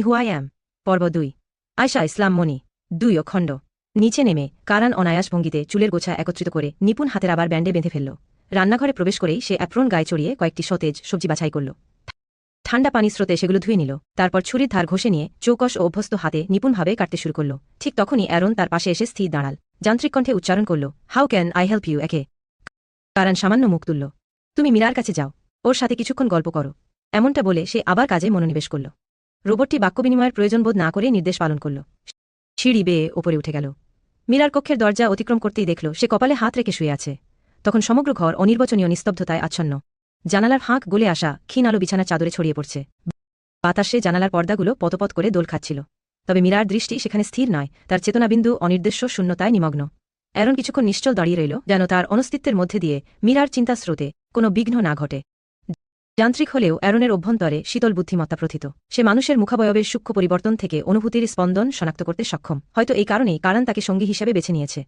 Who I am পর্ব ২ আয়শা ইসলাম মনি ২ খণ্ড নিচে নেমে কারান অনায়াস ভঙ্গিতে চুলের গোছা একত্রিত করে নিপুণ হাতের আবার ব্যান্ডে বেঁধে ফেলল। রান্নাঘরে প্রবেশ করেই সে অ্যাপ্রন গায়ে চড়িয়ে কয়েকটি সতেজ সবজি বাছাই করল। ঠান্ডা পানি স্রোতে সেগুলো ধুয়ে নিল। তারপর ছুরির ধার ঘষে নিয়ে চৌকস ও অভ্যস্ত হাতে নিপুণভাবে কাটতে শুরু করল। ঠিক তখনই অ্যারন তার পাশে এসে স্থির দাঁড়াল। যান্ত্রিক কণ্ঠে উচ্চারণ করল, how can I help you? একে কারান সামান্য মুখ তুলল। তুমি মীরার কাছে যাও, ওর সাথে কিছুক্ষণ গল্প করো। এমনটা বলে সে আবার কাজে মনোনিবেশ করল। রোবটটি বাক্য বিনিময়ের প্রয়োজন বোধ না করে নির্দেশ পালন করল। সিঁড়ি বেয়ে ওপরে উঠে গেল। মীরার কক্ষের দরজা অতিক্রম করতেই দেখল সে কপালে হাত রেখে শুয়ে আছে। তখন সমগ্র ঘর অনির্বচনীয় নিস্তব্ধতায় আচ্ছন্ন। জানালার ফাঁক গলে আসা ক্ষীণ আলো বিছানার চাদরে ছড়িয়ে পড়ছে। বাতাসে জানালার পর্দাগুলো পতপত করে দোল খাচ্ছিল। তবে মীরার দৃষ্টি সেখানে স্থির নয়, তার চেতনাবিন্দু অনির্দেশ্য শূন্যতায় নিমগ্ন। অ্যারন কিছুক্ষণ নিশ্চল দাঁড়িয়ে রইল, যেন তার অনস্তিত্বের মধ্যে দিয়ে মীরার চিন্তাস্রোতে কোনো বিঘ্ন না ঘটে। যান্ত্রিক হলেও অ্যারনের অভ্যন্তরে শীতল বুদ্ধিমত্তা প্রথিত। সে মানুষের মুখাবয়বের সূক্ষ্ম পরিবর্তন থেকে অনুভূতির স্পন্দন শনাক্ত করতে সক্ষম। হয়তো এই কারণেই কারান তাকে সঙ্গী হিসেবে বেছে নিয়েছে।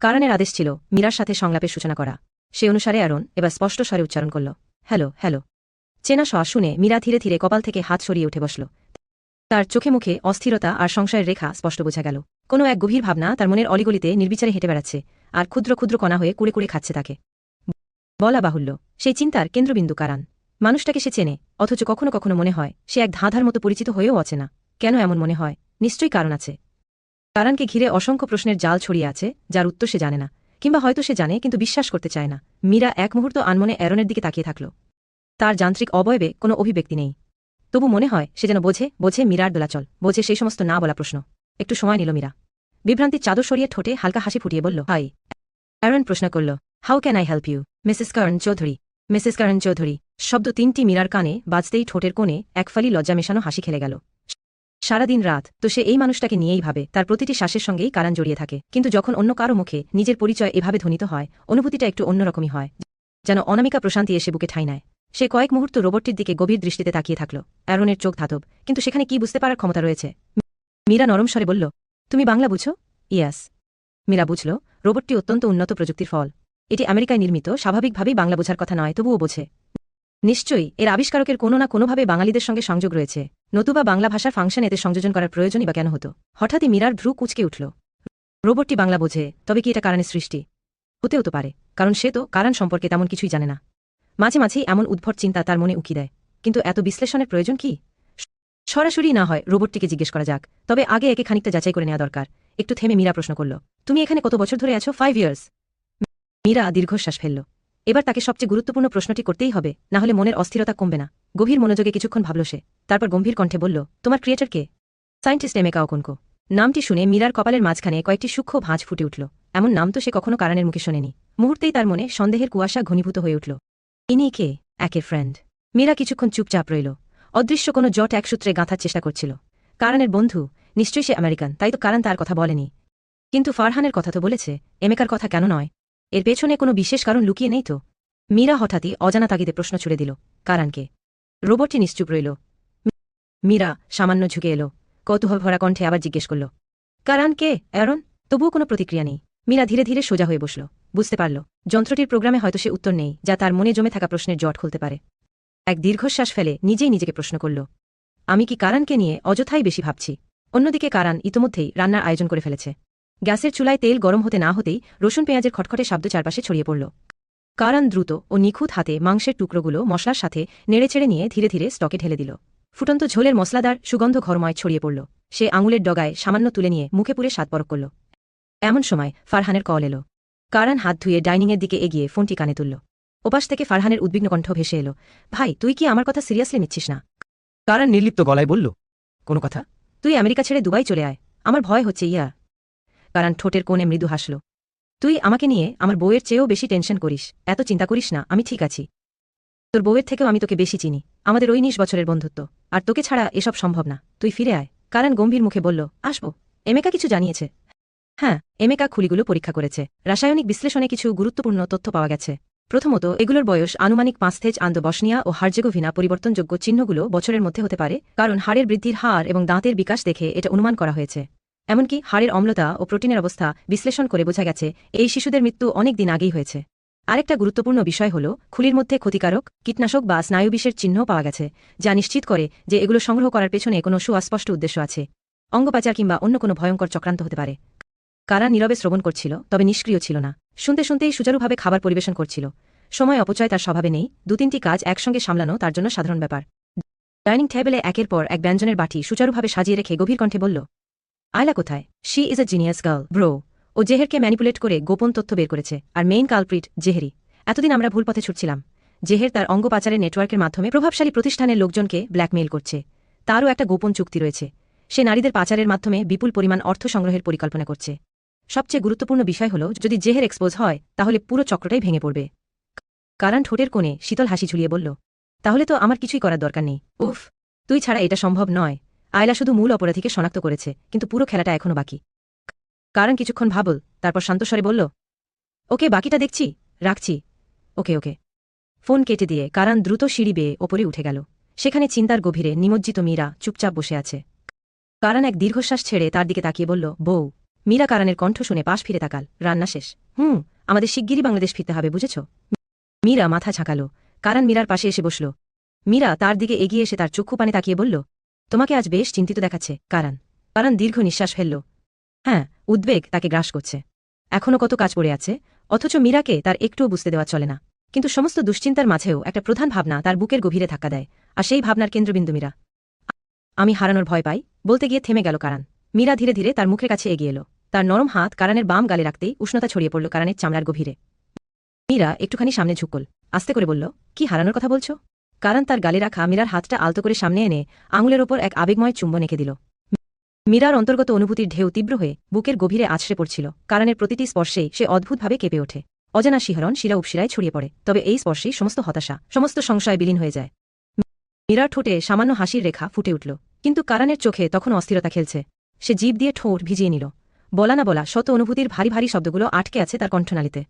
কারানের আদেশ ছিল মীরার সাথে সংলাপের সূচনা করা। সে অনুসারে অ্যারন এবার স্পষ্ট স্বরে উচ্চারণ করল, হ্যালো হ্যালো। চেনা শ্বাস শুনে মীরা ধীরে ধীরে কপাল থেকে হাত সরিয়ে উঠে বসল। তার চোখে মুখে অস্থিরতা আর সংশয়ের রেখা স্পষ্ট বোঝা গেল। কোনো এক গভীর ভাবনা তার মনের অলিগলিতে নির্বিচারে হেঁটে বেড়াচ্ছে, আর ক্ষুদ্র ক্ষুদ্র কণা হয়ে কুড়ে কুড়ে খাচ্ছে তাকে। বলা বাহুল্য, সেই চিন্তার কেন্দ্রবিন্দু কারান। মানুষটাকে সে চেনে, অথচ কখনো কখনো মনে হয় সে এক ধাঁধার মতো পরিচিত হয়েও অচেনা। কেন এমন মনে হয়? নিশ্চয়ই কারণ আছে। কারানকে ঘিরে অসংখ্য প্রশ্নের জাল ছড়িয়ে আছে, যার উত্তর সে জানে না, কিংবা হয়তো সে জানে কিন্তু বিশ্বাস করতে চায় না। মীরা এক মুহূর্ত আনমনে অ্যারনের দিকে তাকিয়ে থাকল। তার যান্ত্রিক অবয়বে কোনো অভিব্যক্তি নেই, তবু মনে হয় সে যেন বোঝে মীরার দোলাচল, বোঝে সেই সমস্ত না বলা প্রশ্ন। একটু সময় নিল মীরা। বিভ্রান্তির চাদর সরিয়ে ঠোঁটে হালকা হাসি ফুটিয়ে বলল, হাই। অ্যারন প্রশ্ন করল, how can I help you? Mrs কারণ চৌধুরী। মিসেস কারণ চৌধুরী শব্দ তিনটি মীরার কানে বাজতেই ঠোঁটের কোণে এক ফালি লজ্জা মেশানো হাসি খেলে গেল। সারাদিন রাত তো সে এই মানুষটাকে নিয়েই ভাবে, তার প্রতিটি শ্বাসের সঙ্গেই কারান জড়িয়ে থাকে। কিন্তু যখন অন্য কারো মুখে নিজের পরিচয় এভাবে ধ্বনিত হয়, অনুভূতিটা একটু অন্যরকমই হয়, যেন অনামিকা প্রশান্তি এসে বুকে ঠাঁই নেয়। সে কয়েক মুহূর্ত রোবটটির দিকে গভীর দৃষ্টিতে তাকিয়ে থাকল। অ্যারনের চোখ ধাতব, কিন্তু সেখানে কি বুঝতে পারার ক্ষমতা রয়েছে? মীরা নরম স্বরে বলল, তুমি বাংলা বুঝো? ইয়াস। মীরা বুঝল রোবটটি অত্যন্ত উন্নত প্রযুক্তির ফল। এটি আমেরিকায় নির্মিত, স্বাভাবিকভাবেই বাংলা বোঝার কথা নয়, তবুও বোঝে। নিশ্চয়ই এর আবিষ্কারকের কোনো না কোনোভাবে বাঙালিদের সঙ্গে সংযোগ রয়েছে, নতুবা বাংলা ভাষার ফাংশন এতে সংযোজন করার প্রয়োজনই বা কেন হতো? হঠাৎই মীরার ভ্রু কুঁচকে উঠল। রোবটটি বাংলা বোঝে, তবে কি এটা কারানের সৃষ্টি? হতেও তো পারে, কারণ সে তো কারান সম্পর্কে তেমন কিছুই জানে না। মাঝে মাঝেই এমন উদ্ভট চিন্তা তার মনে উকি দেয়, কিন্তু এত বিশ্লেষণের প্রয়োজন কি? সরাসরি না হয় রোবটটিকে জিজ্ঞেস করা যাক, তবে আগে একে খানিকটা যাচাই করে নেওয়া দরকার। একটু থেমে মীরা প্রশ্ন করল, তুমি এখানে কত বছর ধরে আছো? 5 ইয়ার্স। মীরা দীর্ঘশ্বাস ফেলল। এবার তাকে সবচেয়ে গুরুত্বপূর্ণ প্রশ্নটি করতেই হবে, না হলে মনের অস্থিরতা কমবে না। গভীর মনোযোগে কিছুক্ষণ ভাবল সে, তারপর গম্ভীর কণ্ঠে বলল, তোমার ক্রিয়েটর কে? Scientist Emeka Okonkwo. নামটি শুনে মীরার কপালের মাঝখানে কয়েকটি সূক্ষ্ম ভাঁজ ফুটে উঠল। এমন নাম তো সে কখনো কারানের মুখে শোনেনি। মুহূর্তেই তার মনে সন্দেহের কুয়াশা ঘনীভূত হয়ে উঠল। ইনি কে? একের ফ্রেন্ড। মীরা কিছুক্ষণ চুপচাপ রইল। অদৃশ্য কোনো জট এক সূত্রে গাঁথার চেষ্টা করছিল। কারানের বন্ধু, নিশ্চয়ই সে আমেরিকান, তাই তো কারান তার কথা বলেনি। কিন্তু ফারহানের কথা তো বলেছে, এমেকার কথা কেন নয়? এর পেছনে কোনো বিশেষ কারণ লুকিয়ে নেই তো? মীরা হঠাৎই অজানা তাগিদে প্রশ্ন ছুড়ে দিল, কারানকে? রোবটটি নিশ্চুপ রইল। মীরা সামান্য ঝুঁকে এলো, কৌতূহল ভরা কণ্ঠে আবার জিজ্ঞেস করল, কারান কে? অ্যারন? তবুও কোনো প্রতিক্রিয়া নেই। মীরা ধীরে ধীরে সোজা হয়ে বসল। বুঝতে পারল যন্ত্রটির প্রোগ্রামে হয়তো সে উত্তর নেই, যা তার মনে জমে থাকা প্রশ্নের জট খুলতে পারে। এক দীর্ঘশ্বাস ফেলে নিজেই নিজেকে প্রশ্ন করল, আমি কি কারানকে নিয়ে অযথাই বেশি ভাবছি? অন্যদিকে কারান ইতোমধ্যেই রান্নার আয়োজন করে ফেলেছে। গ্যাসের চুলায় তেল গরম হতে না হতেই রসুন পেঁয়াজের খটখটে শব্দ চারপাশে ছড়িয়ে পড়ল। কারান দ্রুত ও নিখুঁত হাতে মাংসের টুকরোগুলো মশলার সাথে নেড়েচেড়ে নিয়ে ধীরে ধীরে স্টকে ঢেলে দিল। ফুটন্ত ঝোলের মশলাদার সুগন্ধ ঘরময় ছড়িয়ে পড়ল। সে আঙুলের ডগায় সামান্য তুলে নিয়ে মুখে পুরে স্বাদ পরখ করল। এমন সময় ফারহানের কল এলো। কারান হাত ধুয়ে ডাইনিংয়ের দিকে এগিয়ে ফোনটি কানে তুলল। ওপাশ থেকে ফারহানের উদ্বিগ্ন কণ্ঠ ভেসে এলো, ভাই তুই কি আমার কথা সিরিয়াসলি নিচ্ছিস না? কারান নির্লিপ্ত গলায় বলল, কোনো কথা? তুই আমেরিকা ছেড়ে দুবাই চলে আয়, আমার ভয় হচ্ছে। ইয়া। কারান ঠোঁটের কোণে মৃদু হাসল, তুই আমাকে নিয়ে আমার বউয়ের চেয়েও বেশি টেনশন করিস। এত চিন্তা করিস না, আমি ঠিক আছি। তোর বউয়ের থেকেও আমি তোকে বেশি চিনি, আমাদের ওই 19 বছরের বন্ধুত্ব, আর তোকে ছাড়া এসব সম্ভব না। তুই ফিরে আয়। কারান গম্ভীর মুখে বলল, আসবো। এমেকা কিছু জানিয়েছে? হ্যাঁ, এমেকা খুলিগুলো পরীক্ষা করেছে। রাসায়নিক বিশ্লেষণে কিছু গুরুত্বপূর্ণ তথ্য পাওয়া গেছে। প্রথমত, এগুলোর বয়স আনুমানিক 5 থেকে বসনিয়া ও হার্জেগোভিনা। পরিবর্তনযোগ্য চিহ্নগুলো বছরের মধ্যে হতে পারে, কারণ হাড়ের বৃদ্ধির হার এবং দাঁতের বিকাশ দেখে এটা অনুমান করা হয়েছে। এমনকি হাড়ের অম্লতা ও প্রোটিনের অবস্থা বিশ্লেষণ করে বোঝা গেছে এই শিশুদের মৃত্যু অনেক দিন আগেই হয়েছে। আরেকটা গুরুত্বপূর্ণ বিষয় হল খুলির মধ্যে ক্ষতিকারক কীটনাশক বা স্নায়ুবিষের চিহ্ন পাওয়া গেছে যা নিশ্চিত করে যে এগুলো সংগ্রহ করার পেছনে কোনো সুস্পষ্ট উদ্দেশ্য আছে অঙ্গপাচার কিংবা অন্য কোনো ভয়ঙ্কর চক্রান্ত হতে পারে কারা নীরবে শ্রবণ করছিল তবে নিষ্ক্রিয় ছিল না শুনতে শুনতেই সুচারুভাবে খাবার পরিবেশন করছিল সময় অপচয় তার স্বভাবে নেই দু-তিনটি কাজ একসঙ্গে সামলানো তার জন্য সাধারণ ব্যাপার ডাইনিং টেবিলে একের পর এক ব্যঞ্জনের বাটি সুচারুভাবে সাজিয়ে রেখে গভীর কণ্ঠে বলল আয়লা কোথায় she is a genius girl bro ও জেহেরকে ম্যানিপুলেট করে গোপন তথ্য বের করেছে আর মেইন কালপ্রিট জেহেরি এতদিন আমরা ভুল পথে ছুটছিলাম জেহের তার অঙ্গ পাচারের নেটওয়ার্কের মাধ্যমে প্রভাবশালী প্রতিষ্ঠানের লোকজনকে ব্ল্যাকমেইল করছে তারও একটা গোপন চুক্তি রয়েছে সে নারীদের পাচারের মাধ্যমে বিপুল পরিমাণ অর্থ সংগ্রহের পরিকল্পনা করছে সবচেয়ে গুরুত্বপূর্ণ বিষয় হল যদি জেহের এক্সপোজ হয় তাহলে পুরো চক্রটাই ভেঙে পড়বে কারণ ঠোঁটের কোণে শীতল হাসি ঝুলিয়ে বলল তাহলে তো আমার কিছুই করার দরকার নেই উফ তুই ছাড়া এটা সম্ভব নয় আয়লা শুধু মূল অপরাধীকে শনাক্ত করেছে কিন্তু পুরো খেলাটা এখনও বাকি কারণ কিছুক্ষণ ভাবল তারপর শান্তস্বরে বলল ওকে বাকিটা দেখছি রাখছি ওকে ওকে ফোন কেটে দিয়ে কারণ দ্রুত সিঁড়ি বেয়ে ওপরে উঠে গেল সেখানে চিন্তার গভীরে নিমজ্জিত মীরা চুপচাপ বসে আছে কারণ এক দীর্ঘশ্বাস ছেড়ে তার দিকে তাকিয়ে বলল বউ মীরা কারণের কণ্ঠ শুনে পাশ ফিরে তাকাল রান্না শেষ আমাদের শিগগিরই বাংলাদেশ ফিরতে হবে বুঝেছ মীরা মাথা ঝাঁকাল কারণ মীরার পাশে এসে বসল মীরা তার দিকে এগিয়ে এসে তার চক্ষু পানে তাকিয়ে বলল তোমাকে আজ বেশ চিন্তিত দেখাচ্ছে কারণ দীর্ঘ নিঃশ্বাস ফেলল হ্যাঁ উদ্বেগ তাকে গ্রাস করছে এখনও কত কাজ পড়ে আছে অথচ মীরাকে তার একটুও বুঝতে দেওয়া চলে না কিন্তু সমস্ত দুশ্চিন্তার মাঝেও একটা প্রধান ভাবনা তার বুকের গভীরে ধাক্কা দেয় আর সেই ভাবনার কেন্দ্রবিন্দু মীরা আমি হারানোর ভয় পাই বলতে গিয়ে থেমে গেল কারণ মীরা ধীরে ধীরে তার মুখের কাছে এগিয়ে এলো তার নরম হাত কারণের বাম গালে রাখতেই উষ্ণতা ছড়িয়ে পড়ল কারণের চামড়ার গভীরে মীরা একটুখানি সামনে ঝুঁকল আস্তে করে বলল কি হারানোর কথা বলছ কারণ তার গালে রাখা মীরার হাতটা আলতো করে সামনে এনে আঙুলের ওপর এক আবেগময় চুম্বন এঁকে দিল মীরার অন্তর্গত অনুভূতির ঢেউ তীব্র হয়ে বুকের গভীরে আছড়ে পড়ছিল কারণের প্রতিটি স্পর্শেই সে অদ্ভুতভাবে কেঁপে ওঠে অজানা শিহরণ শিরা উপশিরায় ছড়িয়ে পড়ে তবে এই স্পর্শেই সমস্ত হতাশা সমস্ত সংশয় বিলীন হয়ে যায় মীরার ঠোঁটে সামান্য হাসির রেখা ফুটে উঠল কিন্তু কারণের চোখে তখন অস্থিরতা খেলছে সে জিভ দিয়ে ঠোঁট ভিজিয়ে নিল বলা না বলা শত অনুভূতির ভারী ভারী শব্দগুলো আটকে আছে তার কণ্ঠনালীতে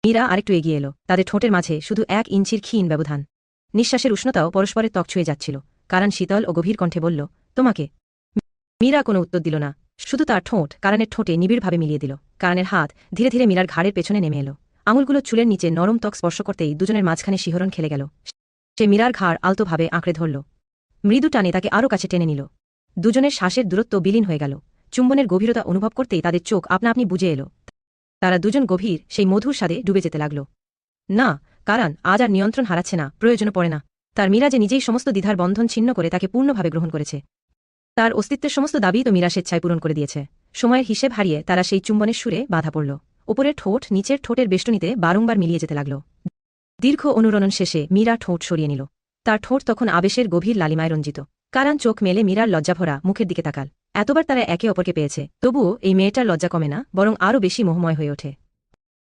মীরা আরেকটু এগিয়ে এলো তাদের ঠোঁটের মাঝে শুধু 1 ইঞ্চির ক্ষীণ ব্যবধান নিঃশ্বাসের উষ্ণতাও পরস্পরের ত্বক ছুঁয়ে যাচ্ছিল কারণ শীতল ও গভীর কণ্ঠে বলল তোমাকে মীরা কোনো উত্তর দিল না শুধু তার ঠোঁট কারণের ঠোঁটে নিবিড়ভাবে মিলিয়ে দিল কারণের হাত ধীরে ধীরে মীরার ঘাড়ের পেছনে নেমে এলো আঙুলগুলো চুলের নিচে নরম ত্বক স্পর্শ করতেই দুজনের মাঝখানে শিহরণ খেলে গেল সে মীরার ঘাড় আলতোভাবে আঁকড়ে ধরল মৃদু টানে তাকে আরও কাছে টেনে নিল দুজনের শ্বাসের দূরত্ব বিলীন হয়ে গেল চুম্বনের গভীরতা অনুভব করতেই তাদের চোখ আপনা আপনি বুঝে এলো তারা দুজন গভীর সেই মধুর স্বাদে ডুবে যেতে লাগল না কারণ আজ আর নিয়ন্ত্রণ হারাচ্ছে না প্রয়োজনও পড়ে না তার মীরা যে নিজেই সমস্ত দ্বিধার বন্ধন ছিন্ন করে তাকে পূর্ণভাবে গ্রহণ করেছে তার অস্তিত্বের সমস্ত দাবি তো মীরা স্বেচ্ছায় পূরণ করে দিয়েছে সময়ের হিসেব হারিয়ে তারা সেই চুম্বনের সুরে বাধা পড়ল উপরের ঠোঁট নিচের ঠোঁটের বেষ্টনীতে বারংবার মিলিয়ে যেতে লাগল দীর্ঘ অনুরণন শেষে মীরা ঠোঁট সরিয়ে নিল তার ঠোঁট তখন আবেশের গভীর লালিমায় রঞ্জিত কারণ চোখ মেলে মীরার লজ্জাভরা মুখের দিকে তাকাল এতবার তারা একে অপরকে পেয়েছে তবুও এই মেয়েটার লজ্জা কমে না বরং আরও বেশি মোহময় হয়ে ওঠে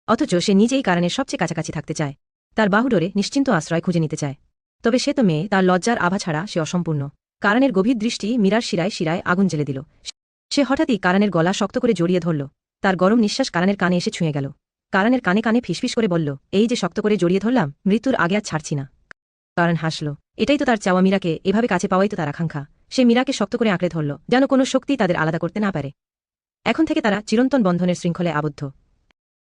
অথচ সে নিজেই কারণের সবচেয়ে কাছাকাছি থাকতে চায় তার বাহুডোরে নিশ্চিন্ত আশ্রয় খুঁজে নিতে চায় তবে সে তো মেয়ে তার লজ্জার আভা ছাড়া সে অসম্পূর্ণ কারণের গভীর দৃষ্টি মীরার শিরায় শিরায় আগুন জ্বেলে দিল সে হঠাৎই কারণের গলা শক্ত করে জড়িয়ে ধরল তার গরম নিঃশ্বাস কারণের কানে এসে ছুঁয়ে গেল কারণের কানে কানে ফিসফিস করে বলল এই যে শক্ত করে জড়িয়ে ধরলাম মৃত্যুর আগে আর ছাড়ছি না কারণ হাসল এটাই তো তার চাওয়া মীরাকে এভাবে কাছে পাওয়াই তো তার আকাঙ্ক্ষা সে মীরাকে শক্ত করে আঁকড়ে ধরল যেন কোনো শক্তি তাদের আলাদা করতে না পারে এখন থেকে তারা চিরন্তন বন্ধনের শৃঙ্খলে আবদ্ধ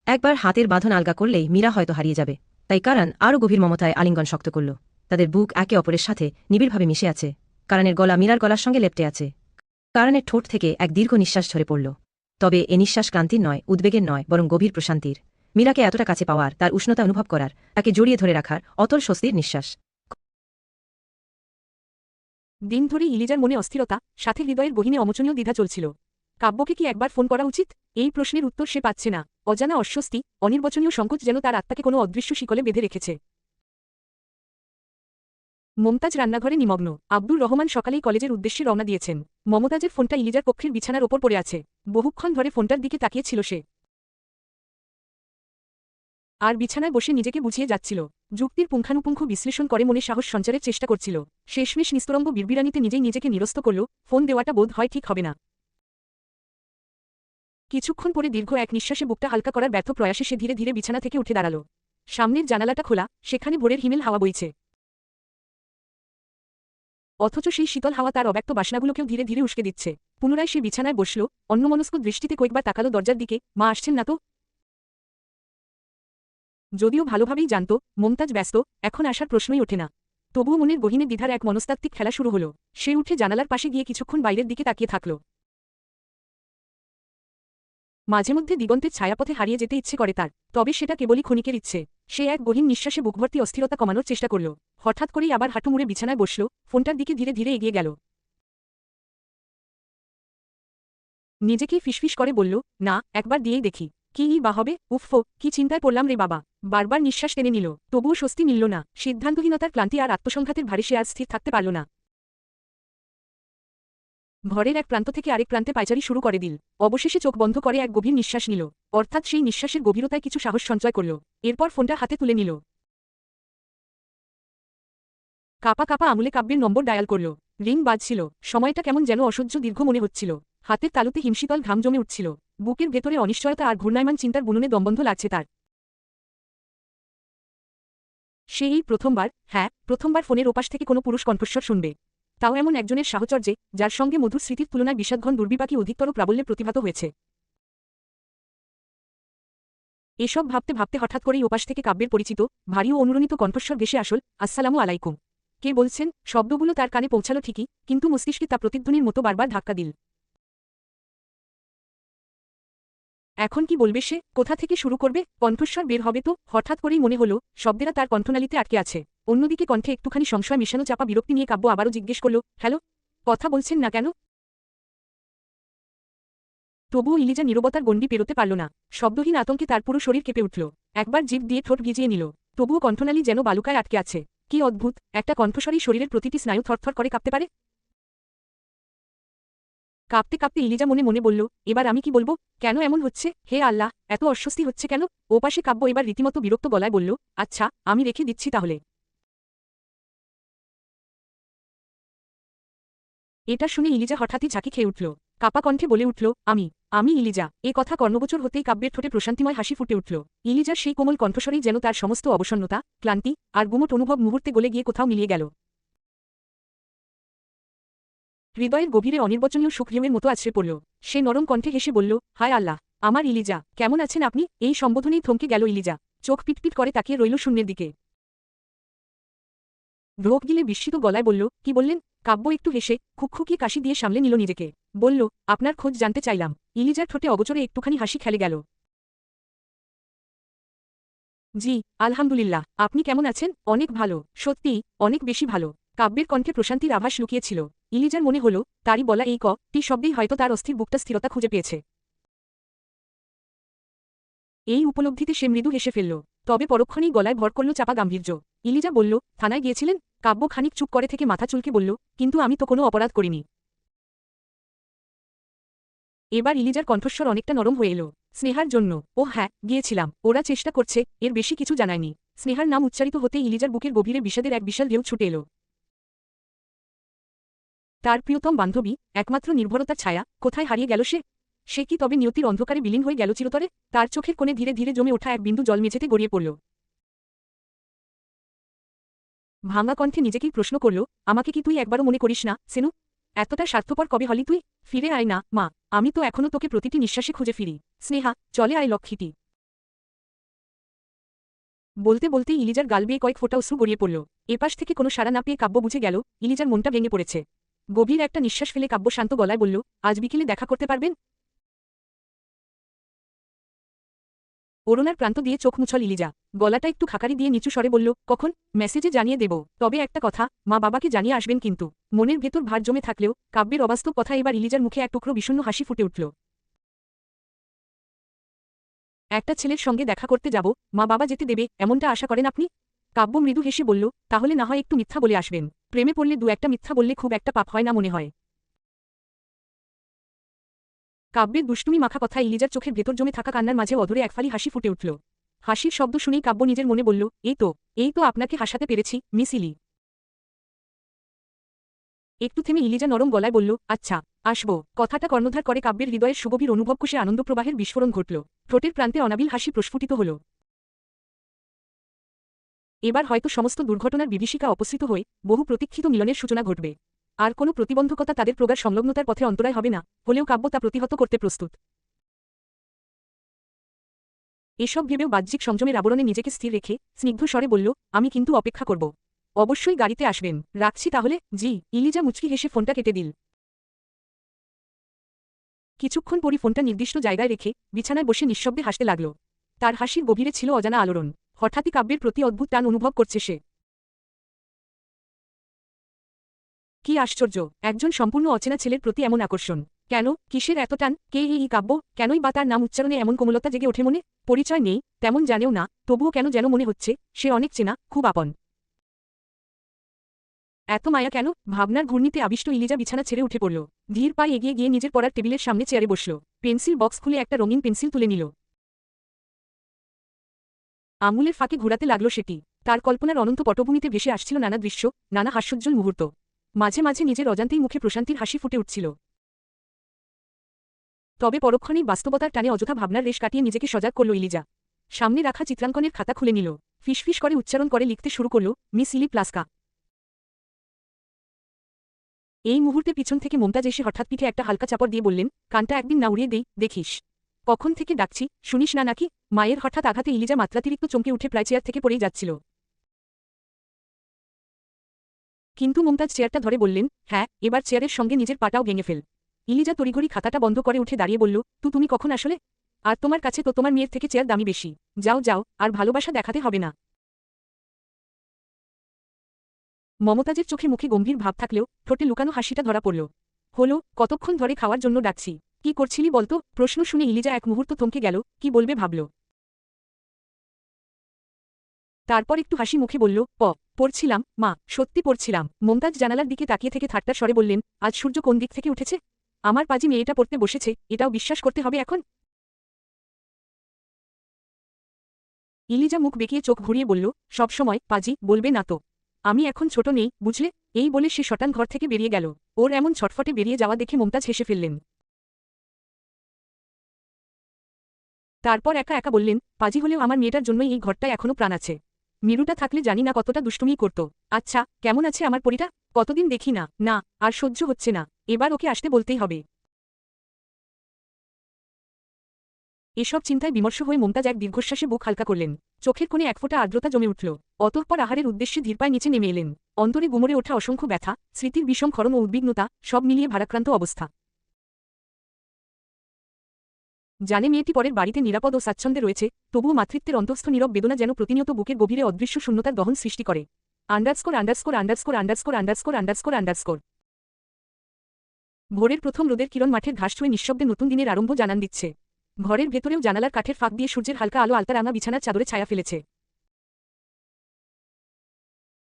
একবার হাতের বাঁধন আলগা করলেই মীরা হয়তো হারিয়ে যাবে তাই কারণ আরও গভীর মমতায় আলিঙ্গন শক্ত করল তাদের বুক একে অপরের সাথে নিবিড়ভাবে মিশে আছে কারণের গলা মীরার গলার সঙ্গে লেপ্টে আছে কারণের ঠোঁট থেকে এক দীর্ঘ নিঃশ্বাস ঝরে পড়ল তবে এ নিঃশ্বাস ক্লান্তির নয় উদ্বেগের নয় বরং গভীর প্রশান্তির মীরাকে এতটা কাছে পাওয়ার তার উষ্ণতা অনুভব করার তাকে জড়িয়ে ধরে রাখার অতল স্বস্তির নিঃশ্বাস দিন ধরে ইলিজার মনে অস্থিরতা সাথে হৃদয়ের গহীনে অমোচনীয় দ্বিধা চলছিল কাব্যকে কি একবার ফোন করা উচিত এই প্রশ্নের উত্তর সে পাচ্ছে না অজানা অস্বস্তি অনির্বচনীয় সংকোচ যেন তার আত্মাকে কোনো অদৃশ্য শিকলে বেঁধে রেখেছে মমতাজ রান্নাঘরে নিমগ্ন আব্দুর রহমান সকালেই কলেজের উদ্দেশ্যে রওনা দিয়েছেন মমতাজের ফোনটা ইলিজার কক্ষের বিছানার ওপর পড়ে আছে বহুক্ষণ ধরে ফোনটার দিকে তাকিয়েছিল সে আর বিছানায় বসে নিজেকে বুঝিয়ে যাচ্ছিল যুক্তির পুঙ্খানুপুঙ্খ বিশ্লেষণ করে মনে সাহস সঞ্চারের চেষ্টা করছিল শেষমেশ নিস্তরঙ্গ বিড়বিড়ানিতে নিজেই নিজেকে নিরস্ত করল ফোন দেওয়াটা বোধ হয় ঠিক হবে না কিছুক্ষণ পরে দীর্ঘ এক নিঃশ্বাসে বুকটা হালকা করার ব্যর্থ প্রয়াসে সে ধীরে ধীরে বিছানা থেকে উঠে দাঁড়াল সামনের জানালাটা খোলা সেখানে ভোরের হিমেল হাওয়া বইছে অথচ সেই শীতল হাওয়া তার অব্যক্ত বাসনাগুলোকেও ধীরে ধীরে উস্কে দিচ্ছে পুনরায় সে বিছানায় বসল অন্যমনস্ক দৃষ্টিতে কয়েকবার তাকালো দরজার দিকে মা আসছেন না তো যদিও ভালোভাবেই জানত মমতাজ ব্যস্ত, এখন আসার প্রশ্নই ওঠে না। তবুও মনের গহীনে দ্বিধার এক মনস্তাত্ত্বিক খেলা শুরু হলো। সে উঠে জানালার পাশে গিয়ে কিছুক্ষণ বাইরের দিকে তাকিয়ে থাকল। মাঝে মধ্যে দিগন্তের ছায়াপথে হারিয়ে যেতে ইচ্ছে করে তার, তবে সেটা কেবলই ক্ষণিকের ইচ্ছে। সে এক গহীন নিঃশ্বাসে বুকভর্তি অস্থিরতা কমানোর চেষ্টা করল। হঠাৎ করেই আবার হাঁটু মুড়ে বিছানায় বসল, ফোনটার দিকে ধীরে ধীরে এগিয়ে গেল। নিজেকেই ফিসফিস করে বলল, না, একবার দিয়েই দেখি কী বা হবে। উফফো, কি চিন্তায় পড়লাম রে বাবা। বারবার নিঃশ্বাস টেনে নিল, তবুও স্বস্তি মিলল না। সিদ্ধান্তহীনতার ক্লান্তি আর আত্মসংঘাতের ভারী সে আর স্থির থাকতে পারল না। ঘরের এক প্রান্ত থেকে আরেক প্রান্তে পায়চারি শুরু করে দিল। অবশেষে চোখ বন্ধ করে এক গভীর নিঃশ্বাস নিল, অর্থাৎ সেই নিঃশ্বাসের গভীরতায় কিছু সাহস সঞ্চয় করল। এরপর ফোনটা হাতে তুলে নিল। কাপা কাপা আঙুলে কাব্যের নম্বর ডায়াল করল। রিং বাজছিল। সময়টা কেমন যেন অসহ্য দীর্ঘ মনে হচ্ছিল। হাতের তালুতে হিমশীতল ঘাম জমে উঠছিল। বুকের ভেতরে অনিশ্চয়তা আর ঘূর্ণায়মান চিন্তার বুননে দমবন্ধ লাগছে তার। সে এই প্রথমবার ফোনের ওপাশ থেকে কোনো পুরুষ কণ্ঠস্বর শুনবে, তাও এমন একজনের সাহচর্যে, যার সঙ্গে মধুর স্মৃতির তুলনায় বিষাদঘন দুর্বিপাকী অধিকতর প্রাবল্যে প্রতিভাত হয়েছে। এসব ভাবতে ভাবতে হঠাৎ করেই ওপাশ থেকে কাব্যের পরিচিত ভারী ও অনুরণিত কণ্ঠস্বর ভেসে আসল, আসসালামু আলাইকুম। কে বলছেন? শব্দগুলো তার কানে পৌঁছাল ঠিকই, কিন্তু মস্তিষ্কে তা প্রতিধ্বনির মতো বারবার ধাক্কা দিল। এখন কি বলবে সে? কোথা থেকে শুরু করবে? কণ্ঠস্বর বের হবে তো? হঠাৎ করেই মনে হলো শব্দেরা তার কণ্ঠনালীতে আটকে আছে। অন্যদিকে কণ্ঠে একটুখানি সংশয় মেশানো চাপা বিরক্তি নিয়ে কাব্য আবারও জিজ্ঞেস করল, হ্যালো, কথা বলছেন না কেন? তবুও ইলিজা নীরবতার গণ্ডি পেরোতে পারল না। শব্দহীন আতঙ্কে তার পুরো শরীর কেঁপে উঠল। একবার জিভ দিয়ে ঠোঁট ভিজিয়ে নিল, তবুও কণ্ঠনালী যেন বালুকায় আটকে আছে। কি অদ্ভুত, একটা কণ্ঠস্বরই শরীরের প্রতিটি স্নায়ু থরথর করে কাঁপতে পারে। কাঁপতে কাঁপতে ইলিজা মনে মনে বলল, এবার আমি কি বলবো? কেন এমন হচ্ছে? হে আল্লাহ, এত অস্বস্তি হচ্ছে কেন? ওপাশে কাব্য এবার রীতিমতো বিরক্ত গলায় বলল, আচ্ছা, আমি রেখে দিচ্ছি তাহলে। এটা শুনে ইলিজা হঠাৎই ঝাঁকি খেয়ে উঠল। কাপা কণ্ঠে বলে উঠল, আমি ইলিজা। এ কথা কর্ণগোচর হতেই কাব্যের ঠোঁটে প্রশান্তিময় হাসি ফুটে উঠল। ইলিজার সেই কোমল কণ্ঠস্বরেই যেন তার সমস্ত অবসন্নতা, ক্লান্তি আর গুমট অনুভব মুহূর্তে গলে গিয়ে কোথাও মিলিয়ে গেল। হৃদয়ের গভীরে অনির্বচনীয় সুখ ঢেউয়ের মতো আছড়ে পড়ল। সে নরম কণ্ঠে হেসে বলল, হায় আল্লাহ, আমার ইলিজা, কেমন আছেন আপনি? এই সম্বোধনেই থমকে গেল ইলিজা। চোখ পিটপিট করে তাকিয়ে রইল শূন্যের দিকে। ঢোক গিলে বিস্মিত গলায় বলল, কি বললেন? কাব্য একটু হেসে খুকখুকিয়ে কাশি দিয়ে সামলে নিল নিজেকে। বলল, আপনার খোঁজ জানতে চাইলাম। ইলিজার ঠোঁটে অগোচরে একটুখানি হাসি খেলে গেল। জি, আলহামদুলিল্লাহ, আপনি কেমন আছেন? অনেক ভালো, সত্যিই, অনেক বেশি ভালো। কাব্যের কণ্ঠে প্রশান্তির আভাস লুকিয়েছিল। ইলিজার মনে হল তারই বলা এই টি শব্দেই হয়তো তার অস্থির বুকটা স্থিরতা খুঁজে পেয়েছে। এই উপলব্ধিতে সে মৃদু হেসে ফেলল, তবে পরক্ষণেই গলায় ভর করল চাপা গাম্ভীর্য। ইলিজা বলল, থানায় গিয়েছিলেন? কাব্য খানিক চুপ করে থেকে মাথা চুলকে বলল, কিন্তু আমি তো কোনো অপরাধ করিনি। এবার ইলিজার কণ্ঠস্বর অনেকটা নরম হয়ে এলো। স্নেহার জন্য? ও হ্যাঁ, গিয়েছিলাম। ওরা চেষ্টা করছে, এর বেশি কিছু জানায়নি। স্নেহার নাম উচ্চারিত হতেই ইলিজার বুকের গভীরে বিষাদের এক বিশাল ঢেউ ছুটে এলো। তার প্রিয়তম বান্ধবী, একমাত্র নির্ভরতার ছায়া, কোথায় হারিয়ে গেল সে? সে কি তবে নিয়তির অন্ধকারে বিলীন হয়ে গেল চিরতরে? তার চোখের কোণে ধীরে ধীরে জমে ওঠা এক বিন্দু জল মেঝেতে গড়িয়ে পড়ল। ভাঙা কণ্ঠে নিজেকেই প্রশ্ন করল, আমাকে কি তুই একবারও মনে করিস না, সেনু? এতটা স্বার্থপর কবে হলি তুই? ফিরে আয় না, মা, আমি তো এখনো তোকে প্রতিটি নিঃশ্বাসে খুঁজে ফিরি। স্নেহা, চলে আয় লক্ষ্মীটি। বলতে বলতেই ইলিজার গাল বেয়ে কয়েক ফোঁটা অশ্রু গড়িয়ে পড়ল। এপাশ থেকে কোনো সাড়া না পেয়ে কাব্য বুঝে গেল ইলিজার মনটা ভেঙে পড়েছে। গভীর একটা নিঃশ্বাস ফেলে কাব্য শান্ত গলায় বলল, আজ বিকেলে দেখা করতে পারবেন? অরুণার প্রান্ত দিয়ে চোখ মুছল ইলিজা। গলাটা একটু খাকারি দিয়ে নিচু স্বরে বলল, কখন? মেসেজে জানিয়ে দেব, তবে একটা কথা, মা বাবাকে জানিয়ে আসবেন কিন্তু। মনের ভেতর ভার জমে থাকলেও কাব্যের অবাস্তব কথা এবার ইলিজার মুখে এক টুকরো বিষণ্ণ হাসি ফুটে উঠল। একটা ছেলের সঙ্গে দেখা করতে যাব, মা বাবা যেতে দেবে এমনটা আশা করেন আপনি? কাব্য মৃদু হেসে বলল, তাহলে না হয় একটু মিথ্যা বলে আসবেন। প্রেমে পড়লে দু একটা মিথ্যা বললে খুব একটা পাপ হয় না মনে হয়। কাব্যের দুষ্টুমি মাখা কথা ইলিজার চোখের ভেতর জমে থাকা কান্নার মাঝে অধরে একফালি হাসি ফুটে উঠল। হাসির শব্দ শুনেই কাব্য নিজের মনে বলল, এই তো আপনাকে হাসাতে পেরেছি, মিস ইলি। একটু থেমে ইলিজা নরম গলায় বলল, আচ্ছা, আসব। কথাটা কর্ণধার করে কাব্যের হৃদয়ের সুগভীর অনুভবকোষে আনন্দপ্রবাহের বিস্ফোরণ ঘটল। ঠোঁটের প্রান্তে অনাবিল হাসি প্রস্ফুটিত হল। এবার হয়তো সমস্ত দুর্ঘটনার বিভীষিকা অপসৃত হয়ে বহু প্রতীক্ষিত মিলনের সূচনা ঘটবে। আর কোনো প্রতিবন্ধকতা তাদের প্রগাঢ় সংলগ্নতার পথে অন্তরায় হবে না, হলেও কাব্য তা প্রতিহত করতে প্রস্তুত। এসব ভেবেও বাহ্যিক সংযমের আবরণে নিজেকে স্থির রেখে স্নিগ্ধ স্বরে বলল, আমি কিন্তু অপেক্ষা করব। অবশ্যই গাড়িতে আসবেন। রাখছি তাহলে। জি। ইলিজা মুচকি হেসে ফোনটা কেটে দিল। কিছুক্ষণ পরই ফোনটা নির্দিষ্ট জায়গায় রেখে বিছানায় বসে নিঃশব্দে হাসতে লাগল। তার হাসির গভীরে ছিল অজানা আলোড়ন। হঠাৎই কাব্যের প্রতি অদ্ভুত টান অনুভব করছে সে। কি আশ্চর্য, একজন সম্পূর্ণ অচেনা ছেলের প্রতি এমন আকর্ষণ। কেন, কিসের এত টান? কে এই কাব্য? কেনই বা তার নাম উচ্চারণে এমন কোমলতা জেগে ওঠে মনে? পরিচয় নেই, তেমন জানেও না, তবুও কেন যেন মনে হচ্ছে সে অনেক চেনা, খুব আপন। এত মায়া কেন? ভাবনার ঘূর্ণিতে আবিষ্ট ইলিজা বিছানা ছেড়ে উঠে পড়ল। ধীর পায়ে এগিয়ে গিয়ে নিজের পড়ার টেবিলের সামনে চেয়ারে বসল। পেন্সিল বক্স খুলে একটা রঙিন পেন্সিল তুলে নিল। আঙুলের ফাঁকে ঘোরাতে লাগল সেটি। তার কল্পনার অনন্ত পটভূমিতে ভেসে আসছিল নানা দৃশ্য, নানা হাস্যোজ্জ্বল মুহূর্ত। মাঝে মাঝে নিজের অজান্তেই মুখে প্রশান্তির হাসি ফুটে উঠছিল। তবে পরক্ষণেই বাস্তবতার টানে অযথা ভাবনার রেশ কাটিয়ে নিজেকে সজাগ করল ইলিজা। সামনে রাখা চিত্রাঙ্কনের খাতা খুলে নিল। ফিসফিস করে উচ্চারণ করে লিখতে শুরু করল, মিস ইলি প্লাস্কা। এই মুহূর্তে পিছন থেকে মুমতাজ এসে হঠাৎ পিঠে একটা হালকা চাপড় দিয়ে বললেন, কানটা একদিন না উড়িয়ে দেই, দেখিস। কখন থেকে ডাকছি, শুনিস না নাকি? মায়ের হঠাৎ আঘাতে ইলিজা মাত্রাতিরিক্ত চমকে উঠে প্রায় চেয়ার থেকে পড়েই যাচ্ছিল। কিন্তু মুমতাজ চেয়ারটা ধরে বললেন, হ্যাঁ, এবার চেয়ারের সঙ্গে নিজের পাটাও ভেঙে ফেল। ইলিজা তড়িঘড়ি খাতাটা বন্ধ করে উঠে দাঁড়িয়ে বলল, তুমি কখন আসলে? আর তোমার কাছে তো তোমার মেয়ের থেকে চেয়ার দামি বেশি। যাও যাও, আর ভালোবাসা দেখাতে হবে না। মমতাজের চোখে মুখে গম্ভীর ভাব থাকলেও ঠোঁটে লুকানো হাসিটা ধরা পড়ল। হলো, কতক্ষণ ধরে খাওয়ার জন্য ডাকছি। কি করছিলি বলতো? প্রশ্ন শুনে ইলিজা এক মুহূর্ত থমকে গেল, কি বলবে ভাবল। তারপর একটু হাসি মুখে বলল, পড়ছিলাম মা, সত্যি পড়ছিলাম। মমতাজ জানালার দিকে তাকিয়ে থেকে ঠাট্টার স্বরে বললেন, আজ সূর্য কোন দিক থেকে উঠেছে? আমার পাজি মেয়েটা পড়তে বসেছে, এটাও বিশ্বাস করতে হবে এখন? ইলিজা মুখ বেঁকিয়ে চোখ ঘুরিয়ে বলল, সবসময় পাজি বলবে না তো। আমি এখন ছোট নেই, বুঝলে? এই বলে সে শটান ঘর থেকে বেরিয়ে গেল। ওর এমন ছটফটে বেরিয়ে যাওয়া দেখে মুমতাজ হেসে ফেললেন। তারপর একা একা বললেন, পাজি হলেও আমার মেয়েটার জন্যই এই ঘরটায় এখনো প্রাণ আছে। মিরুটা থাকলে জানি না কতটা দুষ্টুমিই করত। আচ্ছা, কেমন আছে আমার পরিটা? কতদিন দেখি না। না, আর সহ্য হচ্ছে না, এবার ওকে আসতে বলতেই হবে। এসব চিন্তায় বিমর্ষ হয়ে মুমতাজ এক দীর্ঘশ্বাসে বুক হালকা করলেন। চোখের কোণে একফোঁটা আর্দ্রতা জমে উঠল। অতঃপর আহারের উদ্দেশ্যে ধীরপায় নিচে নেমে এলেন। অন্তরে গুমরে ওঠা অসংখ্য ব্যথা, স্মৃতির বিষম ক্ষরণ ও উদ্বিগ্নতা, সব মিলিয়ে ভারাক্রান্ত অবস্থা। জানে মেয়েটি পরের বাড়িতে নিরাপদ ও স্বাচ্ছন্দ্যে রয়েছে, তবুও মাতৃত্বের অন্তঃস্থ নীরব বেদনা যেন প্রতিনিয়ত বুকের গভীরে অদৃশ্য শূন্যতার দহন সৃষ্টি করে। Underscore underscore underscore underscore underscore underscore underscore. ভোরের প্রথম রোদের কিরণ মাঠের ঘাস ছুঁয়ে নিঃশব্দে নতুন দিনের আরম্ভ জানান দিচ্ছে। ঘরের ভেতরেও জানালার কাঠের ফাঁক দিয়ে সূর্যের হালকা আলো আলতারাঙা বিছানার চাদরে ছায়া ফেলেছে।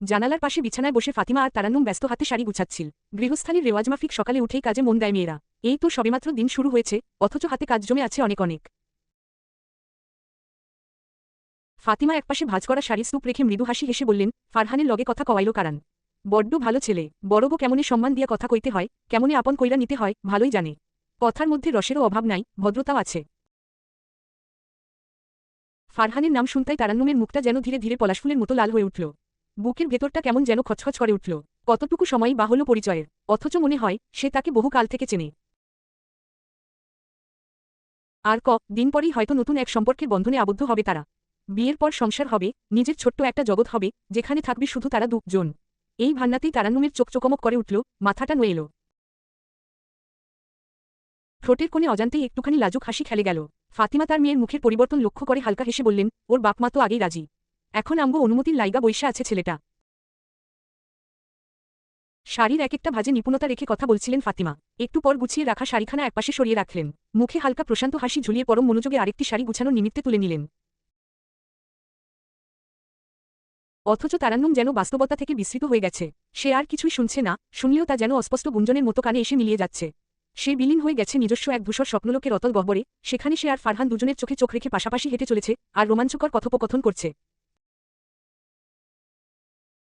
জানালার পাশে বিছানায় বসে ফাতিমা আর তারান্নুম ব্যস্ত হাতে শাড়ি গুছাচ্ছিল। গৃহস্থালীর রেওয়াজমাফিক সকালে উঠেই কাজে মন দেয় মেয়েরা। এই তো সবেমাত্র দিন শুরু হয়েছে, অথচ হাতে কাজ জমে আছে অনেক অনেক। ফাতিমা একপাশে ভাঁজ করা শাড়ি স্তূপ রেখে মৃদু হাসি হেসে বললেন, ফারহানের লগে কথা কওয়াইল কারান। বড্ড ভালো ছেলে, বড়গো কেমনে সম্মান দিয়া কথা কইতে হয়, কেমনে আপন কইরা নিতে হয়, ভালোই জানে। কথার মধ্যে রসেরও অভাব নাই, ভদ্রতাও আছে। ফারহানের নাম শুনতাই তারান্নুমের মুখটা যেন ধীরে ধীরে পলাশফুলের মতো লাল হয়ে উঠল। বুকের ভেতরটা কেমন যেন খচখচ করে উঠল। কতটুকু সময়ই বা হল পরিচয়ের, অথচ মনে হয় সে তাকে বহু কাল থেকে চেনে। আর দিন পরেই হয়তো নতুন এক সম্পর্কের বন্ধনে আবদ্ধ হবে তারা। বিয়ের পর সংসার হবে, নিজের ছোট্ট একটা জগৎ হবে, যেখানে থাকবে শুধু তারা দুজন। এই ভান্নাতেই তারান্নুমের চোখ চোকমক করে উঠল, মাথাটা নুয়ে এলো। ঠোঁটের কোণে অজান্তেই একটুখানি লাজুক হাসি খেলে গেল। ফাতিমা তার মেয়ের মুখের পরিবর্তন লক্ষ্য করে হালকা হেসে বললেন, ওর বাপমা তো আগেই রাজি। এখন আমগো অনুমতির লাইগা বইসা আছে ছেলেটা। শাড়ির এক একটা ভাজে নিপুণতা রেখে কথা বলছিলেন ফাতিমা। একটু পর গুছিয়ে রাখা শাড়িখানা একপাশে সরিয়ে রাখলেন। মুখে হালকা প্রশান্ত হাসি ঝুলিয়ে পরম মনোযোগে আরেকটি শাড়ি গুছানোর নিমিত্তে তুলে নিলেন। অথচ তারান্নুম যেন বাস্তবতা থেকে বিস্মৃত হয়ে গেছে। সে আর কিছুই শুনছে না, শুনলেও তা যেন অস্পষ্ট গুঞ্জনের মতো কানে এসে মিলিয়ে যাচ্ছে। সে বিলীন হয়ে গেছে নিজস্ব এক ধূসর স্বপ্নলোকের অতল গহ্বরে, সেখানে সে আর ফারহান দুজনের চোখে চোখ রেখে পাশাপাশি হেঁটে চলেছে, আর রোমাঞ্চকর কথোপকথন করছে।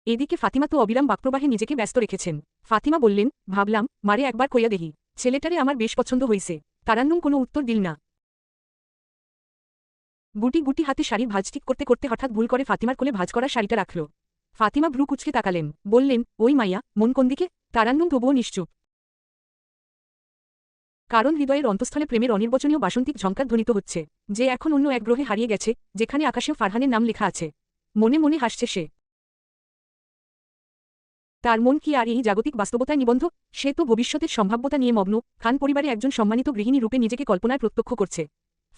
এদিকে ফাতিমা তো অবিরাম বাক্প্রবাহে নিজেকে ব্যস্ত রেখেছেন। ফাতিমা বললেন, ভাবলাম মারে একবার কইয়া দেহি, ছেলেটারে আমার বেশ পছন্দ হইছে। তারান্নুম কোনো উত্তর দিল না। গুটি গুটি হাতে শাড়ির ভাঁজ ঠিক করতে করতে হঠাৎ ভুল করে ফাতিমার কোলে ভাঁজ করা শাড়িটা রাখল। ফাতিমা ভ্রু কুচকে তাকালেন, বললেন, ওই মাইয়া, মন কোন দিকে? তারান্নুম তবুও নিশ্চুপ। কারণ হৃদয়ের অন্তঃস্থলে প্রেমের অনির্বচনীয় বাসন্তিক ঝঙ্কার ধ্বনিত হচ্ছে, যে এখন অন্য এক গ্রহে হারিয়ে গেছে, যেখানে আকাশেও ফারহানের নাম লেখা আছে। মনে মনে হাসছে সে। তার মন কি আর এই জাগতিক বাস্তবতায় নিবন্ধ? সে তো ভবিষ্যতের সম্ভাব্যতা নিয়ে মগ্ন। খান পরিবারে একজন সম্মানিত গৃহিণী রূপে নিজেকে কল্পনায় প্রত্যক্ষ করছে।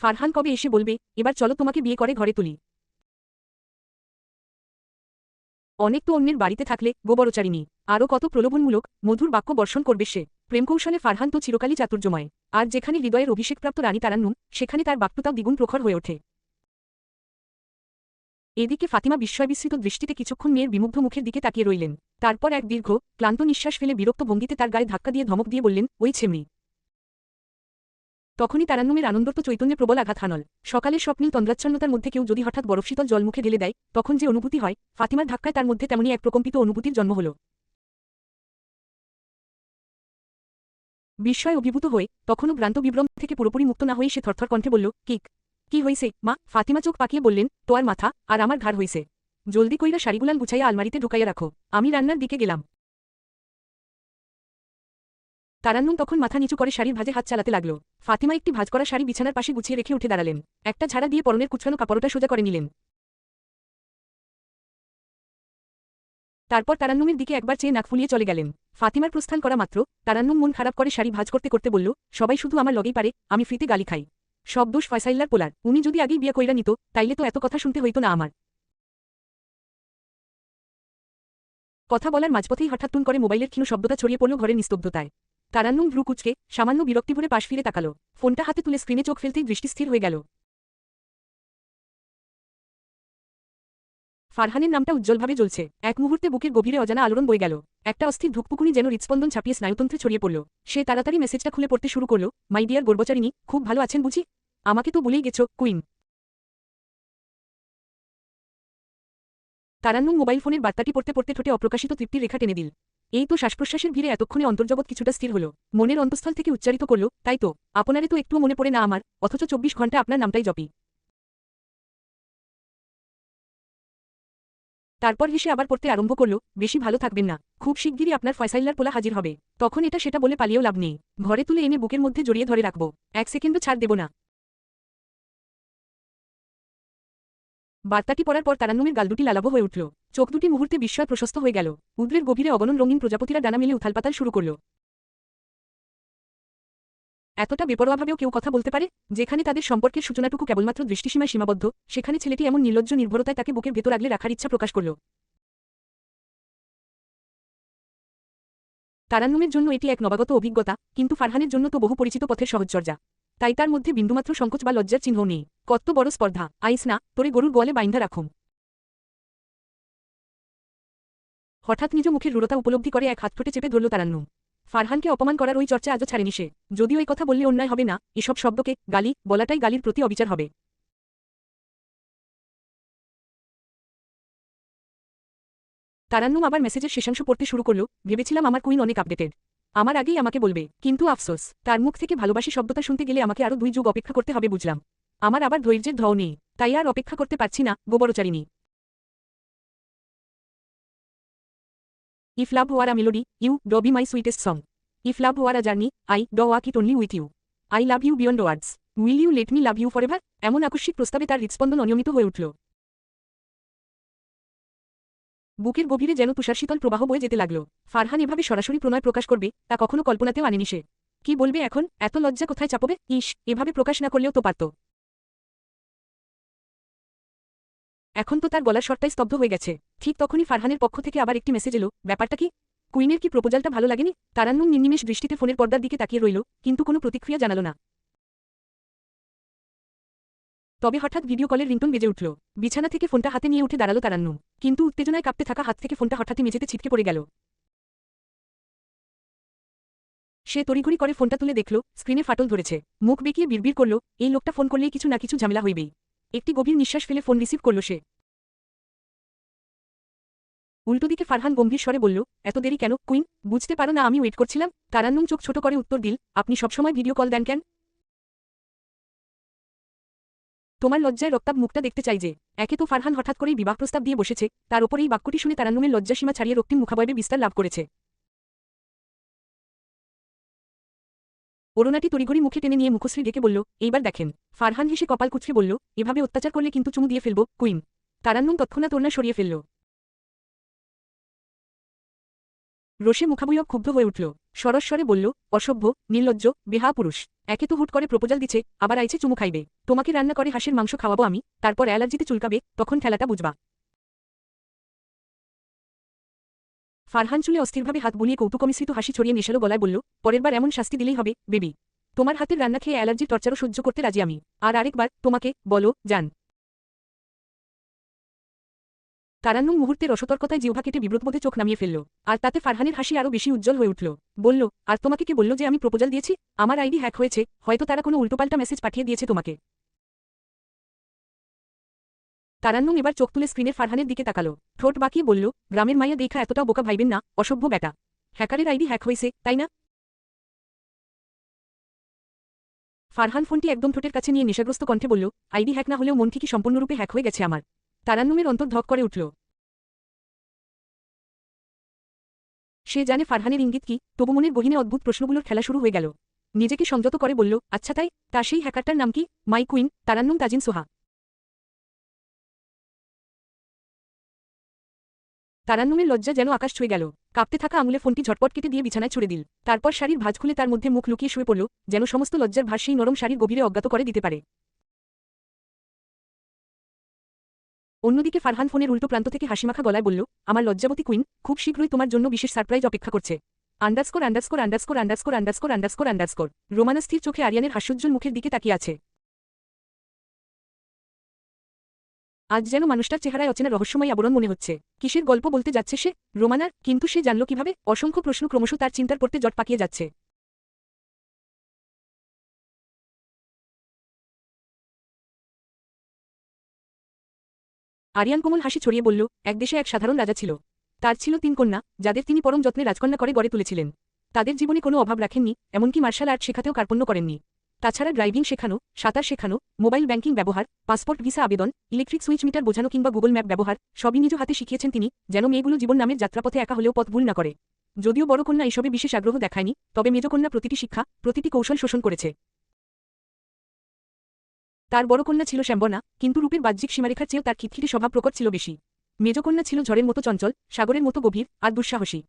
ফারহান কবে এসে বলবে, এবার চলো তোমাকে বিয়ে করে ঘরে তুলি। অনেক তো অন্যের বাড়িতে থাকলে গোবরচারিণী। আরও কত প্রলোভনমূলক মধুর বাক্য বর্ষণ করবে সে। প্রেমকৌশলে ফারহান তো চিরকালই চাতুর্যময়। আর যেখানে হৃদয়ের অভিষেকপ্রাপ্ত রানী তারান্নুম, সেখানে তার বাক্যতাও দ্বিগুণ প্রখর হয়ে ওঠে। এদিকে ফাতিমা বিস্ময়বিস্মৃত দৃষ্টিতে কিছুক্ষণ মেয়ের বিমুগ্ধ মুখের দিকে তাকিয়ে রইলেন। তারপর এক দীর্ঘ ক্লান্ত নিঃশ্বাস ফেলে বিরক্ত ভঙ্গিতে তার গায়ে ধাক্কা দিয়ে ধমক দিয়ে বললেন, ওই ছেমরি। তখনই তারান্নুমের আনন্দর্ত চৈতন্যে প্রবল আঘাত হানল। সকালের স্বপ্নীল তন্দ্রাচ্ছন্নতার মধ্যে কেউ যদি হঠাৎ বরফশীতল জল মুখে ঢেলে দেয়, তখন যে অনুভূতি হয়, ফাতিমার ধাক্কায় তার মধ্যে তেমনি এক প্রকম্পিত অনুভূতির জন্ম হল। বিস্ময় অভিভূত হয়ে তখনও ভ্রান্ত বিভ্রম থেকে পুরোপুরি মুক্ত না হয়ে সে থরথর কণ্ঠে বলল, কি হইছে মা? ফাতিমা চোখ পাকিয়ে বললেন, তোয়ার মাথা আর আমার ঘাড় হইছে। জলদি কইরা শাড়িগুলান গুছাইয়া আলমারিতে ঢুকাইয়া রাখো, আমি রান্নার দিকে গেলাম। তারান্নুম তখন মাথা নিচু করে শাড়ির ভাঁজে হাত চালাতে লাগল। ফাতিমা একটি ভাঁজ করা শাড়ি বিছানার পাশে গুছিয়ে রেখে উঠে দাঁড়ালেন। একটা ঝাড়া দিয়ে পরনের কুচকানো কাপড়টা সোজা করে নিলেন। তারপর তারান্নুমের দিকে একবার চেয়ে নাক ফুলিয়ে চলে গেলেন। ফাতিমার প্রস্থান করা মাত্র তারান্নুম মন খারাপ করে শাড়ি ভাঁজ করতে করতে বলল, সবাই শুধু আমার লগেই পারে, আমি ফ্রিতে গালি খাই। সব দোষ ফয়সাইল্লার পোলার। উনি যদি আগেই বিয়ে কইরা নিত, তাইলে তো এত কথা শুনতে হইতো না আমার। কথা বলার মাঝপথেই হঠাৎ টুন করে মোবাইলের ক্ষীণ শব্দটা ছড়িয়ে পড়ল ঘরের নিস্তব্ধতায়। তারান্নুম ভ্রু কুচকে সামান্য বিরক্তি ভরে পাশ ফিরে তাকালো। ফোনটা হাতে তুলে স্ক্রিনে চোখ ফেলতেই দৃষ্টি স্থির হয়ে গেল। ফারহানের নামটা উজ্জ্বলভাবে জ্বলছে। এক মুহূর্তে বুকের গভীরে অজানা আলোড়ন বয়ে গেল। একটা অস্থির ধুকপুকুনি যেন হৃৎস্পন্দন ছাপিয়ে স্নায়ুতন্ত্রে ছড়িয়ে পড়ল। সে তাড়াতাড়ি মেসেজটা খুলে পড়তে শুরু করল। মাই ডিয়ার গর্বচারিণী, খুব ভালো আছেন বুঝি? আমাকে তো বলেই গেছো, কুইন। তারান্নুম মোবাইল ফোনের বার্তাটি পড়তে পড়তে ঠোঁটে অপ্রকাশিত তৃপ্তির রেখা টেনে দিল। এই তো শ্বাসপ্রশ্বাসের ভিড়ে এতক্ষণে অন্তর্জগৎ কিছুটা স্থির হল। মনের অন্তঃস্থল থেকে উচ্চারিত করল, তাই তো, আপনারে তো একটুও মনে পড়ে না আমার, অথচ 24 ঘন্টা আপনার নামটাই জপি। তারপর হেসে আবার পড়তে আরম্ভ করল, বেশি ভালো থাকবেন না, খুব শিগগিরই আপনার ফয়সাইল্লার পোলা হাজির হবে। তখন এটা সেটা বলে পালিয়েও লাভ নেই, ঘরে তুলে এনে বুকের মধ্যে জড়িয়ে ধরে রাখব, এক সেকেন্ডও ছাড় দেব না। বার্তাটি পড়ার পর তারান্নুমের গালদুটি লালাভ হয়ে উঠল। চোখ দুটি মুহূর্তে বিস্ময় প্রশস্ত হয়ে গেল। উদ্রের গভীরে অগণন রঙিন প্রজাপতিরা ডানা মেলে উথালপাতাল শুরু করল। এতটা বেপরোয়াভাবেও কেউ কথা বলতে পারে? যেখানে তাদের সম্পর্কের সূচনাটুকু কেবলমাত্র দৃষ্টিসীমায় সীমাবদ্ধ, সেখানে ছেলেটি এমন নির্লজ্জ নির্ভরতায় তাকে বুকের ভেতর আগলে রাখার ইচ্ছা প্রকাশ করল। তারান্নুমের জন্য এটি এক নবাগত অভিজ্ঞতা, কিন্তু ফারহানের জন্য তো বহু পরিচিত পথের সহজচর্যা। তাই তার মধ্যে বিন্দুমাত্র সংকোচ বা লজ্জার চিহ্ন নেই। কত বড় স্পর্ধা! আইস না, তোরে গরুর গোয়ালে বাইন্ধা রাখুম। হঠাৎ নিজ মুখের রূঢ়তা উপলব্ধি করে এক হাত ঠোঁটে চেপে ধরল তারান্নুম। ফারহানকে অপমান করার ওই চর্চা আজও ছাড়েনি সে। যদিও এই কথা বললে অন্যায় হবে না, এসব শব্দকে গালি বলাটাই গালির প্রতি অবিচার হবে। তারান্নুম আবার মেসেজের শেষাংশ পড়তে শুরু করল, ভেবেছিলাম আমার কুইন অনেক আপডেটেড, আমার আগেই আমাকে বলবে, কিন্তু আফসোস, তার মুখ থেকে ভালোবাসি শব্দটা শুনতে গেলে আমাকে আরও 2 যুগ অপেক্ষা করতে হবে বুঝলাম। আমার আবার ধৈর্যের ধও নেই, তাই আর অপেক্ষা করতে পারছি না, গোবরচারিণী। If love were a melody, you do be my sweetest song. If love were a journey, I do walk it only with you. I love you beyond words. Will you let me love you forever? এমন আকস্মিক প্রস্তাবে তার হৃৎস্পন্দন অনিয়মিত হয়ে উঠল। বুকের গভীরে যেন তুষারশীতল প্রবাহ বয়ে যেতে লাগল। ফারহান এভাবে সরাসরি প্রণয় প্রকাশ করবে, তা কখনো কল্পনাতেও আনেনি সে। কি বলবে এখন? এত লজ্জা কোথায় চাপবে? ইস, এভাবে প্রকাশ না করলেও তো পারত। এখন তো তার গলার স্বরটাই স্তব্ধ হয়ে গেছে। ঠিক তখনই ফারহানের পক্ষ থেকে আবার একটি মেসেজ এলো, ব্যাপারটা কি? কুইনের কি প্রপোজালটা ভালো লাগেনি? তারান্নুম নির্নিমেষ দৃষ্টিতে ফোনের পর্দার দিকে তাকিয়ে রইল, কিন্তু কোনো প্রতিক্রিয়া জানালো না। তবে হঠাৎ ভিডিও কলের রিংটোন বেজে উঠল। বিছানা থেকে ফোনটা হাতে নিয়ে উঠে দাঁড়ালো তারান্নুম, কিন্তু উত্তেজনায় কাঁপতে থাকা হাত থেকে ফোনটা হঠাৎই মেঝেতে ছিটকে পড়ে গেল। সে তড়িঘড়ি করে ফোনটা তুলে দেখল, স্ক্রিনে ফাটল ধরেছে। মুখ বেঁকিয়ে বিড়বিড় করল, এই লোকটা ফোন করলেই কিছু না কিছু ঝামেলা হইবেই। একটি গভীর নিঃশ্বাস ফেলে ফোন রিসিভ করল সে। উল্টোদিকে ফারহান গম্ভীর স্বরে বলল, এত দেরি কেন কুইন? বুঝতে পারো না আমি ওয়েট করছিলাম? তারান্নুম চোখ ছোট করে উত্তর দিল, আপনি সবসময় ভিডিও কল দেন কেন? তোমার লজ্জায় রক্তাভ মুখটা দেখতে চাই যে। একে তো ফারহান হঠাৎ করেই বিবাহ প্রস্তাব দিয়ে বসেছে, তার ওপর এই বাক্যটি শুনে তারান্নুমের লজ্জাসীমা ছাড়িয়ে রক্তিম মুখাবয়বে বিস্তার লাভ করেছে। ওড়নাটি তড়িঘড়ি মুখে টেনে নিয়ে মুখশ্রী ঢেকে বলল, এইবার দেখেন। ফারহান হেসে কপাল কুঁচকে বলল, এভাবে অত্যাচার করলে কিন্তু চুমু দিয়ে ফেলব, কুইন। তারান্নুম তৎক্ষণাৎ ওড়না সরিয়ে ফেলল। রোষে মুখাবয়ব ক্ষুব্ধ হয়ে উঠল। সরস্বরে বলল, অসভ্য, নির্লজ্জ, বেহা পুরুষ। একে তো হুট করে প্রপোজাল দিচ্ছে, আবার আইছে চুমু খাইবে। তোমাকে রান্না করে হাঁসের মাংস খাওয়াবো আমি, তারপর অ্যালার্জিতে চুলকাবে, তখন খেলাটা বুঝবা। ফারহান চুলে অস্থিরভাবে হাত বুলিয়ে কৌতুকমিশ্রিত হাসি ছড়িয়ে নেশালো গলায় বলল, পরের বার এমন শাস্তি দিলেই হবে, বেবি। তোমার হাতের রান্না খেয়ে অ্যালার্জির টর্চারও সহ্য করতে রাজি আমি। আর আরেকবার তোমাকে বলো, যান। তারান্নুম মুহূর্তে রসতর্কতায় জিহ্বা কেটে বিব্রতবোধে চোখ নামিয়ে ফেলল। আর তাতে ফারহানের হাসি আরও বেশি উজ্জ্বল হয়ে উঠল। বলল, আর তোমাকে কে বলল যে আমি প্রপোজাল দিয়েছি? আমার আইডি হ্যাক হয়েছে, হয়তো তারা কোনো উল্টোপাল্টা মেসেজ পাঠিয়ে দিয়েছে তোমাকে। তারান্নুম এবার চোখ তুলে স্ক্রিনের ফারহানের দিকে তাকালো। ঠোঁট বাঁকিয়ে বলল, গ্রামের মাইয়া দেখা এতটাও বোকা ভাইবেন না, অসভ্য ব্যাটা। হ্যাকারের আইডি হ্যাক হয়েছে, তাই না? ফারহান ফোনটি একদম ঠোঁটের কাছে নিয়ে নেশাগ্রস্ত কণ্ঠে বলল, আইডি হ্যাক না হলেও মন ঠিকই সম্পূর্ণরূপে হ্যাক হয়ে গেছে আমার। তারান্নুমের অন্তর ধক করে উঠল। সে জানে ফারহানের ইঙ্গিত কি, তবু মনের গহীনে অদ্ভুত প্রশ্নগুলোর খেলা শুরু হয়ে গেল। নিজেকে সংযত করে বলল, আচ্ছা তাই, তা সেই হ্যাকারটার নাম কি? মাই কুইন, তারান্নুম তাজিন সোহা। তারান্নুমের লজ্জা যেন আকাশ ছুঁয়ে গেল। কাঁপতে থাকা আঙুলে ফোনটি ঝটপট কেটে দিয়ে বিছানায় ছুড়ে দিল। তারপর শাড়ির ভাঁজ খুলে তার মধ্যে মুখ লুকিয়ে শুয়ে পড়ল, যেন সমস্ত লজ্জার ভার সেই নরম শাড়ির গভীরে অজ্ঞাত করে দিতে পারে। অন্যদিকে ফারহান ফোনের উল্টো প্রান্ত থেকে হাসিমাখা গলায় বলল, আমার লজ্জাবতী কুইন, খুব শীঘ্রই তোমার জন্য বিশেষ সারপ্রাইজ অপেক্ষা করছে। Underscore underscore underscore underscore underscore underscore underscore. Romana স্থির চোখে আরিয়ানের হাস্যোজ্জ্বল মুখের দিকে তাকিয়ে আছে। আজ যেন মানুষটার চেহারায় অচেনা রহস্যময় আবরণ মনে হচ্ছে। কিসের গল্প বলতে যাচ্ছে সে? রোমানার? কিন্তু সে জানল কিভাবে? অসংখ্য প্রশ্ন ক্রমশ তার চিন্তার পড়তে জট পাকিয়ে যাচ্ছে। আরিয়ান কোমল হাসি ছড়িয়ে বলল, এক দেশে এক সাধারণ রাজা ছিল। তার ছিল 3 কন্যা, যাদের তিনি পরম যত্নে রাজকন্যা করে গড়ে তুলেছিলেন। তাদের জীবনে কোনো অভাব রাখেননি, এমনকি মার্শাল আর্ট শেখাতেও কার্পণ্য করেননি। তাছাড়া ড্রাইভিং শেখানো, সাঁতার শেখানো, মোবাইল ব্যাংকিং ব্যবহার, পাসপোর্ট ভিসা আবেদন, ইলেকট্রিক সুইচ মিটার বোঝানো কিংবা গুগল ম্যাপ ব্যবহার, সবই নিজ হাতে শিখিয়েছেন তিনি, যেন মেয়েগুলো জীবন নামের যাত্রাপথে একা হলেও পথ ভুল না করে। যদিও বড় কন্যা এসবে বিশেষ আগ্রহ দেখায়নি, তবে মেজ কন্যা প্রতিটি শিক্ষা, প্রতিটি কৌশল শোষণ করেছে। তার বড় কন্যা ছিল শ্যাম্বনা, কিন্তু রূপের বাহ্যিক সীমারেখার চেয়েও তার খিটখিটে স্বভাব প্রকট ছিল বেশি। মেজকন্যা ছিল ঝড়ের মতো চঞ্চল, সাগরের মতো গভীর, আর দুঃসাহসী।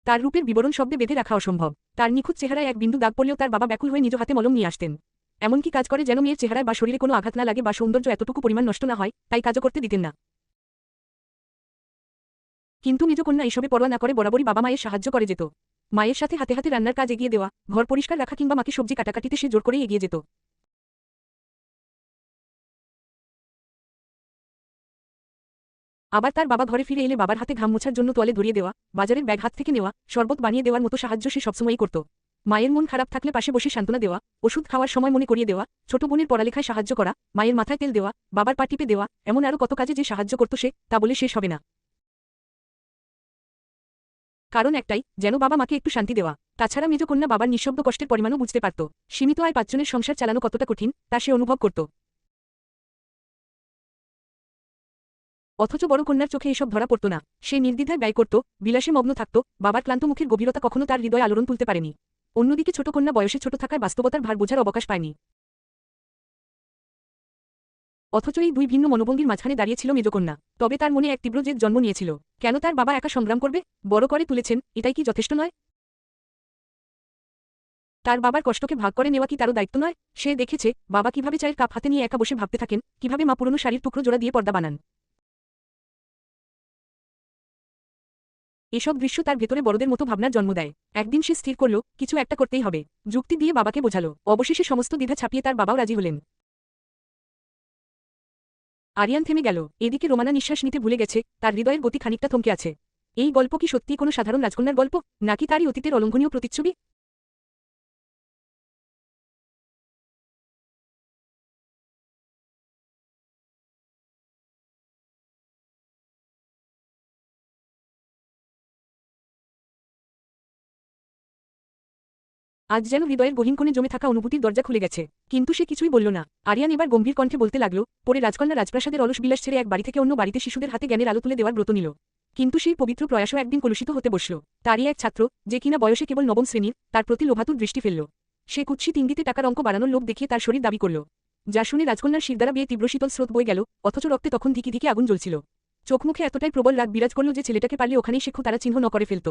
তার রূপের বিবরণ শব্দে বেঁধে রাখা অসম্ভব। তার নিখুঁত চেহারায় এক বিন্দু দাগ পড়লেও তার বাবা ব্যাকুল হয়ে নিজ হাতে মলম নিয়ে আসতেন। এমনকি কাজ করে যেন মেয়ের চেহারায় বা শরীরে কোনো আঘাত না লাগে বা সৌন্দর্য এতটুকু পরিমাণ নষ্ট না হয়, তাই কাজও করতে দিতেন না। কিন্তু মেজকন্যা এসবে পরোয়া না করে বরাবরই বাবা মায়ের সাহায্য করে যেত। মায়ের সাথে হাতে হাতে রান্নার কাজ এগিয়ে দেওয়া, ঘর পরিষ্কার রাখা কিংবা মাকে সবজি কাটাকাটিতে সে জোর করেই এগিয়ে যেত। আবার তার বাবা ঘরে ফিরে এলে বাবার হাতে ঘাম মোছার জন্য তোয়ালে ধরিয়ে দেওয়া, বাজারের ব্যাগ হাত থেকে নেওয়া, শরবত বানিয়ে দেওয়ার মতো সাহায্য সে সবসময়ই করত। মায়ের মন খারাপ থাকলে পাশে বসে সান্ত্বনা দেওয়া, ওষুধ খাওয়ার সময় মনে করিয়ে দেওয়া, ছোট বোনের পড়ালেখায় সাহায্য করা, মায়ের মাথায় তেল দেওয়া, বাবার পা টিপে দেওয়া, এমন আরও কত কাজে যে সাহায্য করত সে, তা বলে শেষ হবে না। কারণ একটাই, যেন বাবা মাকে একটু শান্তি দেওয়া। তাছাড়া মেজকন্যা বাবার নিঃশব্দ কষ্টের পরিমাণও বুঝতে পারত। সীমিত আয় 5 জনের সংসার চালানো কতটা কঠিন, তা সে অনুভব করত। অথচ বড় কন্যার চোখে এসব ধরা পড়ত না। সে নির্দ্বিধায় ব্যয় করত, বিলাসে মগ্ন থাকত, বাবার ক্লান্ত মুখের গভীরতা কখনো তার হৃদয়ে আলোড়ন তুলতে পারেনি। অন্যদিকে ছোট কন্যা বয়সে ছোট থাকায় বাস্তবতার ভার বোঝার অবকাশ পায়নি। অথচ এই দুই ভিন্ন মনোভঙ্গির মাঝখানে দাঁড়িয়েছিল মেজকন্যা। তবে তার মনে এক তীব্র জেদ জন্ম নিয়েছিল। কেন তার বাবা একা সংগ্রাম করবে? বড় করে তুলেছেন, এটাই কি যথেষ্ট নয়? তার বাবার কষ্টকে ভাগ করে নেওয়া কি তারও দায়িত্ব নয়? সে দেখেছে বাবা কিভাবে চায়ের কাপ হাতে নিয়ে একা বসে ভাবতে থাকেন, কিভাবে মা পুরনো শাড়ির টুকরো জোড়া দিয়ে পর্দা বানান। এসব দৃশ্য তার ভেতরে বড়দের মতো ভাবনার জন্ম দেয়। একদিন সে স্থির করল, কিছু একটা করতেই হবে। যুক্তি দিয়ে বাবাকে বোঝালো। অবশেষে সমস্ত দ্বিধা ছাপিয়ে তার বাবাও রাজি হলেন। আরিয়ান থেমে গেল। এদিকে রোমানা নিঃশ্বাস নিতে ভুলে গেছে, তার হৃদয়ের গতি খানিকটা থমকে আছে। এই গল্প কি সত্যিই কোনো সাধারণ রাজকন্যার গল্প, নাকি তারই অতীতের অলঙ্ঘনীয় প্রতিচ্ছবি? আজ যেন হৃদয়ের গহীন কোণে জমে থাকা অনুভূতির দরজা খুলে গেছে। কিন্তু সে কিছুই বলল না। আরিয়ান এবার গম্ভীর কণ্ঠে বলতে লাগল, পরে রাজকন্যা রাজপ্রাসাদের অলস বিলাস ছেড়ে এক বাড়ি থেকে অন্য বাড়িতে শিশুদের হাতে জ্ঞানের আলো তুলে দেওয়ার ব্রত নিল। কিন্তু সেই পবিত্র প্রয়াসও একদিন কলুষিত হতে বসল। তারই এক ছাত্র, যে কিনা বয়সে কেবল নবম শ্রেণীর, তার প্রতি লোভাতুর দৃষ্টি ফেলল। সে কুৎসিত ইঙ্গিতে টাকার অঙ্ক বাড়ানোর লোভ দেখিয়ে তার শরীর দাবি করল। যা শুনে রাজকন্যার শিরদাঁড়া বেয়ে তীব্র শীতল স্রোত বয়ে গেল, অথচ রক্তে তখন ধিকি ধিকি আগুন জ্বলছিল। চোখমুখে এতটাই প্রবল রাগ বিরাজ করল যে ছেলেটাকে পারলে ওখানেই সে তারা চিহ্ন ন করে ফেলত।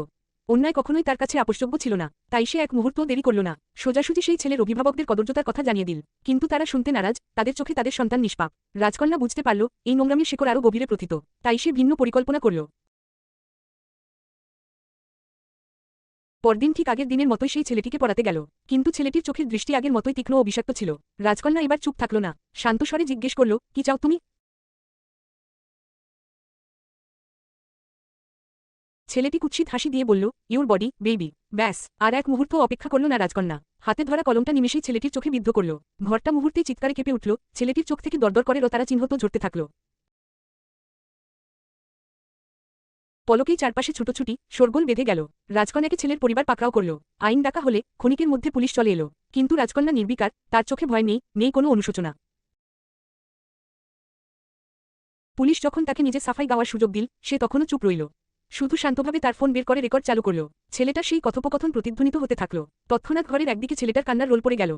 অন্যায় কখনোই তার কাছে আপোষযোগ্য ছিল না, তাই সে এক মুহূর্তও দেরি করল না। সোজাসুজি সেই ছেলের অভিভাবকদের কদর্যতার কথা জানিয়ে দিল। কিন্তু তারা শুনতে নারাজ, তাদের চোখে তাদের সন্তান নিষ্পাপ। রাজকন্যা বুঝতে পারল এই নোংরামির শেকড় আরও গভীরে প্রথিত, তাই সে ভিন্ন পরিকল্পনা করল। পরদিন ঠিক আগের দিনের মতোই সেই ছেলেটিকে পড়াতে গেল, কিন্তু ছেলেটির চোখের দৃষ্টি আগের মতোই তীক্ষ্ণ ও বিষাক্ত ছিল। রাজকন্যা এবার চুপ থাকল না, শান্ত স্বরে জিজ্ঞেস করল, কি চাও তুমি? ছেলেটি কুৎসিত হাসি দিয়ে বলল, ইউর বডি, বেবি। ব্যাস, আর এক মুহূর্ত অপেক্ষা করল না রাজকন্যা। হাতে ধরা কলমটা নিমেষেই ছেলেটির চোখে বিদ্ধ করল। ঘরটা মুহূর্তেই চিৎকারে কেঁপে উঠল, ছেলেটির চোখ থেকে দরদর করে রতারা চিহ্ন তো ঝরতে থাকল। পলকেই চারপাশে ছুটোছুটি শোরগোল বেঁধে গেল। রাজকন্যাকে ছেলের পরিবার পাকড়াও করল। আইন ডাকা হলে ক্ষণিকের মধ্যে পুলিশ চলে এলো, কিন্তু রাজকন্যা নির্বিকার, তার চোখে ভয় নেই, নেই কোনো অনুশোচনা। পুলিশ যখন তাকে নিজে সাফাই গাওয়ার সুযোগ দিল, সে তখনও চুপ রইল। শুধু শান্তভাবে তার ফোন বের করে রেকর্ড চালু করল। ছেলেটার সেই কথোপকথন প্রতিধ্বনিত হতে থাকল। তৎক্ষণাৎ ঘরের একদিকে ছেলেটার কান্নার রোল পড়ে গেল।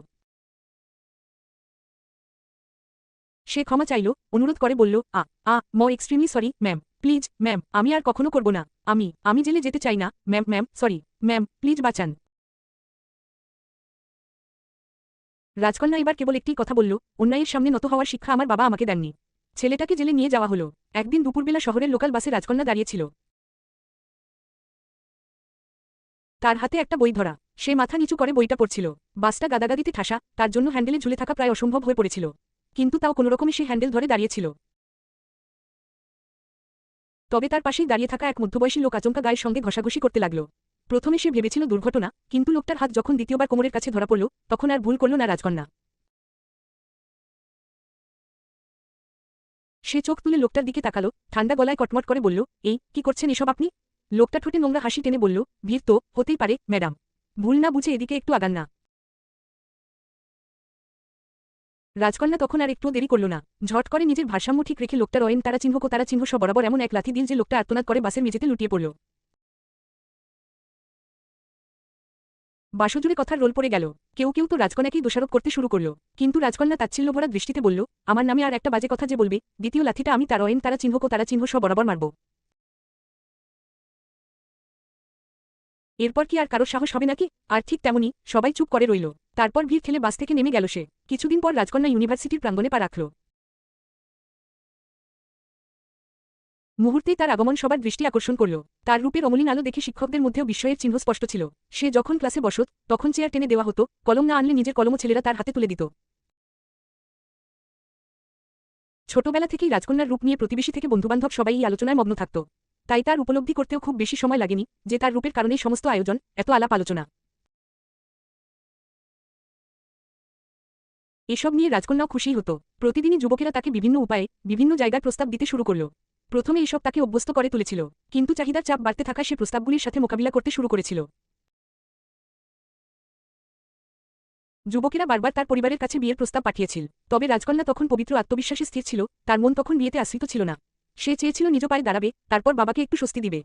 সে ক্ষমা চাইল, অনুরোধ করে বলল, extremely sorry ma'am, please ma'am, আমি আর কখনো করব না। আমি জেলে যেতে চাই না ma'am, ma'am sorry ma'am, please বাঁচান। রাজকন্যা এবার কেবল একটি কথা বলল, অন্যায়ের সামনে নত হওয়ার শিক্ষা আমার বাবা আমাকে দেননি। ছেলেটাকে জেলে নিয়ে যাওয়া হলো। একদিন দুপুরবেলা শহরের লোকাল বাসে রাজকন্যা দাঁড়িয়েছিল। তার হাতে একটা বই ধরা। সে মাথা নিচু করে বইটা পড়ছিল। বাসটা গাদাগাদিতে ঠাসা, তার জন্য হ্যান্ডেলে ঝুলে থাকা প্রায় অসম্ভব হয়ে পড়েছিল। কিন্তু তাও কোনোরকমে সে হ্যান্ডেল ধরে দাঁড়িয়েছিল। তবে তার পাশেই দাঁড়িয়ে থাকা এক মধ্যবয়সী লোক আচমকা গায়ের সঙ্গে ঘষাঘষি করতে লাগল। প্রথমে সে ভেবেছিল দুর্ঘটনা, কিন্তু লোকটার হাত যখন দ্বিতীয়বার কোমরের কাছে ধরা পড়ল, তখন আর ভুল করল না রাজকন্যা। সে চোখ তুলে লোকটার দিকে তাকালো, ঠান্ডা গলায় কটমট করে বলল, কি করছেন এসব আপনি? লোকটা ঠোঁটে নোংরা হাসি টেনে বলল, ভিড় তো হতেই পারে ম্যাডাম, ভুল না বুঝে এদিকে একটু আগান না। রাজকন্যা তখন আর একটুও দেরি করল না। ঝট করে নিজের ভারসাম্য ঠিক রেখে লোকটার তারা চিহ্ন সব বরাবর এমন এক লাথি দিল যে লোকটা আর্তনাদ করে বাসের মেঝেতে লুটিয়ে পড়ল। বাসজুড়ে কথার রোল পড়ে গেল। কেউ কেউ তো রাজকন্যাকেই দোষারোপ করতে শুরু করল, কিন্তু রাজকন্যা তাচ্ছিল্যভরা দৃষ্টিতে বলল, আমার নামে আর একটা বাজে কথা যে বলবে, দ্বিতীয় লাথিটা আমি তারা চিহ্ন সব বরাবর মারব। এরপর কি আর কারোর সাহস হবে নাকি? আর ঠিক তেমনি সবাই চুপ করে রইল। তারপর ভিড় ঠেলে বাস থেকে নেমে গেল সে। কিছুদিন পর রাজকন্যা ইউনিভার্সিটির প্রাঙ্গণে পা রাখল। মুহূর্তেই তার আগমন সবার দৃষ্টি আকর্ষণ করল। তার রূপের অমলিন আলো দেখে শিক্ষকদের মধ্যেও বিস্ময়ের চিহ্ন স্পষ্ট ছিল। সে যখন ক্লাসে বসত, তখন চেয়ার টেনে দেওয়া হতো, কলম না আনলে নিজের কলমও ছেলেরা তার হাতে তুলে দিত। ছোটবেলা থেকেই রাজকন্যার রূপ নিয়ে প্রতিবেশী থেকে বন্ধুবান্ধব সবাই এই আলোচনায় মগ্ন থাকত। তাই তার উপলব্ধি করতেও খুব বেশি সময় লাগেনি যে তার রূপের কারণেই সমস্ত আয়োজন, এত আলাপ আলোচনা। এসব নিয়ে রাজকন্যাও খুশিই হতো। প্রতিদিনই যুবকেরা তাকে বিভিন্ন উপায়ে বিভিন্ন জায়গার প্রস্তাব দিতে শুরু করল। প্রথমে এসব তাকে অভ্যস্ত করে তুলেছিল, কিন্তু চাহিদার চাপ বাড়তে থাকায় সে প্রস্তাবগুলির সাথে মোকাবিলা করতে শুরু করেছিল। যুবকেরা বারবার তার পরিবারের কাছে বিয়ের প্রস্তাব পাঠিয়েছিল, তবে রাজকন্যা তখন পবিত্র আত্মবিশ্বাসে স্থির ছিল। তার মন তখন বিয়েতে আশ্রিত ছিল না। সে চেয়েছিল নিজ পায়ে দাঁড়াবে, তারপর বাবাকে একটু স্বস্তি দিবে।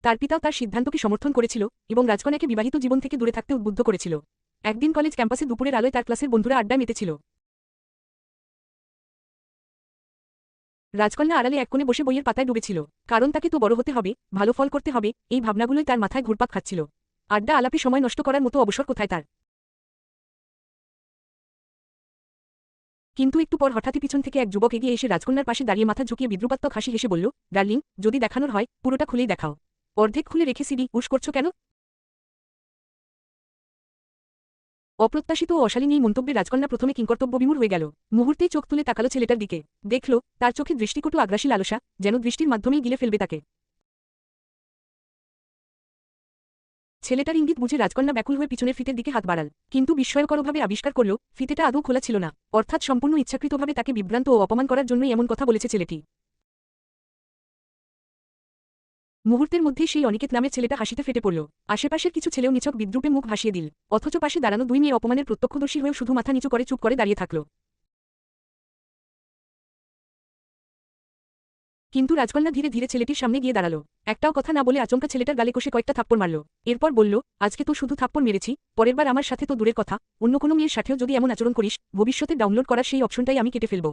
তার পিতাও তার সিদ্ধান্তকে সমর্থন করেছিল এবং রাজকন্যাকে বিবাহিত জীবন থেকে দূরে থাকতে উদ্বুদ্ধ করেছিল। একদিন কলেজ ক্যাম্পাসে দুপুরের আলোয় তার ক্লাসের বন্ধুরা আড্ডা মেতেছিল। রাজকন্যা আড়ালে এক কোণে বসে বইয়ের পাতায় ডুবেছিল, কারণ তাকে তো বড় হতে হবে, ভালো ফল করতে হবে, এই ভাবনাগুলোই তার মাথায় ঘুরপাক খাচ্ছিল। আড্ডা আলাপে সময় নষ্ট করার মতো অবসর কোথায় তার? কিন্তু একটু পর হঠাৎই পিছন থেকে এক যুবক এগিয়ে এসে রাজকন্যার পাশে দাঁড়িয়ে মাথা ঝুঁকিয়ে বিদ্রুপাত্মক হাসি হেসে বলল, ডার্লিং, যদি দেখানোর হয় পুরোটা খুলেই দেখাও। অর্ধেক খুলে রেখে সিডি উস করছো কেন? অপ্রত্যাশিত ও অশালীন এই মন্তব্যে রাজকন্যা প্রথমে কিংকর্তব্যবিমূঢ় হয়ে গেল। মুহূর্তেই চোখ তুলে তাকালো ছেলেটার দিকে। দেখল তার চোখে দৃষ্টিকটু আগ্রাসী লালসা, যেন দৃষ্টির মাধ্যমেই গিলে ফেলবে তাকে। ছেলেটার ইঙ্গিত বুঝে রাজকন্যা ব্যাকুল হয়ে পিছনের ফিতের দিকে হাত বাড়াল, কিন্তু বিস্ময়করভাবে আবিষ্কার করল ফিতেটা আদৌ খোলা ছিল না। অর্থাৎ সম্পূর্ণ ইচ্ছাকৃতভাবে তাকে বিভ্রান্ত ও অপমান করার জন্যই এমন কথা বলেছে ছেলেটি। মুহূর্তের মধ্যেই সেই অনিকেত নামের ছেলেটা হাসিতে ফেটে পড়ল। আশেপাশের কিছু ছেলেও নিছক বিদ্রুপে মুখ ভাসিয়ে দিল, অথচ পাশে দাঁড়ানো দুই মেয়ে অপমানের প্রত্যক্ষদর্শী হয়েও শুধু মাথা নিচু করে চুপ করে দাঁড়িয়ে থাকল। কিন্তু রাজকন্যা ধীরে ধীরে ছেলেটির সামনে গিয়ে দাঁড়ালো। একটাও কথা না বলে আচমকা ছেলেটার গালে কষে কয়েকটা থাপ্পড় মারল। এরপর বলল, আজকে তো শুধু থাপ্পড় মেরেছি, পরের বার আমার সাথে তো দূরের কথা, অন্য কোনো মেয়ের সাথেও যদি এমন আচরণ করিস, ভবিষ্যতে ডাউনলোড করার সেই অপশনটাই আমি কেটে ফেলব।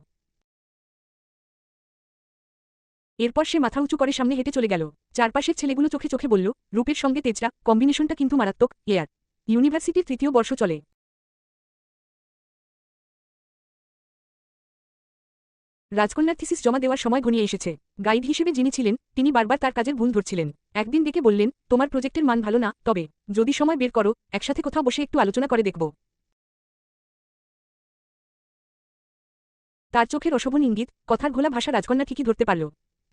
এরপর সে মাথা উঁচু করে সামনে হেঁটে চলে গেল। চারপাশের ছেলেগুলো চোখে চোখে বলল, রূপের সঙ্গে তেজরা, কম্বিনেশনটা কিন্তু মারাত্মক। এয়ার ইউনিভার্সিটির 3য় বর্ষ চলে। রাজকন্যার থিসিস জমা দেওয়ার সময় ঘনিয়ে এসেছে। গাইড হিসেবে যিনি ছিলেন তিনি বারবার তার কাজের ভুল ধরছিলেন। একদিন ডেকে বললেন, তোমার প্রজেক্টের মান ভালো না, তবে যদি সময় বের করো একসাথে কোথাও বসে একটু আলোচনা করে দেখব। তার চোখের অশোভন ইঙ্গিত, কথার ঘোলা ভাষা রাজকন্যা ঠিকই ধরতে পারল।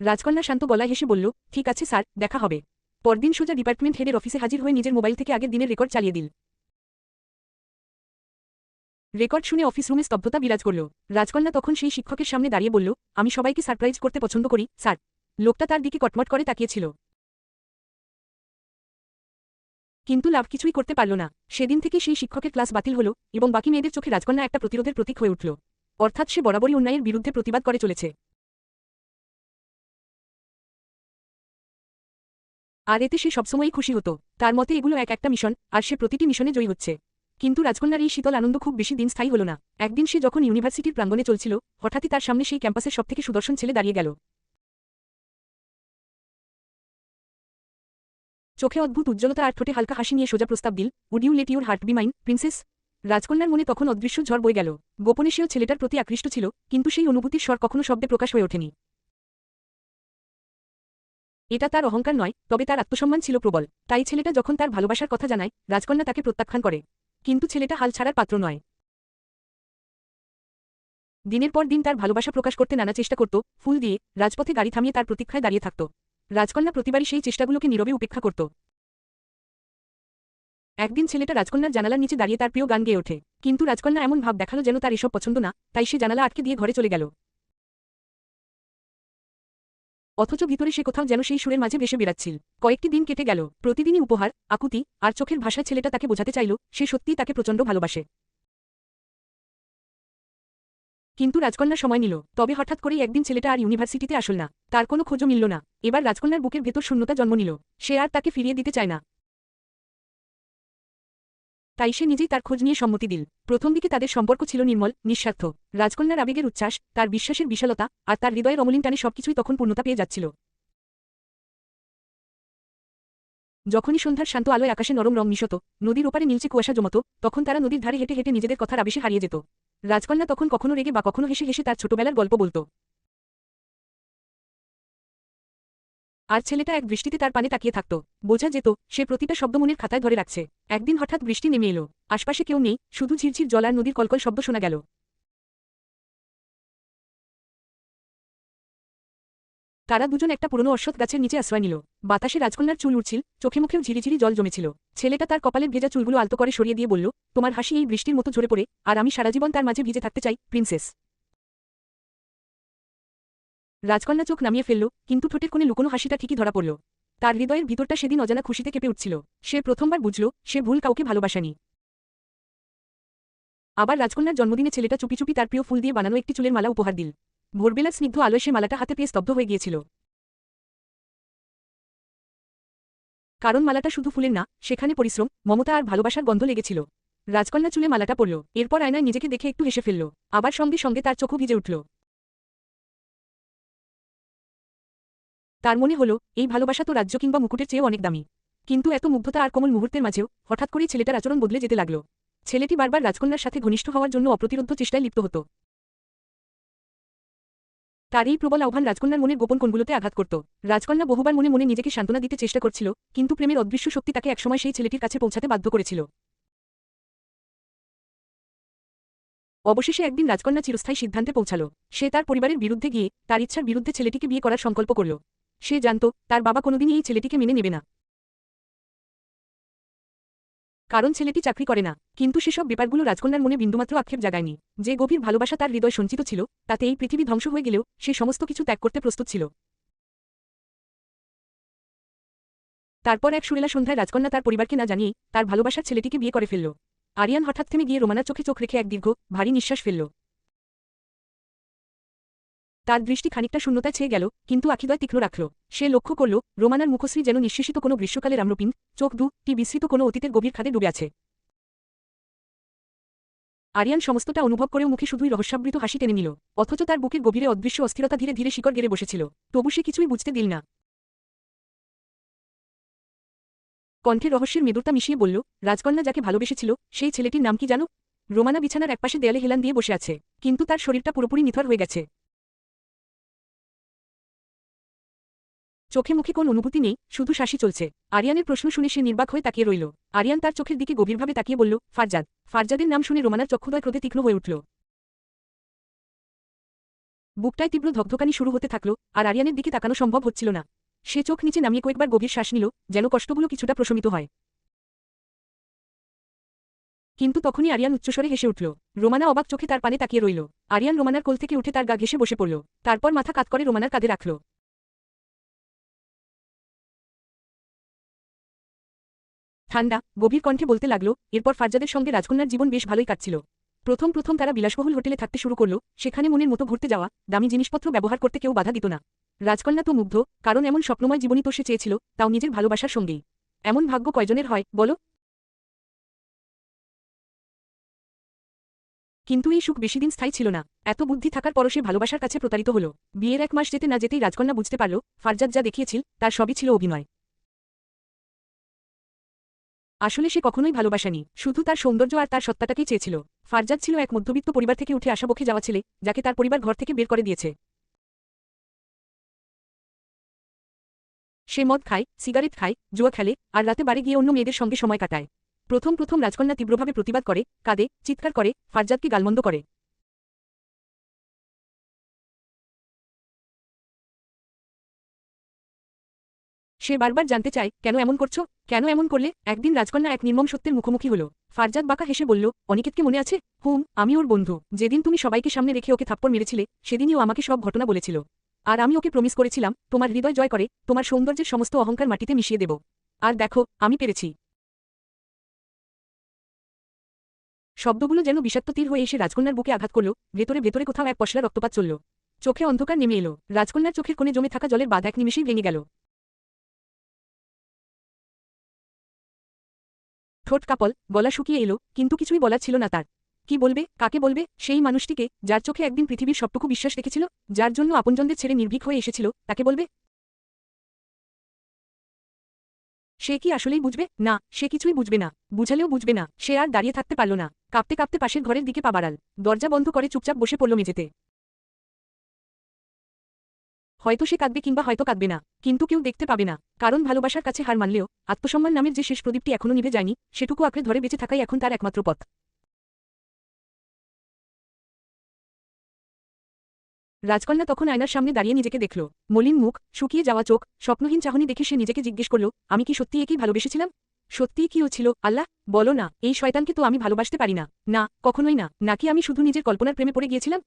রাজকন্যা শান্ত গলায় হেসে বলল, ঠিক আছে স্যার, দেখা হবে। পরদিন সোজা ডিপার্টমেন্ট হেডের অফিসে হাজির হয়ে নিজের মোবাইল থেকে আগের দিনের রেকর্ড চালিয়ে দিল। রেকর্ড শুনে অফিস রুমে স্তব্ধতা বিরাজ করল। রাজকন্যা তখন সেই শিক্ষকের সামনে দাঁড়িয়ে বলল, আমি সবাইকে সারপ্রাইজ করতে পছন্দ করি স্যার। লোকটা তার দিকে কটমট করে তাকিয়েছিল, কিন্তু লাভ কিছুই করতে পারল না। সেদিন থেকে সেই শিক্ষকের ক্লাস বাতিল হল এবং বাকি মেয়েদের চোখে রাজকন্যা একটা প্রতিরোধের প্রতীক হয়ে উঠল। অর্থাৎ সে বরাবরই অন্যায়ের বিরুদ্ধে প্রতিবাদ করে চলেছে। আর এতে সে সবসময়ই খুশি হতো। তার মতে এগুলো এক একটা মিশন, আর সে প্রতিটি মিশনে জয়ী হচ্ছে। কিন্তু রাজকন্যার এই শীতল আনন্দ খুব বেশি দিন স্থায়ী হল না। একদিন সে যখন ইউনিভার্সিটির প্রাঙ্গণে চলছিল, হঠাৎই তার সামনে সেই ক্যাম্পাসের সবথেকে সুদর্শন ছেলে দাঁড়িয়ে গেল। চোখে অদ্ভুত উজ্জ্বলতা আর ঠোঁটে হালকা হাসি নিয়ে সোজা প্রস্তাব দিল, would you let your heart be mine, princess? রাজকন্যার মনে তখন অদৃশ্য ঝড় বয়ে গেল। গোপনে সেও ছেলেটার প্রতি আকৃষ্ট ছিল, কিন্তু সেই অনুভূতির স্বর কখনো শব্দে প্রকাশ হয়ে ওঠেনি। এটা তার অহংকার নয়, তবে তার আত্মসম্মান ছিল প্রবল। তাই ছেলেটা যখন তার ভালোবাসার কথা জানায়, রাজকন্যা তাকে প্রত্যাখ্যান করে। কিন্তু ছেলেটা হাল ছাড়ার পাত্র নয়। দিনের পর দিন তার ভালোবাসা প্রকাশ করতে নানা চেষ্টা করত, ফুল দিয়ে, রাজপথে গাড়ি থামিয়ে তার প্রতীক্ষায় দাঁড়িয়ে থাকত। রাজকন্যা প্রতিবারই সেই চেষ্টাগুলোকে নীরবে উপেক্ষা করত। একদিন ছেলেটা রাজকন্যার জানালার নিচে দাঁড়িয়ে তার প্রিয় গান গেয়ে ওঠে। কিন্তু রাজকন্যা এমন ভাব দেখালো যেন তার এসব পছন্দ না, তাই সে জানালা আটকে দিয়ে ঘরে চলে গেল। অথচ ভিতরে সে কোথাও যেন সেই সুরের মাঝে ভেসে বেড়াচ্ছিল। কয়েকটি দিন কেটে গেল। প্রতিদিনই উপহার, আকুতি আর চোখের ভাষায় ছেলেটা তাকে বোঝাতে চাইল সে সত্যিই তাকে প্রচণ্ড ভালোবাসে। কিন্তু রাজকন্যা সময় নিল। তবে হঠাৎ করেই একদিন ছেলেটা আর ইউনিভার্সিটিতে আসল না। তার কোনো খোঁজও মিলল না। এবার রাজকন্যার বুকের ভেতর শূন্যতা জন্ম নিল। সে আর তাকে ফিরিয়ে দিতে চায় না। তাই সে নিজেই তার খোঁজ নিয়ে সম্মতি দিল। প্রথম দিকে তাদের সম্পর্ক ছিল নির্মল, নিঃস্বার্থ। রাজকন্যার আবেগের উচ্ছ্বাস, তার বিশ্বাসের বিশালতা আর তার হৃদয়ের অমলিন টানে সবকিছুই তখন পূর্ণতা পেয়ে যাচ্ছিল। যখনই সন্ধ্যার শান্ত আলোয় আকাশে নরম রং মিশত, নদীর ওপারে নীলচে কুয়াশা জমত, তখন তারা নদীর ধারে হেঁটে হেঁটে নিজেদের কথার আবেশে হারিয়ে যেত। রাজকন্যা তখন কখনো রেগে বা কখনো হেসে হেসে তার ছোটবেলার গল্প বলত। আর ছেলেটা এক দৃষ্টিতে তার পানে তাকিয়ে থাকত। বোঝা যেত সে প্রতিটা শব্দ মনের খাতায় ধরে রাখছে। একদিন হঠাৎ বৃষ্টি নেমে এলো। আশপাশে কেউ নেই, শুধু ঝিরঝির জল আর নদীর কলকল শব্দ শোনা গেল। তারা দুজন একটা পুরনো অশ্বত্থ গাছের নিচে আশ্রয় নিল। বাতাসে রাজকন্যার চুল উড়ছিল, চোখে মুখেও ঝিরিঝিরি জল জমেছিল। ছেলেটা তার কপালের ভেজা চুলগুলো আলতো করে সরিয়ে দিয়ে বলল, তোমার হাসি এই বৃষ্টির মতো ঝরে পড়ে, আর আমি সারাজীবন তার মাঝে ভিজে থাকতে চাই, প্রিন্সেস। রাজকন্যা চোখ নামিয়ে ফেলল, কিন্তু ঠোঁটের কোণে লুকোনো হাসিটা ঠিকই ধরা পড়ল। তার হৃদয়ের ভিতরটা সেদিন অজানা খুশিতে কেঁপে উঠছিল। সে প্রথমবার বুঝল সে ভুল কাউকে ভালোবাসেনি। আবার রাজকন্যার জন্মদিনে ছেলেটা চুপি চুপি তার প্রিয় ফুল দিয়ে বানানো একটি চুলের মালা উপহার দিল। ভোরবেলার স্নিগ্ধ আলোয় সে মালাটা হাতে পেয়ে স্তব্ধ হয়ে গিয়েছিল। কারণ মালাটা শুধু ফুলের না, সেখানে পরিশ্রম, মমতা আর ভালোবাসার গন্ধ লেগেছিল। রাজকন্যা চুলে মালাটা পরল, এরপর আয়নায় নিজেকে দেখে একটু হেসে ফেলল। আবার সঙ্গে সঙ্গে তার চোখও ভিজে উঠল। তার মনে হলো এই ভালোবাসা তো রাজ্য কিংবা মুকুটের চেয়েও অনেক দামি। কিন্তু এত মুগ্ধতা আর কোমল মুহূর্তের মাঝেও হঠাৎ করেই ছেলেটার আচরণ বদলে যেতে লাগল। ছেলেটি বারবার রাজকন্যার সাথে ঘনিষ্ঠ হওয়ার জন্য অপ্রতিরোধ্য চেষ্টায় লিপ্ত হতো। তার এই প্রবল আহ্বান রাজকন্যার মনের গোপন কোণগুলোতে আঘাত করত। রাজকন্যা বহুবার মনে মনে নিজেকে সান্ত্বনা দিতে চেষ্টা করছিল, কিন্তু প্রেমের অদৃশ্য শক্তি তাকে একসময় সেই ছেলেটির কাছে পৌঁছাতে বাধ্য করেছিল। অবশেষে একদিন রাজকন্যা চিরস্থায়ী সিদ্ধান্তে পৌঁছাল। সে তার পরিবারের বিরুদ্ধে গিয়ে তার ইচ্ছার বিরুদ্ধে ছেলেটিকে বিয়ে করার সংকল্প করল। সে জানত তার বাবা কোনোদিনই এই ছেলেটিকে মেনে নেবে না। কারণ ছেলেটি চাকরি করে না। কিন্তু সেসব ব্যাপারগুলো রাজকন্যার মনে বিন্দুমাত্র আক্ষেপ জাগায়নি। যে গভীর ভালোবাসা তার হৃদয় সঞ্চিত ছিল, তাতে এই পৃথিবী ধ্বংস হয়ে গেলেও সে সমস্ত কিছু ত্যাগ করতে প্রস্তুত ছিল। তারপর এক সুরেলা সন্ধ্যায় রাজকন্যা তার পরিবারকে না জানিয়েই তার ভালোবাসার ছেলেটিকে বিয়ে করে ফেলল। আরিয়ান হঠাৎ থেমে গিয়ে রোমানার চোখে চোখ রেখে এক দীর্ঘ, ভারী নিঃশ্বাস ফেলল। তার দৃষ্টি খানিকটা শূন্যতায় ছেয়ে গেল, কিন্তু আখিদ্বয় তীক্ষ্ণ রাখল। সে লক্ষ্য করল রোমানার মুখশ্রী যেন নিঃশেষিত কোনো গ্রীষ্মকালের আম্রপিণ্ড, চোখ দুটি বিস্মৃত কোনো অতীতের গভীর খাদে ডুবে আছে। আরিয়ান সমস্তটা অনুভব করেও মুখে শুধুই রহস্যাবৃত হাসি টেনে নিল, অথচ তার বুকের গভীরে অদৃশ্য অস্থিরতা ধীরে ধীরে শিকড় গেড়ে বসেছিল। তবু সে কিছুই বুঝতে দিল না। কণ্ঠে রহস্যের মেদুরতা মিশিয়ে বলল, রাজকন্যা যাকে ভালোবেসেছিল সেই ছেলেটির নাম কি জানো? রোমানা বিছানার একপাশে দেয়ালে হেলান দিয়ে বসে আছে, কিন্তু তার শরীরটা পুরোপুরি নিথর হয়ে গেছে। চোখে মুখে কোন অনুভূতি নেই, শুধু শ্বাসই চলছে। আরিয়ানের প্রশ্ন শুনে সে নির্বাক হয়ে তাকিয়ে রইল। আরিয়ান তার চোখের দিকে গভীরভাবে তাকিয়ে বলল, ফারজাদ। ফারজাদের নাম শুনে রোমানার চক্ষুদ্বয় ক্রোধে তীক্ষ্ণ হয়ে উঠল। বুকটায় তীব্র ধকধকানি শুরু হতে থাকল, আর আরিয়ানের দিকে তাকানো সম্ভব হচ্ছিল না। সে চোখ নিচে নামিয়ে কয়েকবার গভীর শ্বাস নিল, যেন কষ্টগুলো কিছুটা প্রশমিত হয়। কিন্তু তখনই আরিয়ান উচ্চস্বরে হেসে উঠল। রোমানা অবাক চোখে তার পানে তাকিয়ে রইল। আরিয়ান রোমানার কোল থেকে উঠে তার গা ঘেঁষে বসে পড়ল, তারপর মাথা কাত করে রোমানার কাঁধে রাখল। ঠান্ডা গভীর কণ্ঠে বলতে লাগল, এরপর ফারজাদের সঙ্গে রাজকন্যার জীবন বেশ ভালোই কাটছিল। প্রথম প্রথম তারা বিলাসবহুল হোটেলে থাকতে শুরু করল, সেখানে মনের মতো ঘুরতে যাওয়া, দামি জিনিসপত্র ব্যবহার করতে কেউ বাধা দিত না। রাজকন্যা তো মুগ্ধ, কারণ এমন স্বপ্নময় জীবনই তো সে চেয়েছিল, তাও নিজের ভালোবাসার সঙ্গেই। এমন ভাগ্য কয়জনের হয় বলো? কিন্তু এই সুখ বেশিদিন স্থায়ী ছিল না। এত বুদ্ধি থাকার পরও সে ভালোবাসার কাছে প্রতারিত হল। বিয়ের 1 মাস যেতে না যেতেই রাজকন্যা বুঝতে পারল, ফারজাদ যা দেখিয়েছিল তার সবই ছিল অভিনয়। আসলে সে কখনোই ভালোবাসেনি, শুধু তার সৌন্দর্য আর তার সত্তাটাকেই চেয়েছিল। ফারজাদ ছিল এক মধ্যবিত্ত পরিবার থেকে উঠে আসা বকে যাওয়া ছেলে, যাকে তার পরিবার ঘর থেকে বের করে দিয়েছে। সে মদ খায়, সিগারেট খায়, জুয়া খেলে, আর রাতে বাড়ি গিয়ে অন্য মেয়েদের সঙ্গে সময় কাটায়। প্রথম প্রথম রাজকন্যা তীব্রভাবে প্রতিবাদ করে, কাঁদে, চিৎকার করে, ফারজাদকে গালমন্দ করে। সে বারবার জানতে চায়, কেন এমন করছো, কেন এমন করলে? একদিন রাজকন্যা এক নির্মম সত্যের মুখোমুখি হল। ফারজাদ বাঁকা হেসে বলল, অনিকেতকে মনে আছে? আমি ওর বন্ধু। যেদিন তুমি সবাইকে সামনে রেখে ওকে থাপ্পড় মেরেছিলে, সেদিনই ও আমাকে সব ঘটনা বলেছিল। আর আমি ওকে প্রমিস করেছিলাম, তোমার হৃদয় জয় করে তোমার সৌন্দর্যের সমস্ত অহংকার মাটিতে মিশিয়ে দেব। আর দেখো, আমি পেরেছি। শব্দগুলো যেন বিষাক্ত তীর হয়ে এসে রাজকন্যার বুকে আঘাত করল, ভেতরে ভেতরে কোথাও এক পশলা রক্তপাত চলল। চোখে অন্ধকার নেমে এলো, রাজকন্যার চোখের কোণে জমে থাকা জলের বাঁধ এক নিমেষেই ভেঙে গেল। ঠোঁট কাপল, গলা শুকিয়ে এলো, কিন্তু কিছুই বলার ছিল না তার। কি বলবে, কাকে বলবে? সেই মানুষটিকে, যার চোখে একদিন পৃথিবীর সবটুকু বিশ্বাস রেখেছিল, যার জন্য আপনজনদের ছেড়ে নির্ভীক হয়ে এসেছিল, তাকে বলবে? সে কি আসলেই বুঝবে? না, সে কিছুই বুঝবে না। বুঝালেও বুঝবে না। সে আর দাঁড়িয়ে থাকতে পারল না। কাঁপতে কাঁপতে পাশের ঘরের দিকে পা বাড়াল। দরজা বন্ধ করে চুপচাপ বসে পড়ল মেঝেতে। হয়তো সে কাঁদবে কিংবা হয়তো কাঁদবে না, কিন্তু কেউ দেখতে পাবে না। কারণ ভালোবাসার কাছে হার মানলেও আত্মসম্মান নামের যে শেষ প্রদীপটি এখনো নিভে যায়নি, সেটুকু আঁকড়ে ধরে বেঁচে থাকাই এখন তার একমাত্র পথ। রাজকন্যা তখন আয়নার সামনে দাঁড়িয়ে নিজেকে দেখল। মলিন মুখ, শুকিয়ে যাওয়া চোখ, স্বপ্নহীন চাহনি দেখে সে নিজেকে জিজ্ঞেস করল, আমি কি সত্যি একেই ভালোবেসেছিলাম? সত্যিই কি ও ছিল? আল্লাহ, বলো না, এই শয়তানকে তো আমি ভালোবাসতে পারি না। না, কখনোই না। নাকি আমি শুধু নিজের কল্পনার প্রেমে পড়ে গিয়েছিলাম?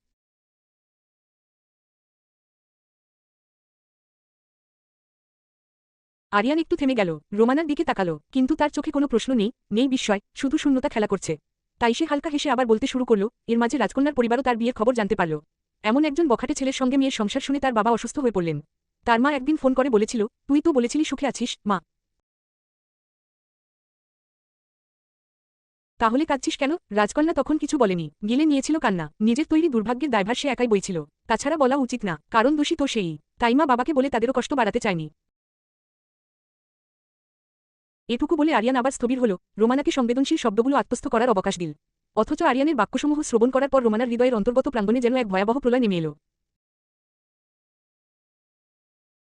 আরিয়ান একটু থেমে গেল, রোমানার দিকে তাকালো, কিন্তু তার চোখে কোনো প্রশ্ন নেই, নেই বিস্ময়, শুধু শূন্যতা খেলা করছে। তাই সে হালকা হেসে আবার বলতে শুরু করল, এর মাঝে রাজকন্যার পরিবারও তার বিয়ের খবর জানতে পারল। এমন একজন বখাটে ছেলের সঙ্গে মেয়ের সংসার শুনে তার বাবা অসুস্থ হয়ে পড়লেন। তার মা একদিন ফোন করে বলেছিল, তুই তো বলেছিলি সুখে আছিস, মা। তাহলে কাঁদছিস কেন? রাজকন্যা তখন কিছু বলেনি, গিলে নিয়েছিল কান্না। নিজের তৈরি দুর্ভাগ্যের দায়ভার সে একাই বইছিল। তাছাড়া বলা উচিত না, কারণ দোষী তো সেই। তাই মা বাবাকে বলে তাদেরও কষ্ট বাড়াতে চায়নি। এটুকু বলে আরিয়ান আবার স্থবির হল, রোমানাকে সংবেদনশীল শব্দগুলো আত্মস্থ করার অবকাশ দিল। অথচ আরিয়ানের বাক্যসমূহ শ্রবণ করার পর রোমানার হৃদয়ের অন্তর্গত প্রাঙ্গণে যেন এক ভয়াবহ প্রলয় নেমে এলো।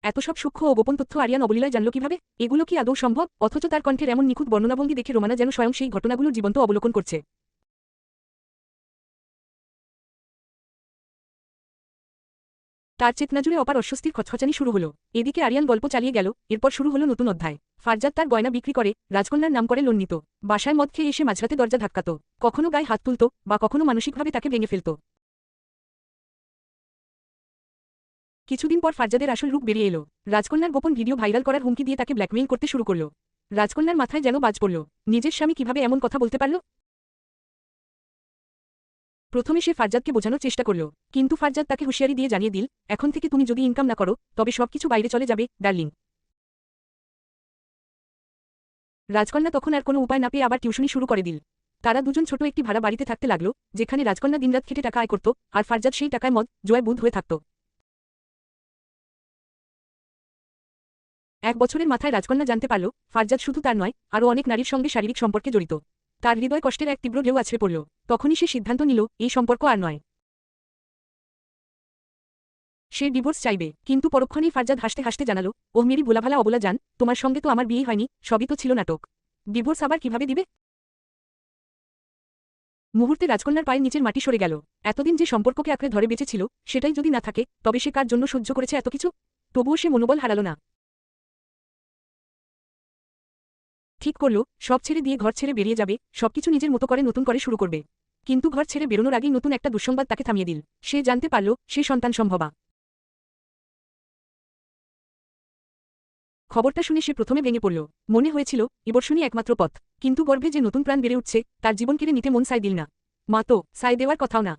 এত সব সূক্ষ্ম ও গোপন তথ্য আরিয়ান অবলীলায় জানল কিভাবে? এগুলো কি আদৌ সম্ভব? অথচ তার কণ্ঠের এমন নিখুঁত বর্ণনাভঙ্গি দেখে রোমানা যেন স্বয়ং সেই ঘটনাগুলোর জীবন্ত অবলোকন করছে। তার চেতনাজুড়ে অপার অস্বস্তির খচখচানি শুরু হলো। এদিকে আরিয়ান গল্প চালিয়ে গেল, এরপর শুরু হলো নতুন অধ্যায়। ফারজাদ তার গয়না বিক্রি করে, রাজকন্যার নাম করে লোন নিত। বাসায় মদ খেয়ে এসে মাঝরাতে দরজা ধাক্কাত, কখনো গায়ে হাত তুলত, বা কখনো মানসিকভাবে তাকে ভেঙে ফেলত। কিছুদিন পর ফারজাদের আসল রূপ বেরিয়ে এলো। রাজকন্যার গোপন ভিডিও ভাইরাল করার হুমকি দিয়ে তাকে ব্ল্যাকমেইল করতে শুরু করল। রাজকন্যার মাথায় যেন বাজ পড়ল। নিজের স্বামী কিভাবে এমন কথা বলতে পারল? প্রথমে সে ফারজাদকে বোঝানোর চেষ্টা করল, কিন্তু ফারজাদ তাকে হুঁশিয়ারি দিয়ে জানিয়ে দিল, এখন থেকে তুমি যদি ইনকাম না করো তবে সবকিছু বাইরে চলে যাবে ডার্লিং। রাজকন্যা তখন আর কোনো উপায় না পেয়ে আবার টিউশনি শুরু করে দিল। তারা দুজন ছোট একটি ভাড়া বাড়িতে থাকতে লাগলো, যেখানে রাজকন্যা দিনরাত খেটে টাকা আয় করত আর ফারজাদ সেই টাকায় মদ জুয়ায় বুঁদ হয়ে থাকত। 1 বছরের মাথায় রাজকন্যা জানতে পারল ফারজাদ শুধু তার নয়, আরও অনেক নারীর সঙ্গে শারীরিক সম্পর্কে জড়িত। তার হৃদয় কষ্টের এক তীব্র ঢেউ আছড়ে পড়ল। তখনই সে সিদ্ধান্ত নিল এই সম্পর্ক আর নয়। সে ডিভোর্স চাইবে, কিন্তু পরক্ষণেই ফারজাদ হাসতে হাসতে জানালো, ওহ মেরি ভোলাভালা অবলা জান, তোমার সঙ্গে তো আমার বিয়ে হয়নি, সবই তো ছিল নাটক। ডিভোর্স আবার কিভাবে দিবে? মুহূর্তে রাজকন্যার পায়ের নিচের মাটি সরে গেল। এতদিন যে সম্পর্ককে আঁকড়ে ধরে বেঁচেছিল সেটাই যদি না থাকে তবে সে কার জন্য সহ্য করেছে এত কিছু? তবুও সে মনোবল হারাল না। ঠিক করল সব ছেড়ে দিয়ে ঘর ছেড়ে বেরিয়ে যাবে, সবকিছু নিজের মতো করে নতুন করে শুরু করবে। কিন্তু ঘর ছেড়ে বেরোনোর আগেই নতুন একটা দুঃসংবাদ তাকে থামিয়ে দিল। সে জানতে পারল সে সন্তান সম্ভবা। খবরটা শুনে সে প্রথমে ভেঙে পড়ল। মনে হয়েছিল এবর্ষণই একমাত্র পথ, কিন্তু গর্ভে যে নতুন প্রাণ বেড়ে উঠছে তার জীবন কেড়ে নিতে মন সায় দিল না। মা তো সায় দেওয়ার কথাও না।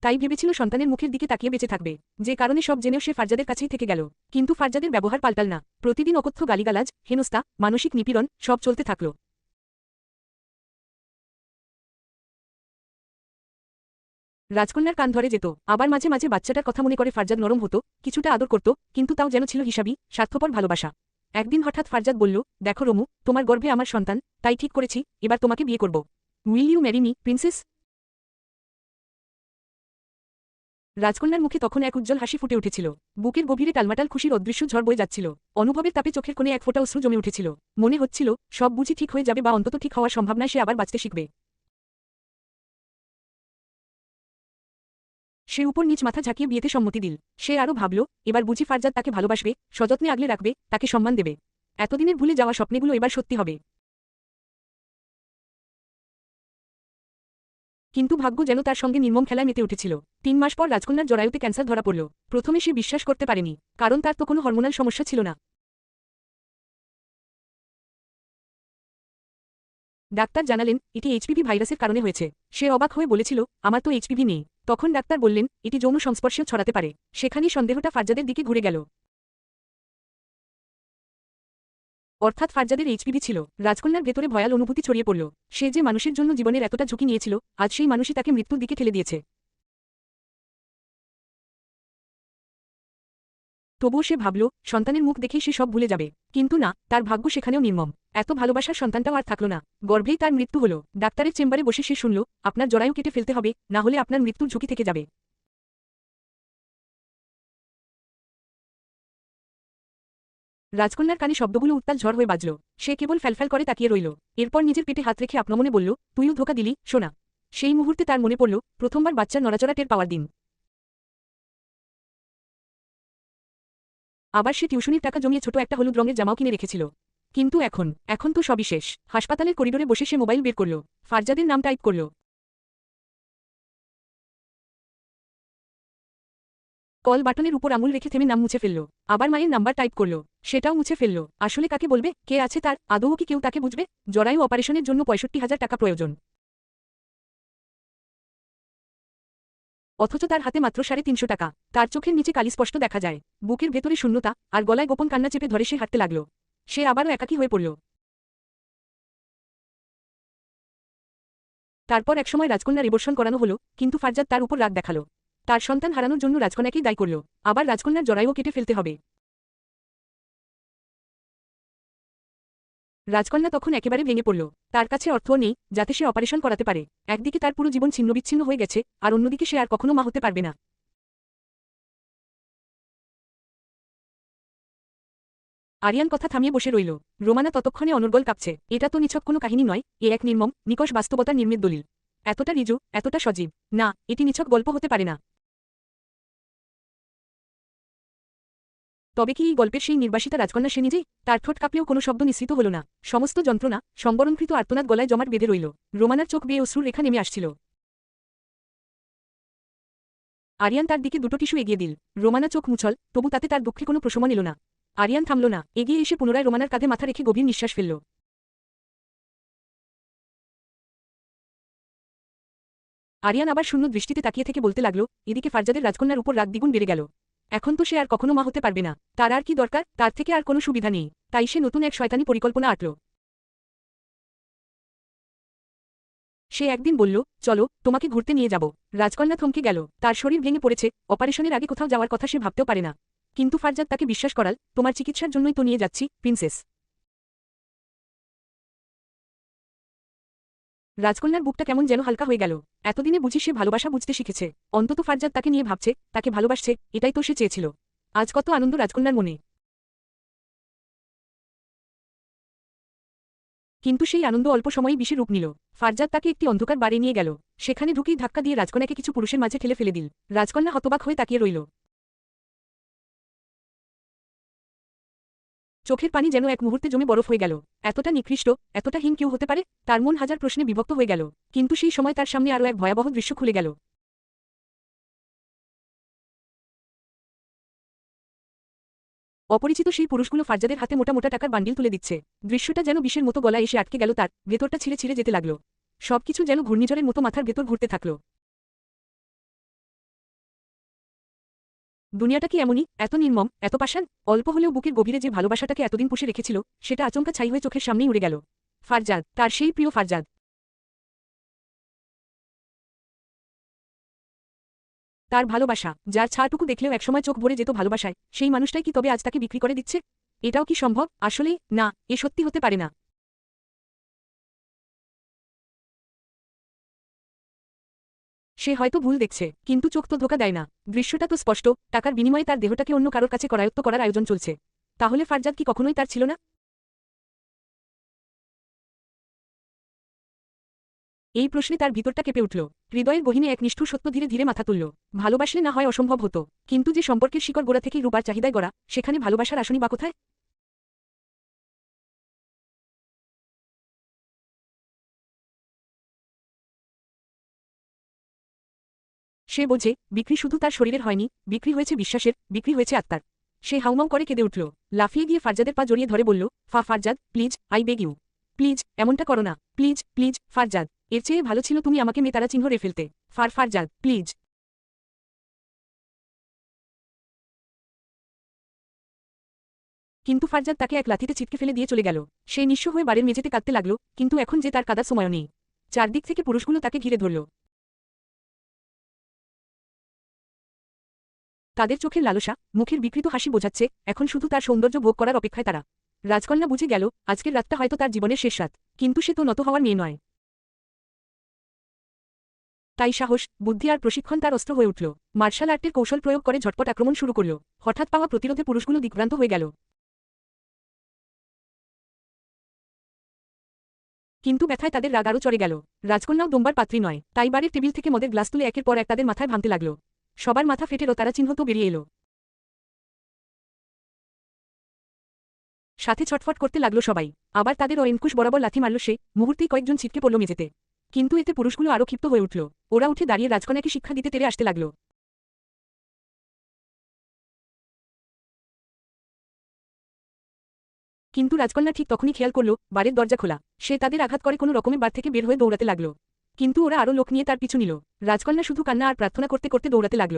তাই ভেবেছিল সন্তানের মুখের দিকে তাকিয়ে বেঁচে থাকবে, যে কারণে সব জেনেও সে ফারজাদের কাছেই থেকে গেল। কিন্তু ফারজাদের ব্যবহার পাল্টাল না। প্রতিদিন অকথ্য গালিগালাজ, হেনস্তা, মানসিক নিপীড়ন সব চলতে থাকল। রাজকন্যার কান ধরে যেত, আবার মাঝে মাঝে বাচ্চাটার কথা মনে করে ফারজাদ নরম হতো, কিছুটা আদর করত, কিন্তু তাও যেন ছিল হিসাবি, স্বার্থপর ভালোবাসা। একদিন হঠাৎ ফারজাদ বলল, দেখো রমু, তোমার গর্ভে আমার সন্তান, তাই ঠিক করেছি এবার তোমাকে বিয়ে করব। Will you marry me princess? রাজকন্যার মুখে তখন এক উজ্জ্বল হাসি ফুটে উঠেছিল। বুকের গভীরে টালমাটাল খুশির অদৃশ্য ঝড় বয়ে যাচ্ছিল। অনুভবের তাপে চোখের কোণে এক ফোঁটা অশ্রু জমে উঠেছিল। মনে হচ্ছিল সব বুঝি ঠিক হয়ে যাবে, বা অন্তত ঠিক হওয়ার সম্ভাবনায় সে আবার বাঁচতে শিখবে। সে উপর নিচ মাথা ঝাঁকিয়ে বিয়েতে সম্মতি দিল। সে আরও ভাবল এবার বুঝি ফারজাদ তাকে ভালোবাসবে, সযত্নে আগলে রাখবে, তাকে সম্মান দেবে। এতদিনের ভুলে যাওয়া স্বপ্নগুলো এবার সত্যি হবে। কিন্তু ভাগ্য যেন তার সঙ্গে নির্মম খেলায় মেতে উঠেছিল। 3 মাস পর রাজকন্যার জরায়ুতে ক্যান্সার ধরা পড়ল। প্রথমে সে বিশ্বাস করতে পারেনি, কারণ তার তো কোনো হরমোনাল সমস্যা ছিল না। ডাক্তার জানালেন এটি এইচপিভি ভাইরাসের কারণে হয়েছে। সে অবাক হয়ে বলেছিল, আমার তো এইচপিভি নেই। তখন ডাক্তার বললেন এটি যৌন সংস্পর্শেও ছড়াতে পারে। সেখানেই সন্দেহটা ফারজাদের দিকে ঘুরে গেল। অর্থাৎ ফারজাদের এইচপিভি ছিল। রাজকন্যার ভেতরে ভয়াল অনুভূতি ছড়িয়ে পড়ল। সে যে মানুষের জন্য জীবনের এতটা ঝুঁকি নিয়েছিল, আজ সেই মানুষই তাকে মৃত্যুর দিকে ঠেলে দিয়েছে। তবুও সে ভাবল সন্তানের মুখ দেখেই সে সব ভুলে যাবে। কিন্তু না, তার ভাগ্য সেখানেও নির্মম। এত ভালোবাসার সন্তানটাও আর থাকল না। গর্ভেই তার মৃত্যু হল। ডাক্তারের চেম্বারে বসে সে শুনল, আপনার জরায়ু কেটে ফেলতে হবে, না হলে আপনার মৃত্যুর ঝুঁকি থেকে যাবে। রাজকন্যার কানে শব্দগুলো উত্তাল ঝড় হয়ে বাজল। সে কেবল ফ্যালফ্যাল করে তাকিয়ে রইল। এরপর নিজের পেটে হাত রেখে আপনমনে বলল, তুইও ধোকা দিলি সোনা। সেই মুহূর্তে তার মনে পড়ল প্রথমবার বাচ্চার নড়াচড়া টের পাওয়ার দিন। আবার সে টিউশনির টাকা জমিয়ে ছোট একটা হলুদ রঙের জামাও কিনে রেখেছিল। কিন্তু এখন তো সবই শেষ। হাসপাতালের করিডোরে বসে সে মোবাইল বের করল। ফারজাদের নাম টাইপ করল। কল বাটনের উপর আঙুল রেখে থেমে নাম মুছে ফেলল। আবার মায়ের নাম্বার টাইপ করল। সেটাও মুছে ফেলল। আসলে কাকে বলবে, কে আছে তার, আদৌ কি কেউ তাকে বুঝবে? জরায়ু অপারেশনের জন্য 65,000 টাকা প্রয়োজন। অথচ তার হাতে মাত্র 350 টাকা। তার চোখের নিচে কালি স্পষ্ট দেখা যায়। বুকের ভেতরে শূন্যতা, আর গলায় গোপন কান্না চেপে ধরে সে হাঁটতে লাগল। সে আবারও একাকী হয়ে পড়ল। তারপর একসময় রাজকন্যার রিবর্ষণ করানো হলো, কিন্তু ফারজাদ তার উপর রাগ দেখালো। তার সন্তান হারানোর জন্য রাজকন্যাকেই দায়ী করল। আবার রাজকন্যার জরায়ুও কেটে ফেলতে হবে। রাজকন্যা তখন একেবারে ভেঙে পড়ল। তার কাছে অর্থও নেই যাতে সে অপারেশন করাতে পারে। একদিকে তার পুরো জীবন ছিন্নবিচ্ছিন্ন হয়ে গেছে, আর অন্যদিকে সে আর কখনো মা হতে পারবে না। আরিয়ান কথা থামিয়ে বসে রইল। রোমানা ততক্ষণে অনর্গল কাঁপছে। এটা তো নিছক কোনো কাহিনী নয়, এ এক নির্মম, নিকষ বাস্তবতার নির্মিত দলিল। এতটা রিজু, এতটা সজীব। না, এটি নিছক গল্প হতে পারে না। তবে কি এই গল্পের সেই নির্বাসিতা রাজকন্যা সে নিজেই? তার ঠোঁট কাঁপলেও কোনো শব্দ নিঃসৃত হল না। সমস্ত যন্ত্রণা, সংবরণকৃত আর্তনাদ গলায় জমাট বেঁধে রইল। রোমানার চোখ বেয়ে অশ্রুর রেখা নেমে আসছিল। আরিয়ান তার দিকে দুটো টিস্যু এগিয়ে দিল। রোমানা চোখ মুছল, তবু তাতে তার দুঃখে কোনো প্রশমন এল না। আরিয়ান থামল না, এগিয়ে এসে পুনরায় রোমানার কাঁধে মাথা রেখে গভীর নিঃশ্বাস ফেলল। আরিয়ান আবার শূন্য দৃষ্টিতে তাকিয়ে থেকে বলতে লাগল, এদিকে ফারজাদের রাজকন্যার উপর রাগ দ্বিগুণ বেড়ে গেল। এখন তো সে আর কখনো মা হতে পারবে না, তার আর কি দরকার, তার থেকে আর কোনো সুবিধা নেই। তাই সে নতুন এক শয়তানি পরিকল্পনা আঁটল। সে একদিন বলল, চলো তোমাকে ঘুরতে নিয়ে যাব। রাজকন্যা থমকে গেল, তার শরীর ভেঙে পড়েছে, অপারেশনের আগে কোথাও যাওয়ার কথা সে ভাবতেও পারে না। কিন্তু ফারজাদ তাকে বিশ্বাস করাল, তোমার চিকিৎসার জন্যই তো নিয়ে যাচ্ছি প্রিন্সেস। রাজকন্যার বুকটা কেমন যেন হালকা হয়ে গেল। এতদিনে বুঝি সে ভালোবাসা বুঝতে শিখেছে। অন্তত ফারজাদ তাকে নিয়ে ভাবছে, তাকে ভালোবাসছে, এটাই তো সে চেয়েছিল। আজ কত আনন্দ রাজকন্যার মনে। কিন্তু সেই আনন্দ অল্প সময়ই বিষে রূপ নিল। ফারজাদ তাকে একটি অন্ধকার বাড়ি নিয়ে গেল। সেখানে ঢুকেই ধাক্কা দিয়ে রাজকন্যাকে কিছু পুরুষের মাঝে ঠেলে ফেলে দিল। রাজকন্যা হতবাক হয়ে তাকিয়ে রইল। চোখের পানি যেন এক মুহূর্তে জমে বরফ হয়ে গেল। এতটা নিকৃষ্ট, এতটা হীন কেউ হতে পারে? তার মন হাজার প্রশ্নে বিভক্ত হয়ে গেল। কিন্তু সেই সময় তার সামনে আরও এক ভয়াবহ দৃশ্য খুলে গেল। অপরিচিত সেই পুরুষগুলো ফারজাদের হাতে মোটা মোটা টাকার বান্ডিল তুলে দিচ্ছে। দৃশ্যটা যেন বিষের মতো গলায় এসে আটকে গেল তার, ভেতরটা ছিঁড়ে ছিঁড়ে যেতে লাগল। সবকিছু যেন ঘূর্ণিঝড়ের মতো মাথার ভেতর ঘুরতে থাকল। দুনিয়াটা কি এমনই, এত নির্মম, এত পাষাণ? অল্প হলেও বুকের গভীরে যে ভালোবাসাটাকে এতদিন পুষে রেখেছিল, সেটা আচমকা ছাই হয়ে চোখের সামনেই উড়ে গেল। ফারজাদ, তার সেই প্রিয় ফারজাদ। তার ভালোবাসা, যার ছাটুকু দেখলেও একসময় চোখ ভরে যেত ভালোবাসায়, সেই মানুষটাই কি তবে আজ তাকে বিক্রি করে দিচ্ছে? এটাও কি সম্ভব? আসলেই না, এ সত্যি হতে পারে না। সে হয়তো ভুল দেখছে, কিন্তু চোখ তো ধোঁকা দেয় না। দৃশ্যটা তো স্পষ্ট, টাকার বিনিময়ে তার দেহটাকে অন্য কারোর কাছে করায়ত্ত করার আয়োজন চলছে। তাহলে ফারজাদ কি কখনোই তার ছিল না? এই প্রশ্নে তার ভিতরটা কেঁপে উঠল। হৃদয়ের গহীনে এক নিষ্ঠুর সত্য ধীরে ধীরে মাথা তুলল। ভালোবাসলে না হয় অসম্ভব হতো, কিন্তু যে সম্পর্কের শিকড় গোড়া থেকেই রূপার চাহিদায় গড়া, সেখানে ভালোবাসার আসনই বা কোথায়? সে বোঝে, বিক্রি শুধু তার শরীরের হয়নি, বিক্রি হয়েছে বিশ্বাসের, বিক্রি হয়েছে আত্মার। সে হাউমাউ করে কেঁদে উঠল। লাফিয়ে গিয়ে ফারজাদের পা জড়িয়ে ধরে বলল, Farzad, please, I beg you. Please, এমনটা করো না, প্লিজ প্লিজ ফারজাদ। এর চেয়ে ভালো ছিল তুমি আমাকে মেয়ে তারা চিহ্ন রে ফেলতে। ফারজাদ, প্লিজ। কিন্তু ফারজাদ তাকে এক লাথিতে ছিটকে ফেলে দিয়ে চলে গেল। সে নিঃস্ব হয়ে বাড়ির মেঝেতে কাঁদতে লাগল, কিন্তু এখন যে তার কাদার সময়ও নেই। চারদিক থেকে পুরুষগুলো তাকে ঘিরে ধরল। তাদের চোখের লালসা, মুখের বিকৃত হাসি বোঝাচ্ছে, এখন শুধু তার সৌন্দর্য ভোগ করার অপেক্ষায় তারা। রাজকন্যা বুঝে গেল, আজকের রাতটা হয়তো তার জীবনের শেষ রাত। কিন্তু সে তো নত হওয়ার মেয়ে নয়। তাই সাহস, বুদ্ধি আর প্রশিক্ষণ তার অস্ত্র হয়ে উঠল। মার্শাল আর্টের কৌশল প্রয়োগ করে ঝটপট আক্রমণ শুরু করল। হঠাৎ পাওয়া প্রতিরোধে পুরুষগুলো দিগ্ভ্রান্ত হয়ে গেল। কিন্তু ব্যথায় তাদের রাগ আরও চড়ে গেল। রাজকন্যাও দোম্বার পাত্রী নয়, তাই বাড়ির টেবিল থেকে মদের গ্লাস তুলে একের পর এক তাদের মাথায় ভাঙতে লাগল। সবার মাথা ফেটেরও তারা চিহ্ন তো বেরিয়ে এলো। সাথে ছটফট করতে লাগলো সবাই। আবার তাদের অঙ্কুশ বরাবর লাথি মারল সে, মুহূর্তেই কয়েকজন ছিটকে পড়ল মেঝেতে। কিন্তু এতে পুরুষগুলো আরও ক্ষিপ্ত হয়ে উঠল। ওরা উঠে দাঁড়িয়ে রাজকন্যাকে শিক্ষা দিতে তেড়ে আসতে লাগল। কিন্তু রাজকন্যা ঠিক তখনই খেয়াল করল, বাড়ির দরজা খোলা। সে তাদের আঘাত করে কোনো রকমে বার থেকে বের হয়ে দৌড়াতে লাগল। কিন্তু ওরা আরও লোক নিয়ে তার পিছু নিল। রাজকন্যা শুধু কান্না আর প্রার্থনা করতে করতে দৌড়াতে লাগল।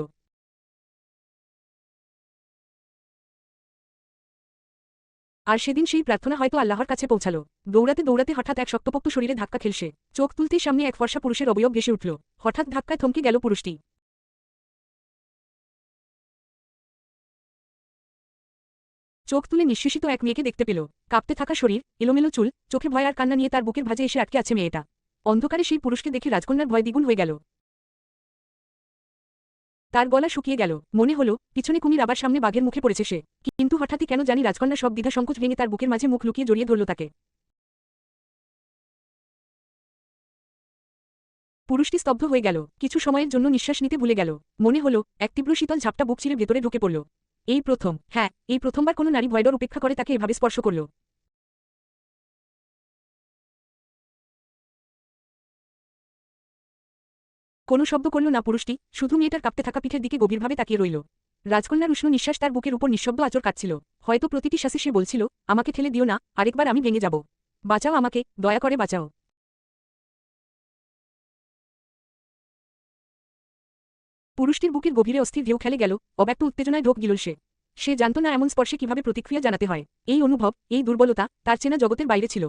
আর সেদিন সেই প্রার্থনা হয়তো আল্লাহর কাছে পৌঁছালো। দৌড়াতে দৌড়াতে হঠাৎ এক শক্তপোক্ত শরীরে ধাক্কা খেলছে। চোখ তুলতেই সামনে এক ফর্সা পুরুষের অবয়ব ভেসে উঠল। হঠাৎ ধাক্কায় থমকে গেল পুরুষটি। চোখ তুলে নিঃশেষিত এক মেয়েকে দেখতে পেল। কাঁপতে থাকা শরীর, এলোমেলো চুল, চোখে ভয় আর কান্না নিয়ে তার বুকের ভাঁজে এসে আটকে আছে মেয়েটা। অন্ধকারে সেই পুরুষকে দেখে রাজকন্যার ভয় দ্বিগুণ হয়ে গেল। তার গলা শুকিয়ে গেল। মনে হলো পিছনে কুমির আবার সামনে বাঘের মুখে পড়েছে সে। কিন্তু হঠাৎই কেন জানি রাজকন্যা সব দ্বিধা সংকোচ ভেঙে তার বুকের মাঝে মুখ লুকিয়ে জড়িয়ে ধরল তাকে। পুরুষটি স্তব্ধ হয়ে গেল, কিছু সময়ের জন্য নিঃশ্বাস নিতে ভুলে গেল। মনে হলো এক তীব্র শীতল ঝাপটা বুক চিরে ভেতরে ঢুকে পড়ল। এই প্রথম, হ্যাঁ, এই প্রথমবার কোনো নারী ভয়ডর উপেক্ষা করে তাকে এভাবে স্পর্শ করল। কোনো শব্দ করল না পুরুষটি, শুধু মেয়েটার কাঁপতে থাকা পিঠের দিকে গভীরভাবে তাকিয়ে রইল। রাজকন্যার উষ্ণ নিঃশ্বাস তার বুকের উপর নিঃশব্দ আঁচড় কাটছিল। হয়তো প্রতিটি শ্বাসে সে বলছিল, আমাকে ঠেলে দিও না, আরেকবার আমি ভেঙে যাব। বাঁচাও আমাকে, দয়া করে বাঁচাও। পুরুষটির বুকের গভীরে অস্থির ঢেউ খেলে গেল, অব্যক্ত উত্তেজনায় ঢোক গিলল সে। সে জানত না এমন স্পর্শে কিভাবে প্রতিক্রিয়া জানাতে হয়। এই অনুভব, এই দুর্বলতা তার চেনা জগতের বাইরে ছিল।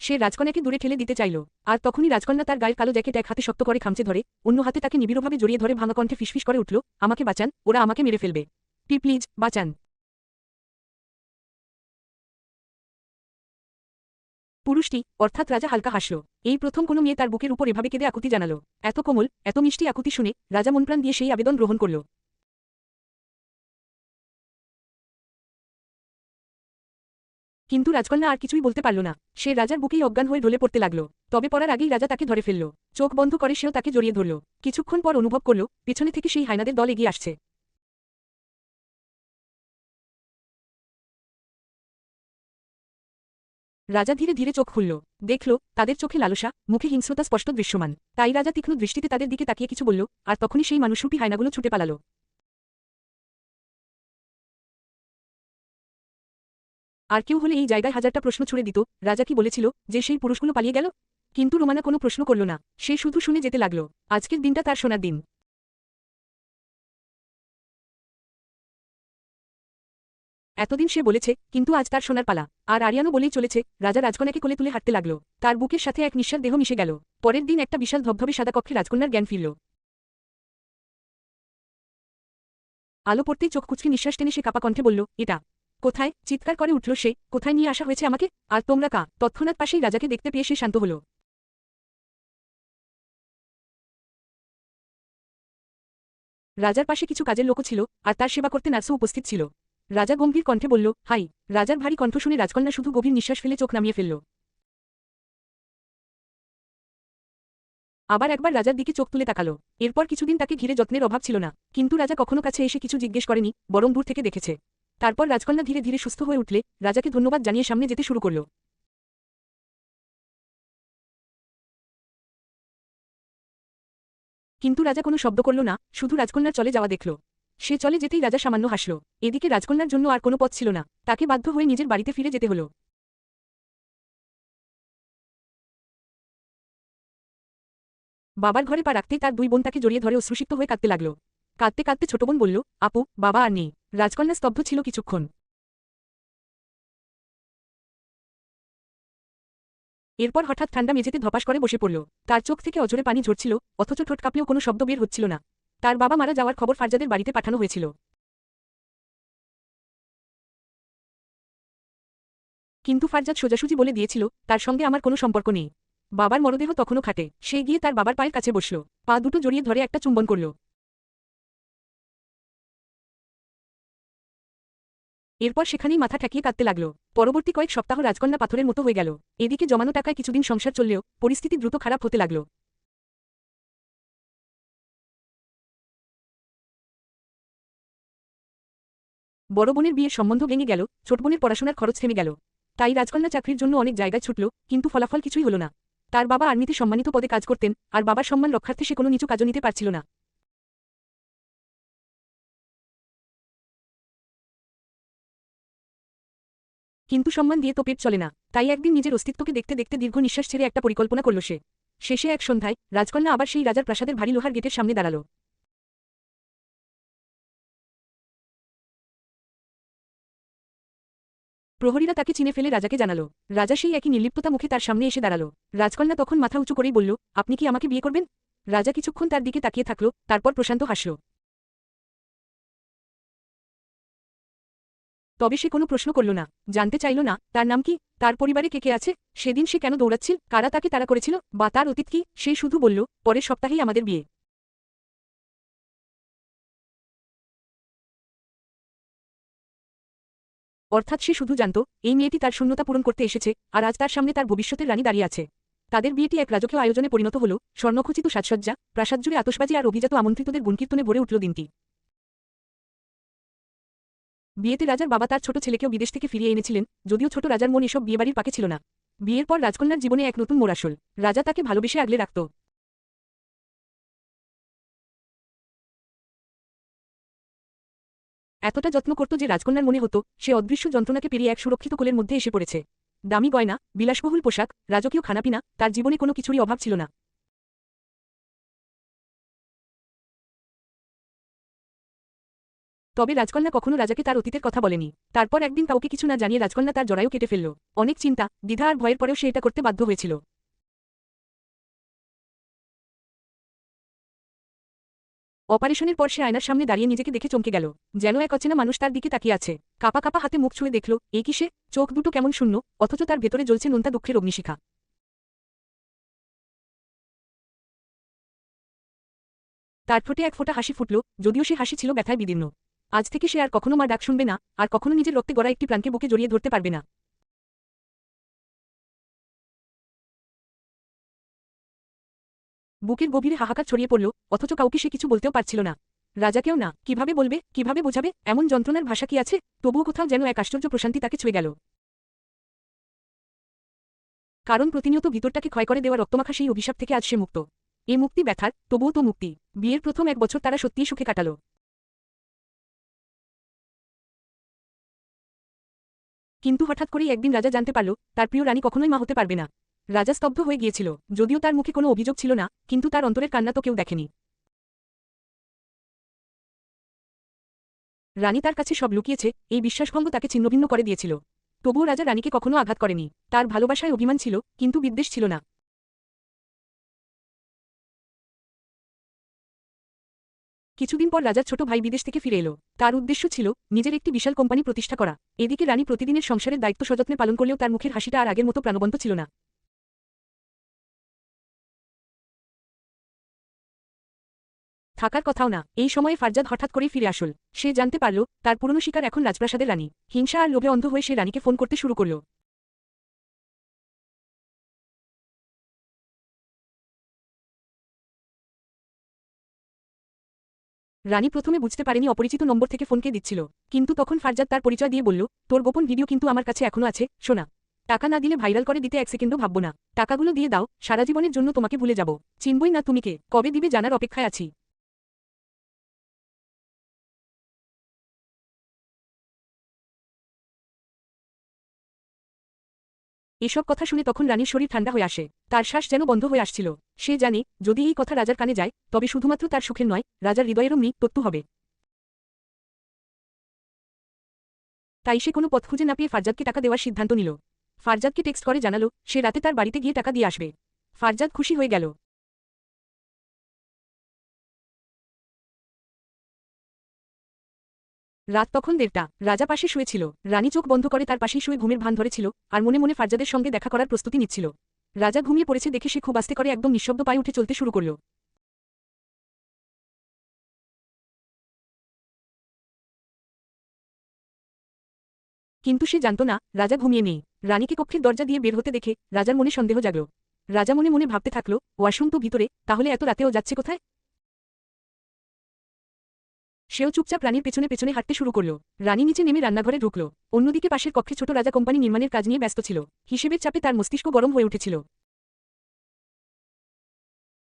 সে রাজকন্যাকে দূরে ঠেলে দিতে চাইল, আর তখনই রাজকন্যা তার গায়ের কালো জ্যাকেট এক হাতে শক্ত করে খামচে ধরে, অন্য হাতে তাকে নিবিড়ভাবে জড়িয়ে ধরে ভাঙা কণ্ঠে ফিসফিস করে উঠল, আমাকে বাঁচান, ওরা আমাকে মেরে ফেলবে। প্লিজ বাঁচান। পুরুষটি, অর্থাৎ রাজা হালকা হাসল। এই প্রথম কোনো মেয়ে তার বুকের উপর এভাবে কেঁদে আকুতি জানালো। এত কোমল, এত মিষ্টি আকুতি শুনে রাজা মনপ্রাণ দিয়ে সেই আবেদন গ্রহণ করল। কিন্তু রাজকন্যা আর কিছুই বলতে পারল না। সে রাজার বুকেই অজ্ঞান হয়ে ঢলে পড়তে লাগল। তবে পড়ার আগেই রাজা তাকে ধরে ফেলল। চোখ বন্ধ করে সেও তাকে জড়িয়ে ধরল। কিছুক্ষণ পর অনুভব করল, পেছনে থেকে সেই হায়নাদের দল এগিয়ে আসছে। রাজা ধীরে ধীরে চোখ খুলল। দেখল, তাদের চোখে লালসা, মুখে হিংস্রতা স্পষ্ট দৃশ্যমান। তাই রাজা তীক্ষ্ণ দৃষ্টিতে তাদের দিকে তাকিয়ে কিছু বলল, আর তখনই সেই মানুষরূপী হায়নাগুলো ছুটে পালাল। আর কেউ হলে এই জায়গায় হাজারটা প্রশ্ন ছুড়ে দিত, রাজা কি বলেছিল যে সেই পুরুষগুলো পালিয়ে গেল? কিন্তু রোমানা কোনো প্রশ্ন করল না। সে শুধু শুনে যেতে লাগল। আজকের দিনটা তার সোনার দিন। এতদিন সে বলেছে, কিন্তু আজ তার সোনার পালা। আর আরিয়ানো বলেই চলেছে। রাজা রাজকন্যাকে কোলে তুলে হাঁটতে লাগল। তার বুকের সাথে এক নিঃশ্বাস দেহ মিশে গেল। পরের দিন একটা বিশাল ধবধবে সাদা কক্ষে রাজকন্যার জ্ঞান ফিরল। আলো পড়তেই চোখ কুচকে নিঃশ্বাস টেনে সে কাপা কণ্ঠে বলল, এটা কোথায়? চিৎকার করে উঠল সে, কোথায় নিয়ে আসা হয়েছে আমাকে? আর তোমরা কা? তৎক্ষণাৎ পাশেই রাজাকে দেখতে পেয়ে সে শান্ত হল। রাজার পাশে কিছু কাজের লোকও ছিল, আর তার সেবা করতে নার্সও উপস্থিত ছিল। রাজা গম্ভীর কণ্ঠে বলল, হাই। রাজার ভারী কণ্ঠ শুনে রাজকন্যা শুধু গভীর নিঃশ্বাস ফেলে চোখ নামিয়ে ফেলল। আবার একবার রাজার দিকে চোখ তুলে তাকালো। এরপর কিছুদিন তাকে ঘিরে যত্নের অভাব ছিল না, কিন্তু রাজা কখনো কাছে এসে কিছু জিজ্ঞেস করেনি, বরং দূর থেকে দেখেছে। তারপর রাজকন্যা ধীরে ধীরে সুস্থ হয়ে উঠলে রাজাকে ধন্যবাদ জানিয়ে সামনে যেতে শুরু করল। কিন্তু রাজা কোনো শব্দ করল না, শুধু রাজকন্যার চলে যাওয়া দেখল। সে চলে যেতেই রাজা সামান্য হাসল। এদিকে রাজকন্যার জন্য আর কোনো পথ ছিল না, তাকে বাধ্য হয়ে নিজের বাড়িতে ফিরে যেতে হল। বাবার ঘরে পা রাখতেই তার দুই বোন তাকে জড়িয়ে ধরে অশ্রুসিক্ত হয়ে কাঁদতে লাগল। কাঁদতে কাঁদতে ছোট বোন বলল, আপু, বাবা আর নেই। রাজকন্যা স্তব্ধ ছিল কিছুক্ষণ। এরপর হঠাৎ ঠান্ডা মেঝেতে ধপাস করে বসে পড়ল। তার চোখ থেকে অজরে পানি ঝরছিল, অথচ ঠোঁট কাঁপলেও কোনো শব্দ বের হচ্ছিল না। তার বাবা মারা যাওয়ার খবর ফারজাদের বাড়িতে পাঠানো হয়েছিল। কিন্তু ফারজাদ সোজাসুজি বলে দিয়েছিল, তার সঙ্গে আমার কোনো সম্পর্ক নেই। বাবার মরদেহ তখনও খাটে। সে গিয়ে তার বাবার পায়ের কাছে বসল, পা দুটো জড়িয়ে ধরে একটা চুম্বন করল। এরপর সেখানেই মাথা ঠেকিয়ে কাঁদতে লাগল। পরবর্তী কয়েক সপ্তাহ রাজকন্যা পাথরের মতো হয়ে গেল। এদিকে জমানো টাকায় কিছুদিন সংসার চললেও পরিস্থিতি দ্রুত খারাপ হতে লাগল। বড় বোনের বিয়ের সম্বন্ধ ভেঙে গেল, ছোট বোনের পড়াশোনার খরচ থেমে গেল। তাই রাজকন্যা চাকরির জন্য অনেক জায়গায় ছুটল, কিন্তু ফলাফল কিছুই হল না। তার বাবা আর্মিতে সম্মানিত পদে কাজ করতেন, আর বাবার সম্মান রক্ষার্থে সে কোনো নিচু কাজও নিতে পারছিল না। কিন্তু সম্মান দিয়ে তো পেট চলে না, তাই একদিন নিজের অস্তিত্বকে দেখতে দেখতে দীর্ঘ নিঃশ্বাস ছেড়ে একটা পরিকল্পনা করল সে। শেষে এক সন্ধ্যায় রাজকন্যা আবার সেই রাজার প্রাসাদের ভারী লোহার গেটের সামনে দাঁড়াল। প্রহরীরা তাকে চিনে ফেলে রাজাকে জানালো। রাজা সেই একই নির্লিপ্ততা মুখে তার সামনে এসে দাঁড়াল। রাজকন্যা তখন মাথা উঁচু করেই বলল, আপনি কি আমাকে বিয়ে করবেন? রাজা কিছুক্ষণ তার দিকে তাকিয়ে থাকল, তারপর প্রশান্ত হাসল। তবে সে কোনো প্রশ্ন করল না, জানতে চাইল না তার নাম কি, তার পরিবারে কে কে আছে, সেদিন সে কেন দৌড়াচ্ছিল, কারা তাকে তাড়া করেছিল, বা তার অতীত কি। সে শুধু বলল, পরের সপ্তাহেই আমাদের বিয়ে। অর্থাৎ সে শুধু জানত, এই মেয়েটি তার শূন্যতা পূরণ করতে এসেছে, আর আজ তার সামনে তার ভবিষ্যতের রানী দাঁড়িয়ে আছে। তাদের বিয়েটি এক রাজকীয় আয়োজনে পরিণত হল, স্বর্ণখচিত সাজসজ্জা, প্রাসাদ জুড়ে আতশবাজি আর অভিজাত আমন্ত্রিতদের গুণকীর্তনে ভরে উঠল দিনটি। বিয়েতে রাজার বাবা তার ছোট ছেলেকেও বিদেশ থেকে ফিরিয়ে এনেছিলেন, যদিও ছোট রাজার মন এসব বিয়েবাড়ির পাকে ছিল না। বিয়ের পর রাজকন্যার জীবনে এক নতুন মোড় আসল। রাজা তাকে ভালোবেসে আগলে রাখত। এতটা যত্ন করত যে রাজকন্যার মনে হতো সে অদৃশ্য যন্ত্রণাকে পেরিয়ে এক সুরক্ষিত কোলের মধ্যে এসে পড়েছে। দামি গয়না, বিলাসবহুল পোশাক, রাজকীয় খানাপিনা, তার জীবনে কোনো কিছুরই অভাব ছিল না। তবে রাজকন্যা কখনো রাজাকে তার অতীতের কথা বলেনি। তারপর একদিন কাউকে কিছু না জানিয়ে রাজকন্যা তার জরায়ু কেটে ফেলল। অনেক চিন্তা, দ্বিধা আর ভয়ের পরেও সে এটা করতে বাধ্য হয়েছিল। অপারেশনের পর সে আয়নার সামনে দাঁড়িয়ে নিজেকে দেখে চমকে গেল। যেন এক অচেনা মানুষ তার দিকে তাকিয়ে আছে। কাপা কাপা হাতে মুখ ছুঁয়ে দেখল, এ কি সে? চোখ দুটো কেমন শূন্য, অথচ তার ভেতরে জ্বলছে নোনতা দুঃখের অগ্নিশিখা। তার ঠোঁটে এক ফোঁটা হাসি ফুটল, যদিও সে হাসি ছিল ব্যথায় বিদীর্ণ। আজ থেকে সে আর কখনো মা ডাক শুনবে না, আর কখনো নিজের রক্তে গড়া একটি প্রাণকে বুকে জড়িয়ে ধরতে পারবে না। বুকের গভীরে হাহাকার ছড়িয়ে পড়ল, অথচ কাউকে সে কিছু বলতেও পারছিল না। রাজাকেও না। কিভাবে বলবে, কিভাবে বোঝাবে? এমন যন্ত্রণার ভাষা কি আছে? তবুও কোথাও যেন এক আশ্চর্য প্রশান্তি তাকে ছুঁয়ে গেল। কারণ প্রতিনিয়ত ভিতরটাকে ক্ষয় করে দেওয়া রক্তমাখা সেই অভিশাপ থেকে আজ সে মুক্ত। এ মুক্তি ব্যথার, তবুও তো মুক্তি। বিয়ের প্রথম 1 বছর তারা সত্যিই সুখে কাটাল। কিন্তু হঠাৎ করেই একদিন রাজা জানতে পারল, তার প্রিয় রানী কখনোই মা হতে পারবে না। রাজা স্তব্ধ হয়ে গিয়েছিল। যদিও তার মুখে কোনো অভিযোগ ছিল না, কিন্তু তার অন্তরের কান্না তো কেউ দেখেনি। রানী তার কাছে সব লুকিয়েছে, এই বিশ্বাসভঙ্গ তাকে ছিন্নভিন্ন করে দিয়েছিল। তবুও রাজা রানীকে কখনো আঘাত করেনি। তার ভালোবাসায় অভিমান ছিল, কিন্তু বিদ্বেষ ছিল না। কিছুদিন পর রাজার ছোট ভাই বিদেশ থেকে ফিরে এলো। তার উদ্দেশ্য ছিল নিজের একটি বিশাল কোম্পানি প্রতিষ্ঠা করা। এদিকে রানী প্রতিদিনের সংসারের দায়িত্ব সযত্নে পালন করলেও তার মুখের হাসিটা আর আগের মতো প্রাণবন্ত ছিল না। থাকার কথাও না। এই সময়ে ফারজাদ হঠাৎ করেই ফিরে আসল। সে জানতে পারল, তার পুরনো শিকার এখন রাজপ্রাসাদের রানী। হিংসা আর লোভে অন্ধ হয়ে সে রানীকে ফোন করতে শুরু করল। রানী প্রথমে বুঝতে পারেনি অপরিচিত নম্বর থেকে ফোন কে দিচ্ছিল। কিন্তু তখন ফারজাদ তার পরিচয় দিয়ে বলল, তোর গোপন ভিডিও কিন্তু আমার কাছে এখনো আছে, শোনা। টাকা না দিলে ভাইরাল করে দিতে 1 সেকেন্ডও ভাববো না। টাকাগুলো দিয়ে দাও, সারা জীবনের জন্য তোমাকে ভুলে যাব। চিনবই না তুমি কে, কবে দিবে জানার অপেক্ষায় আছি। এসব কথা শুনে তখন রানীর শরীর ঠান্ডা হয়ে আসে। তার শ্বাস যেন বন্ধ হয়ে আসছিল। সে জানে, যদি এই কথা রাজার কানে যায়, তবে শুধুমাত্র তার সুখের নয়, রাজার হৃদয়েরও মৃত্যু হবে। তাই সে কোনো পথ খুঁজে না পেয়ে ফারজাদকে টাকা দেওয়ার সিদ্ধান্ত নিল। ফারজাদকে টেক্সট করে জানালো, সে রাতে তার বাড়িতে গিয়ে টাকা দিয়ে আসবে। ফারজাদ খুশি হয়ে গেল। রাত তখন 1:30। রাজা পাশে শুয়েছিল। রানী চোখ বন্ধ করে তার পাশেই শুয়ে ঘুমের ভান ধরেছিল, আর মনে মনে ফারজাদের সঙ্গে দেখা করার প্রস্তুতি নিচ্ছিল। রাজা ঘুমিয়ে পড়েছে দেখে সে খুব আস্তে করে একদম নিঃশব্দ পায়ে উঠে চলতে শুরু করল। কিন্তু সে জানত না, রাজা ঘুমিয়ে নেই। রানীকে কক্ষের দরজা দিয়ে বের হতে দেখে রাজার মনে সন্দেহ জাগল। রাজা মনে মনে ভাবতে থাকল, ওয়াশরুম তো ভিতরে, তাহলে এত রাতেও যাচ্ছে কোথায়? সেও চুপচাপ রানীর পেছনে পেছনে হাঁটতে শুরু করল। রানী নিচে নেমে রান্নাঘরে ঢুকল। অন্যদিকে পাশের কক্ষে ছোট রাজা কোম্পানি নির্মাণের কাজ নিয়ে ব্যস্ত ছিল। হিসেবের চাপে তার মস্তিষ্ক গরম হয়ে উঠেছিল।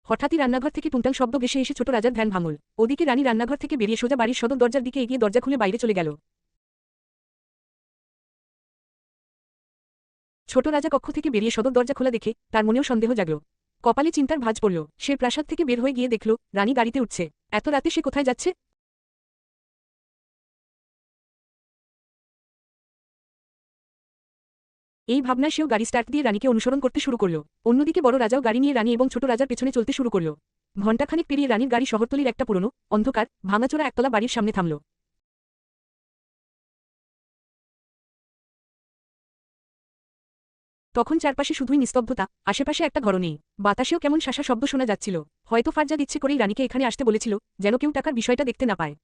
হঠাৎই রান্নাঘর থেকে টুনটাং শব্দ ভেসে এসে ছোট রাজার ধ্যান ভাঙল। ওদিকে রানী রান্নাঘর থেকে বেরিয়ে সোজা বাড়ির সদর দরজার দিকে এগিয়ে দরজা খুলে বাইরে চলে গেল। ছোট রাজা কক্ষ থেকে বেরিয়ে সদর দরজা খোলা দেখে তার মনেও সন্দেহ জাগল। কপালে চিন্তার ভাঁজ পড়ল। সে প্রাসাদ থেকে বের হয়ে গিয়ে দেখল, রানী গাড়িতে উঠছে। এত রাতে সে কোথায় যাচ্ছে? এই ভাবনায় সেও গাড়ি স্টার্ট দিয়ে রানীকে অনুসরণ করতে শুরু করল। অন্যদিকে বড় রাজাও গাড়ি নিয়ে রানী এবং ছোট রাজার পেছনে চলতে শুরু করল। ঘণ্টাখানেক পেরিয়ে রানীর গাড়ি শহরতলির একটা পুরনো, অন্ধকার, ভাঙাচোরা একতলা বাড়ির সামনে থামল। তখন চারপাশে শুধুই নিস্তব্ধতা, আশেপাশে একটা ঘর নেই। বাতাসেও কেমন শাসা শব্দ শোনা যাচ্ছিল। হয়তো ফারজাদ ইচ্ছে করেই রানীকে এখানে আসতে বলেছিল, যেন কেউ টাকার বিষয়টা দেখতে না পায়।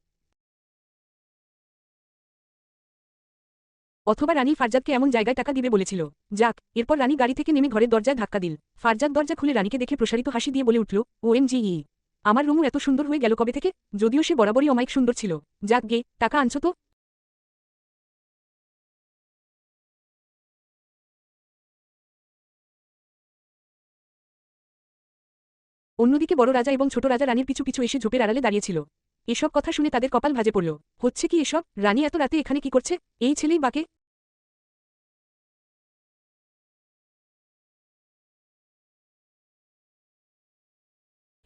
অথবা রানী ফারজাদকে এমন জায়গায় টাকা দিবে বলেছিল। যাক, এরপর রানী গাড়ি থেকে নেমে ঘরের দরজায় ধাক্কা দিল। ফারজাদ দরজা খুলে রানীকে দেখে প্রসারিত হাসি দিয়ে বলে উঠল, OMG! আমার রুমু এত সুন্দর হয়ে গেল কবে থেকে? যদিও সে বরাবরই অমায়িক সুন্দর ছিল। যাক গে, টাকা আনছো তো? অন্যদিকে বড় রাজা এবং ছোট রাজা রানীর পিছু পিছু এসে ঝোপের আড়ালে দাঁড়িয়েছিল। এসব কথা শুনে তাদের কপাল ভাঁজে পড়ল। হচ্ছে কি এসব? রানী এত রাতে এখানে কি করছে? এই ছেলেই বাকে।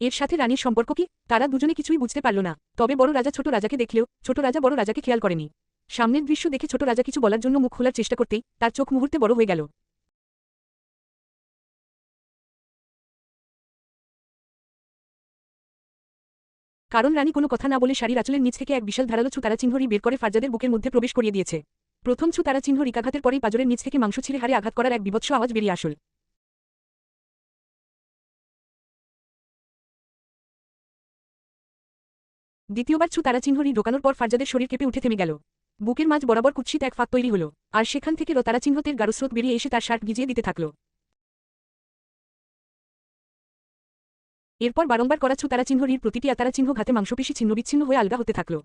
এর সাথে রানীর সম্পর্ক কি? তারা দুজনে কিছুই বুঝতে পারল না। তবে বড় রাজা ছোট রাজাকে দেখলেও ছোট রাজা বড় রাজাকে খেয়াল করেনি। সামনের দৃশ্য দেখে ছোট রাজা কিছু বলার জন্য মুখ খোলার চেষ্টা করতেই তার চোখ মুহূর্তে বড় হয়ে গেল। কারণ রানী কোনো কথা না বলে শাড়ির আঁচলের নিচ থেকে এক বিশাল ধারালো ছুতারা চিহ্নরি বের করে ফারজাদের বুকের মধ্যে প্রবেশ করিয়ে দিয়েছে। প্রথম ছুতারা চিহ্ন রিকাঘাতের পরেই পাজরের নিচ থেকে মাংস ছিঁড়ে হাড়ে আঘাত করার এক বিভৎস আওয়াজ বেরিয়ে আসল। দ্বিতীয়বার ছুতারা চিহ্নরি ঢোকানোর পর ফারজাদের শরীর কেঁপে উঠে থেমে গেল। বুকের মাঝ বরাবর কুৎসিত এক ফাঁক তৈরি হল, আর সেখান থেকে রতারা চিহ্নতের গাঢ়স্রোত বেরিয়ে এসে তার শার্ট ভিজিয়ে দিতে থাকল। এরপর বারংবার করা ছুতারা চিহ্নরির প্রতিটি আতারা চিহ্ন ঘাতে মাংসপেশি ছিন্নবিচ্ছিন্ন হয়ে আলগা হতে থাকল।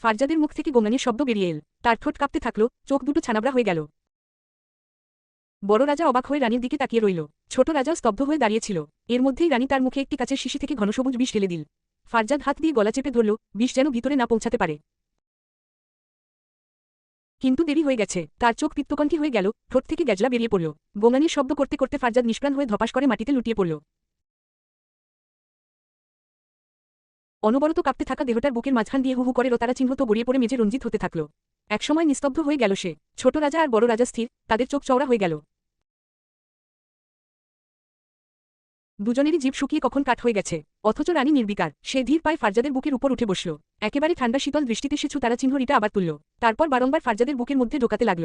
ফারজাদের মুখ থেকে গোঙানির শব্দ বেরিয়ে এল, তার ঠোঁট কাঁপতে থাকল, চোখ দুটো ছানাবড়া হয়ে গেল। বড় রাজা অবাক হয়ে রানীর দিকে তাকিয়ে রইল। ছোট রাজাও স্তব্ধ হয়ে দাঁড়িয়েছিল। এর মধ্যেই রানী তার মুখে একটি কাচের শিশি থেকে ঘনসবুজ বিষ ঢেলে দিল। ফারজাদ হাত দিয়ে গলা চেপে ধরল, বিষ যেন ভিতরে না পৌঁছাতে পারে। কিন্তু দেরি হয়ে গেছে। তার চোখ পিত্তকণ্ঠী হয়ে গেল, ঠোঁট থেকে গ্যাজলা বেরিয়ে পড়ল। গোঙানির শব্দ করতে করতে ফারজাদ নিষ্প্রাণ হয়ে ধপাস করে মাটিতে লুটিয়ে পড়ল। অনবরত কাঁপতে থাকা দেহটার বুকের মাঝখান দিয়ে হু হু করে রতারা চিহ্ন তো গড়িয়ে পড়ে মেঝে রঞ্জিত হতে থাকল। একসময় নিস্তব্ধ হয়ে গেল সে। ছোট রাজা আর বড় রাজা স্থির, তাদের চোখ চওড়া হয়ে গেল। দুজনেরই জিভ শুকিয়ে কখন কাঠ হয়ে গেছে, অথচ রানী নির্বিকার। সে ধীর পায়ে ফারজাদের বুকের উপর উঠে বসল। একেবারে ঠান্ডা শীতল দৃষ্টিতে সে ছুতারা চিহ্নরিটা আবার তুলল। তারপর বারংবার ফারজাদের বুকের মধ্যে ঢোকাতে লাগল।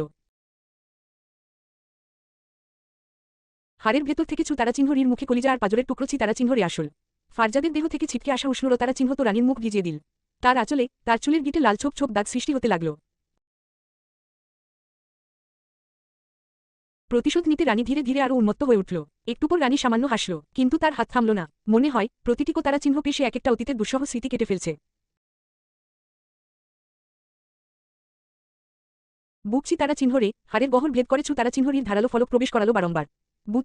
হাড়ের ভেতর থেকে ছুতারা চিহ্নরির মুখে কলিজা আর পাজরের টুকরো তারা চিহ্নরে আসল। ফারজাদের দেহ থেকে ছিটকে আসা উষ্ণ রতারা চিহ্ন তো রানীর মুখ ভিজিয়ে দিল। তার আঁচলে, তার চুলের গিটে লাল ছোপ ছোপ দাগ সৃষ্টি হতে লাগল। প্রতিশোধ নিতে রানী ধীরে ধীরে আরও উন্মত্ত হয়ে উঠল। একটু পর রানী সামান্য হাসল, কিন্তু তার হাত থামল না। মনে হয় প্রতিটি তারা চিহ্ন পেশে এক একটা অতীতের দুঃসহ স্মৃতি কেটে ফেলছে। বুকচি তারা চিহ্নরে হাড়ের গহর ভেদ করে তারা চিহ্নরির ধারালো ফলক প্রবেশ করালো বারংবার।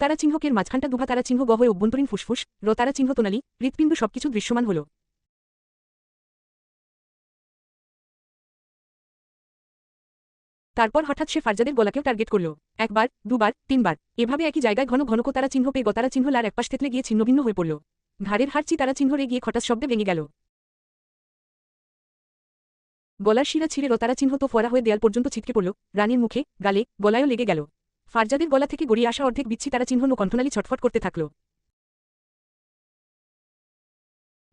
তারা চিহ্নকের মাঝখানটা দুভা তারা চিহ্ন গহয়ে অভ্যন্তরীণ ফুসফুস, রতারা চিহ্ন তোনালি, হৃৎপিণ্ড সবকিছু দৃশ্যমান হল। তারপর হঠাৎ সে ফারজাদের গলাকেও টার্গেট করল। একবার, দুবার, তিনবার, এভাবে একই জায়গায় ঘন ঘন তারা চিহ্ন পেয়ে গতারা চিহ্ন লার একপাশ থেতলে গিয়ে ছিন্নভিন্ন হয়ে পড়ল। ঘাড়ের হাড়চি তারা চিহ্নরে গিয়ে খটাস শব্দে ভেঙে গেল। গলার শিরা ছিঁড়ে রতারা চিহ্ন তো ফোয়ারা হয়ে দেয়াল পর্যন্ত ছিটকে পড়ল। রানীর মুখে, গালে, গলায়ও লেগে গেল। ফারজাদের গলা থেকে গড়িয়ে আসা অর্ধেক বিচ্ছি তারা চিহ্ন কণ্ঠনালী ছটফট করতে থাকল।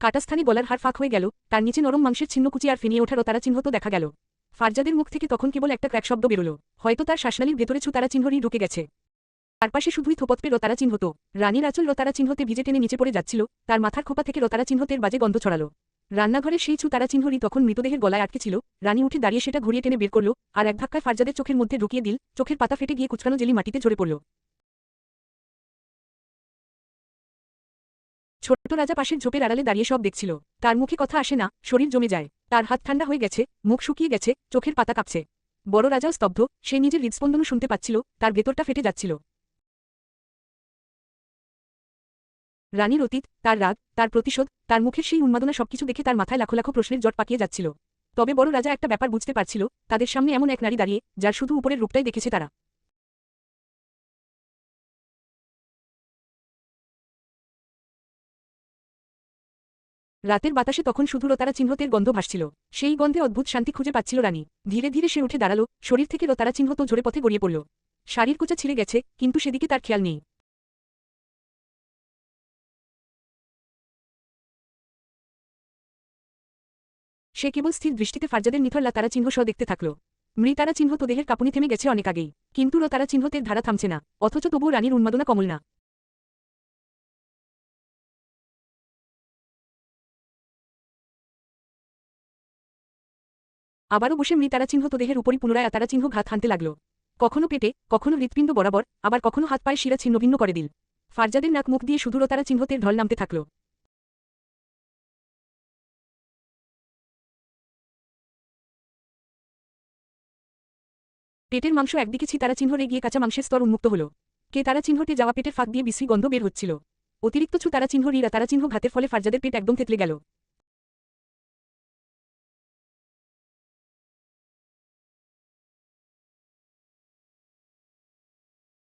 কাটাস্থানে গলার হাড় ফাঁক হয়ে গেল, তার নিচে নরম মাংসের ছিন্নকুচি আর ফেনিয়ে ওঠা রতারা চিহ্ন তো দেখা গেল। ফারজাদের মুখ থেকে তখন কেবল একটা ক্র্যাক শব্দ বেরোল, হয়তো তার শ্বাসনালীর ভেতরে তারা চিহ্নরই ঢুকে গেছে। চারপাশে শুধুই থোপতপে রতারা চিহ্নত। রানীর আঁচল রতারা চিহ্নতে ভিজে টেনে নিচে পড়ে যাচ্ছিল, তার মাথার খোপা থেকে রতারা চিহ্নতের বাজে গন্ধ ছড়ালো। রান্নাঘরে সেই তারা চিহ্নরই তখন মৃতদেহের গলায় আটকে ছিল। রানী উঠে দাঁড়িয়ে সেটা ঘুরিয়ে টেনে বের করল, আর এক ধাক্কায় ফারজাদের চোখের মধ্যে ঢুকিয়ে দিল। চোখের পাতা ফেটে গিয়ে কুচকানো জেলি মাটিতে ঝরে পড়ল। ছোট রাজা পাশের ঝোপের আড়ালে দাঁড়িয়ে সব দেখছিল। তার মুখে কথা আসে না, শরীর জমে যায়। তার হাত ঠান্ডা হয়ে গেছে, মুখ শুকিয়ে গেছে, চোখের পাতা কাঁপছে। বড় রাজাও স্তব্ধ, সে নিজের হৃদস্পন্দনও শুনতে পাচ্ছিল, তার ভেতরটা ফেটে যাচ্ছিল। রানীর অতীত, তার রাগ, তার প্রতিশোধ, তার মুখের সেই উন্মাদনা সবকিছু দেখে তার মাথায় লাখো লাখো প্রশ্নের জট পাকিয়ে যাচ্ছিল। তবে বড় রাজা একটা ব্যাপার বুঝতে পারছিল, তাদের সামনে এমন এক নারী দাঁড়িয়ে, যার শুধু উপরের রূপটাই দেখেছে তারা। রাতের বাতাসে তখন শুধু রতারা চিহ্নতের গন্ধ ভাসছিল। সেই গন্ধে অদ্ভুত শান্তি খুঁজে পাচ্ছিল রানী। ধীরে ধীরে সে উঠে দাঁড়ালো, শরীর থেকে রতারা চিহ্ন তো ঝরে পথে গড়িয়ে পড়ল। শাড়ির কোচা ছিঁড়ে গেছে, কিন্তু সেদিকে তার খেয়াল নেই। সে কেবল স্থির দৃষ্টিতে ফারজাদের নিথর তারা চিহ্ন সহ দেখতে থাকল। মৃতারা চিহ্ন তো দেহের কাঁপুনি থেমে গেছে অনেক আগেই, কিন্তু রতারা চিহ্নতের ধারা থামছে না, অথচ তবুও রানীর উন্মাদনা কমল না। আবারও বসে মৃতারা চিহ্ন তো দেহের উপরই পুনরায় তারা চিহ্ন ঘাত হানতে লাগল। কখনো পেটে, কখনো হৃৎপিণ্ড বরাবর, আবার কখনো হাত পায়ে শিরা ছিন্ন ভিন্ন করে দিল। ফারজাদের নাক মুখ দিয়ে শুধু রতারা চিহ্নতের ঢল নামতে থাকল। পেটের মাংস একদিকে তারা চিহ্নরে গিয়ে কাঁচা মাংসের স্তর উন্মুক্ত হল। তারা চিহ্নটি যাওয়া পেটের ফাঁক দিয়ে বিশ্রী গন্ধ বের হচ্ছিল। অতিরিক্ত তারা চিহ্ন তারা চিহ্ন ঘাতের ফলে ফারজাদের পেট একদম থেতলে গেল।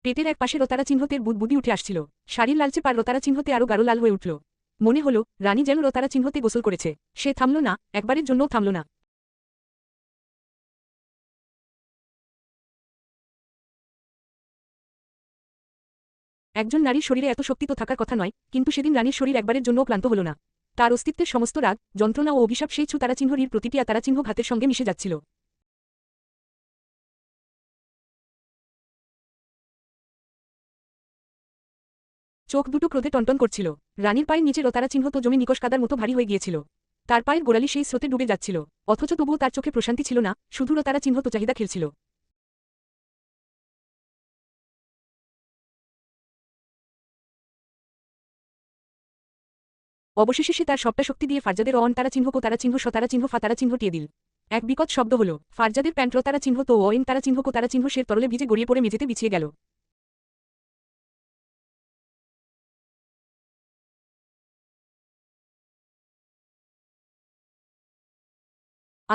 পেটের এক পাশে রতারা চিহ্নতের বুদবুদি উঠে আসছিল। শাড়ির লালচে পার রতারা চিহ্নতে আরও গাঢ় লাল হয়ে উঠল। মনে হলো রানী যেন রতারা চিহ্নতে গোসল করেছে। সে থামল না, একবারের জন্যও থামল না। একজন নারীর শরীরে এত শক্তি তো থাকার কথা নয়, কিন্তু সেদিন রানীর শরীর একবারের জন্যও ক্লান্ত হল না। তার অস্তিত্বের সমস্ত রাগ, যন্ত্রণা ও অভিশাপ সেই তারাচিহ্নটির প্রতিটি তারাচিহ্ন ঘাতের সঙ্গে মিশে যাচ্ছিল। চোখ দুটো ক্রোধে টনটন করছিল। রানীর পায়ের নিচে রতারা চিহ্ন তো জমি নিকষ কাদার মতো ভারী হয়ে গিয়েছিল। তার পায়ের গোড়ালি সেই স্রোতে ডুবে যাচ্ছিল, অথচ তবুও তার চোখে প্রশান্তি ছিল না, শুধু রতারা চিহ্ন তো চাহিদা খেলছিল। অবশেষে সে তার সবটা শক্তি দিয়ে ফারজাদের তারা চিহ্ন কো তারা চিহ্ন শতারা চিহ্ন ফাতারা চিহ্ন টিয়ে দিল। এক বিকট শব্দ হল, ফারজাদের প্যান্ট রতারা চিহ্ন তো তারা চিহ্ন কো তারা চিহ্ন শের তরলে ভিজে গড়িয়ে পড়ে মেঝেতে বিছিয়ে গেল।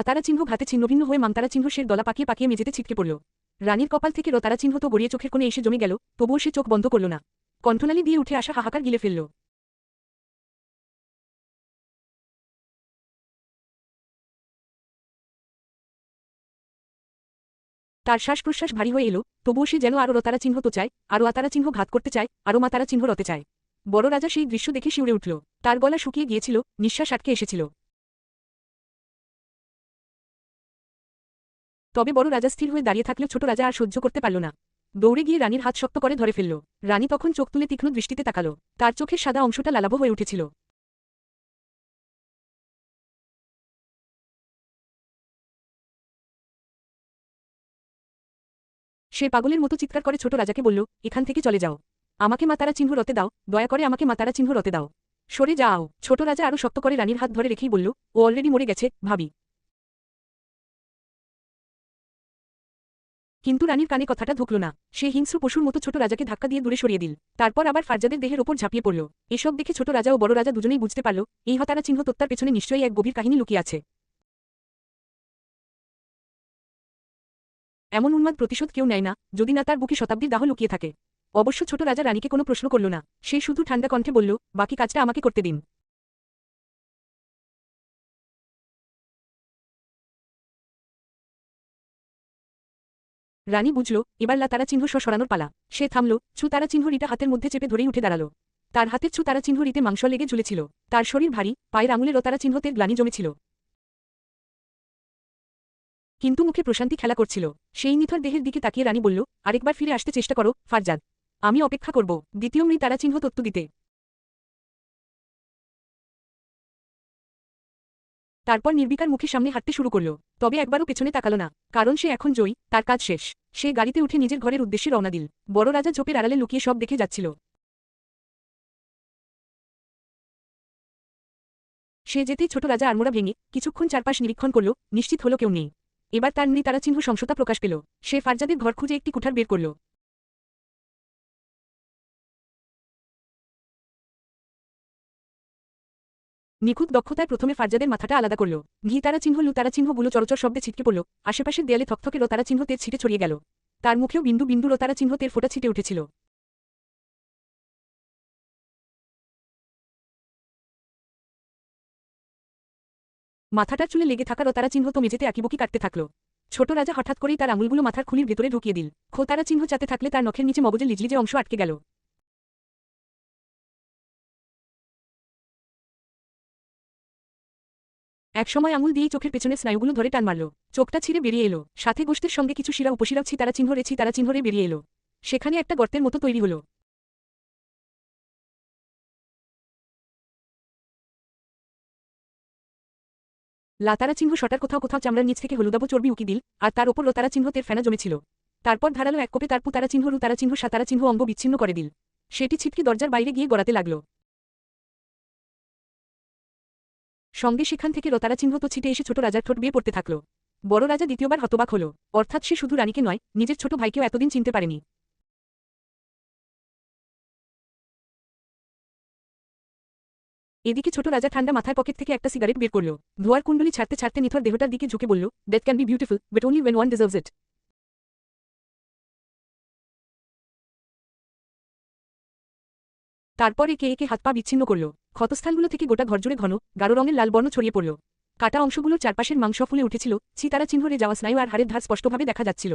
তারা চিহ্ন ঘাতে ছিন্নভিন্ন হয়ে মামতারা চিহ্ন শের দলা পাকিয়ে পাকিয়ে মেঝেতে ছিটকে পড়ল। রানীর কপাল থেকে রতারা চিহ্ন তো গড়িয়ে চোখের কোণে এসে জমে গেল, তবুও সে চোখ বন্ধ করল না। কণ্ঠনালী দিয়ে উঠে আসা হাহাকার গিলে ফেলল। তার শ্বাস প্রশ্বাস ভারী হয়ে এলো, তবুও সে যেন আরও রতারা চিহ্ন তো চায়, আরও আতারা চিহ্ন ঘাত করতে চায়, আরও মাতারা চিহ্ন রতে চায়। বড় রাজা সেই দৃশ্য দেখে শিউরে উঠল। তার গলা শুকিয়ে গিয়েছিল, নিঃশ্বাস আটকে এসেছিল। তবে বড় রাজা স্থির হয়ে দাঁড়িয়ে থাকলেও ছোট রাজা আর সহ্য করতে পারল না। দৌড়ে গিয়ে রানীর হাত শক্ত করে ধরে ফেলল। রানী তখন চোখ তুলে তীক্ষ্ণ দৃষ্টিতে তাকালো। তার চোখের সাদা অংশটা লালাভ হয়ে উঠেছিল। সে পাগলের মতো চিৎকার করে ছোট রাজাকে বলল, এখান থেকে চলে যাও। আমাকে মাতারা চিহ্ন রতে দাও, দয়া করে আমাকে মাতারা চিহ্ন রতে দাও। সরে যাও। ছোট রাজা আরও শক্ত করে রানীর হাত ধরে রেখেই বলল, ও অলরেডি মরে গেছে, ভাবি। কিন্তু রানীর কানে কথাটা ঢুকল না। সে হিংস্র পশুর মতো ছোট রাজাকে ধাক্কা দিয়ে দূরে সরিয়ে দিল। তারপর আবার ফারজাদের দেহের ওপর ঝাঁপিয়ে পড়ল। এসব দেখে ছোট রাজা ও বড় রাজা দুজনেই বুঝতে পারল, এই হতারা চিহ্ন তত্ত্বার পেছনে নিশ্চয়ই এক গভীর কাহিনী লুকিয়ে আছে। এমন উন্মাদ প্রতিশোধ কেউ নেয় না, যদি না তার বুকে শতাব্দীর দাহ লুকিয়ে থাকে। অবশ্য ছোট রাজা রানীকে কোনো প্রশ্ন করল না। সে শুধু ঠান্ডা কণ্ঠে বলল, বাকি কাজটা আমাকে করতে দিন। রানী বুঝল, এবার তারা চিহ্ন সরানোর পালা। সে থামল, তারা চিহ্ন রিটা হাতের মধ্যে চেপে ধরেই উঠে দাঁড়াল। তার হাতের তারা চিহ্ন রিতে মাংস লেগে ঝুলেছিল। তার শরীর ভারী, পায়ের আঙুলের তারা চিহ্নতের গ্লানি জমেছিল। কিন্তু মুখে প্রশান্তি খেলা করছিল। সেই নিথর দেহের দিকে তাকিয়ে রানী বলল, আরেকবার ফিরে আসতে চেষ্টা করো, ফারজাদ। আমি অপেক্ষা করব দ্বিতীয় তারা চিহ্ন তত্ত্ব দিতে। তারপর নির্বিকার মুখে সামনে হাঁটতে শুরু করল। তবে একবারও পেছনে তাকালো না, কারণ সে এখন জয়ী, তার কাজ শেষ। সে গাড়িতে উঠে নিজের ঘরের উদ্দেশ্যে রওনা দিল। বড় রাজা ঝোপের আড়ালে লুকিয়ে সব দেখে যাচ্ছিল। সে যেতেই ছোট রাজা আড়মোড়া ভেঙে কিছুক্ষণ চারপাশ নিরীক্ষণ করল, নিশ্চিত হলো কেউ নেই। এবার তার তারা চিহ্ন সংশতা প্রকাশ পেল। সে ফারজাদের ঘর খুঁজে একটি কুঠার বের করল। নিখুঁত দক্ষতায় প্রথমে ফারজাদের মাথাটা আলাদা করল। তারা চিহ্ন তারা চিহ্নগুলো চরচর শব্দে ছিটকে পড়ল। আশেপাশের দেয়ালে থকথকে তারা চিহ্ন তেজ ছিটে ছড়িয়ে গেল। তার মুখেও বিন্দু বিন্দু তারা চিহ্ন তের ফোঁটা ছিটে উঠেছিল। মাথাটার চুলে লেগে থাকা তারা চিহ্ন তো মেঝেতে আঁকিবুকি কাটতে থাকল। ছোট রাজা হঠাৎ করেই তার আঙুলগুলো মাথার খুলির ভেতরে ঢুকিয়ে দিল। তারা চিহ্ন চাতে থাকলে তার নখের নিচে মগজের লিজলিজে অংশ আটকে গেল। একসময় আঙুল দিয়েই চোখের পেছনের স্নায়ুগুলো ধরে টান মারল। চোখটা ছিঁড়ে বেরিয়ে এলো, সাথে গোষ্ঠের সঙ্গে কিছু শিরা উপশিরাও তারা চিহ্নরে বেরিয়ে এলো। সেখানে একটা গর্তের মতো তৈরি হলো। লাতারা চিহ্ন শটার কোথাও কোথাও চামড়ার নিচ থেকে হলুদাভ চর্বি উকি দিল, আর তার ওপর তারা চিহ্ন তের ফেনা জমেছিল। তারপর ধারালো এক কোপে তার তারা চিহ্ন তারা চিহ্ন সাতারা চিহ্ন অঙ্গ বিচ্ছিন্ন করে দিল। সেটি ছিটকে দরজার বাইরে গিয়ে গড়াতে লাগল। সঙ্গে সেখান থেকে রতারা চিহ্ন তো ছিটে এসে ছোট রাজার ঠোঁট বিয়ে পড়তে থাকল। বড় রাজা দ্বিতীয়বার হতবাক হল, অর্থাৎ সে শুধু রানীকে নয়, নিজের ছোট ভাইকেও এতদিন চিনতে পারেনি। এদিকে ছোট রাজা ঠান্ডা মাথায় পকেট থেকে একটা সিগারেট বের করল। ধোয়ার কুণ্ডলি ছাড়তে ছাড়তে নিথর দেহটার দিকে ঝুঁকে বলল, death can be beautiful, but only when one deserves it. তারপর একে একে হাত পা বিচ্ছিন্ন করল। ক্ষতস্থানগুলো থেকে গোটা ঘরজুড়ে ঘন গাঢ় রঙের লাল বর্ণ ছড়িয়ে পড়ল। কাটা অংশগুলোর চারপাশের মাংস ফুলে উঠেছিল, চিতারা চিহ্নরে যাওয়া স্নায়ু আর হাড়ের ধার স্পষ্টভাবে দেখা যাচ্ছিল।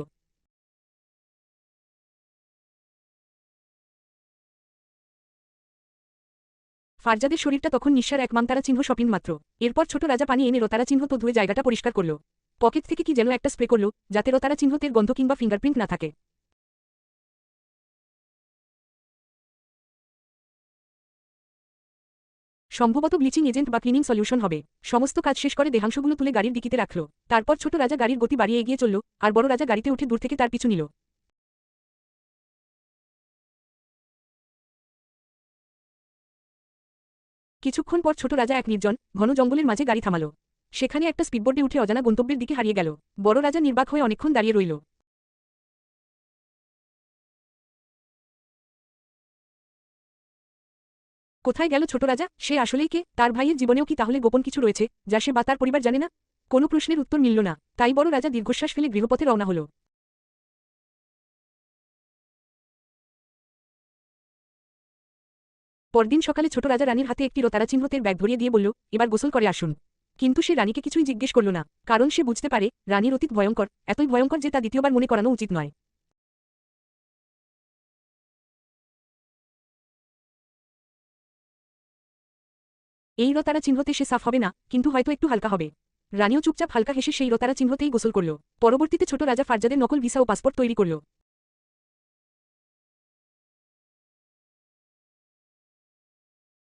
ফারজাদের শরীরটা তখন নিঃসার এক মাংতারা চিহ্ন শপিং মাত্র। এরপর ছোট রাজা পানি এনে রতারা চিহ্ন তো ধুয়ে জায়গাটা পরিষ্কার করল। পকেট থেকে কি যেন একটা স্প্রে করল, যাতে রতারা চিহ্নতের গন্ধ কিংবা ফিঙ্গারপ্রিন্ট না থাকে। সম্ভবত ব্লিচিং এজেন্ট বা ক্লিনিং সলিউশন হবে। সমস্ত কাজ শেষ করে দেহাংশগুলো তুলে গাড়ির ডিকিতে রাখল। তারপর ছোট রাজা গাড়ির গতি বাড়িয়ে এগিয়ে চলল, আর বড় রাজা গাড়িতে উঠে দূর থেকে তার পিছু নিল। কিছুক্ষণ পর ছোট রাজা এক নির্জন ঘন জঙ্গলের মাঝে গাড়ি থামাল। সেখানে একটা স্পিডবোর্ডে উঠে অজানা গন্তব্যের দিকে হারিয়ে গেল। বড় রাজা নির্বাক হয়ে অনেকক্ষণ দাঁড়িয়ে রইল। কোথায় গেল ছোট রাজা? সে আসলেই কে? তার ভাইয়ের জীবনেও কি তাহলে গোপন কিছু রয়েছে, যা সে বা তার পরিবার জানে না? কোনো প্রশ্নের উত্তর মিলল না, তাই বড় রাজা দীর্ঘশ্বাস ফেলে গৃহপথে রওনা হল। পরদিন সকালে ছোট রাজা রানীর হাতে একটি রতারা চিহ্নতের ব্যাগ ধরিয়ে দিয়ে বলল, এবার গোসল করে আসুন। কিন্তু সে রানীকে কিছুই জিজ্ঞেস করল না, কারণ সে বুঝতে পারে রানীর অতীত ভয়ঙ্কর, এতই ভয়ঙ্কর যে তা দ্বিতীয়বার মনে করানো উচিত নয়। এই রতারা চিহ্নতে সে সাফ হবে না, কিন্তু হয়তো একটু হালকা হবে। রানীও চুপচাপ হালকা হেসে সেই রতারা চিহ্নতেই গোসল করল। পরবর্তীতে ছোট রাজা ফারজাদের নকল ভিসা ও পাসপোর্ট তৈরি করল।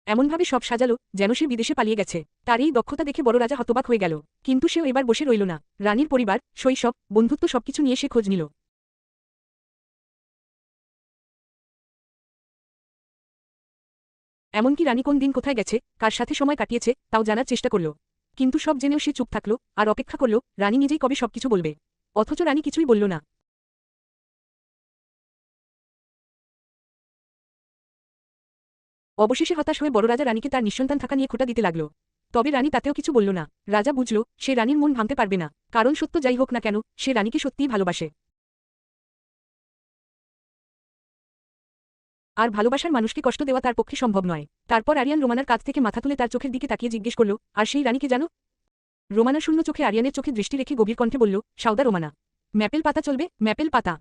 এমনভাবে সব সাজালো যেন সে বিদেশে পালিয়ে গেছে। তার এই দক্ষতা দেখে বড় রাজা হতবাক হয়ে গেল। কিন্তু সেও এবার বসে রইল না। রানীর পরিবার, শৈশব, বন্ধুত্ব সবকিছু নিয়ে সে খোঁজ নিল। এমনকি রানী কোন দিন কোথায় গেছে, কার সাথে সময় কাটিয়েছে, তাও জানার চেষ্টা করল। কিন্তু সব জেনেও সে চুপ থাকল আর অপেক্ষা করল রানী নিজেই কবে সবকিছু বলবে। অথচ রানী কিছুই বলল না। অবশেষে হতাশ হয়ে বড় রাজা রানীকে তার নিঃসন্তান থাকা নিয়ে খোঁটা দিতে লাগল। তবে রানী তাতেও কিছু বলল না। রাজা বুঝল সে রানীর মন ভাঙতে পারবে না, কারণ সত্য যাই হোক না কেন সে রানীকে সত্যিই ভালোবাসে। আর ভালোবাসার মানুষকে কষ্ট দেওয়া তার পক্ষে সম্ভব নয়। তারপর আরিয়ান রোমানার কাছ থেকে মাথা তুলে তার চোখের দিকে তাকিয়ে জিজ্ঞেস করল, আর সেই রানীকে জানো? রোমানা শূন্য চোখে আরিয়ানের চোখে দৃষ্টি রেখে গভীর কণ্ঠে বলল, সাউদা রোমানা। ম্যাপেল পাতা চলবে, ম্যাপেল পাতা।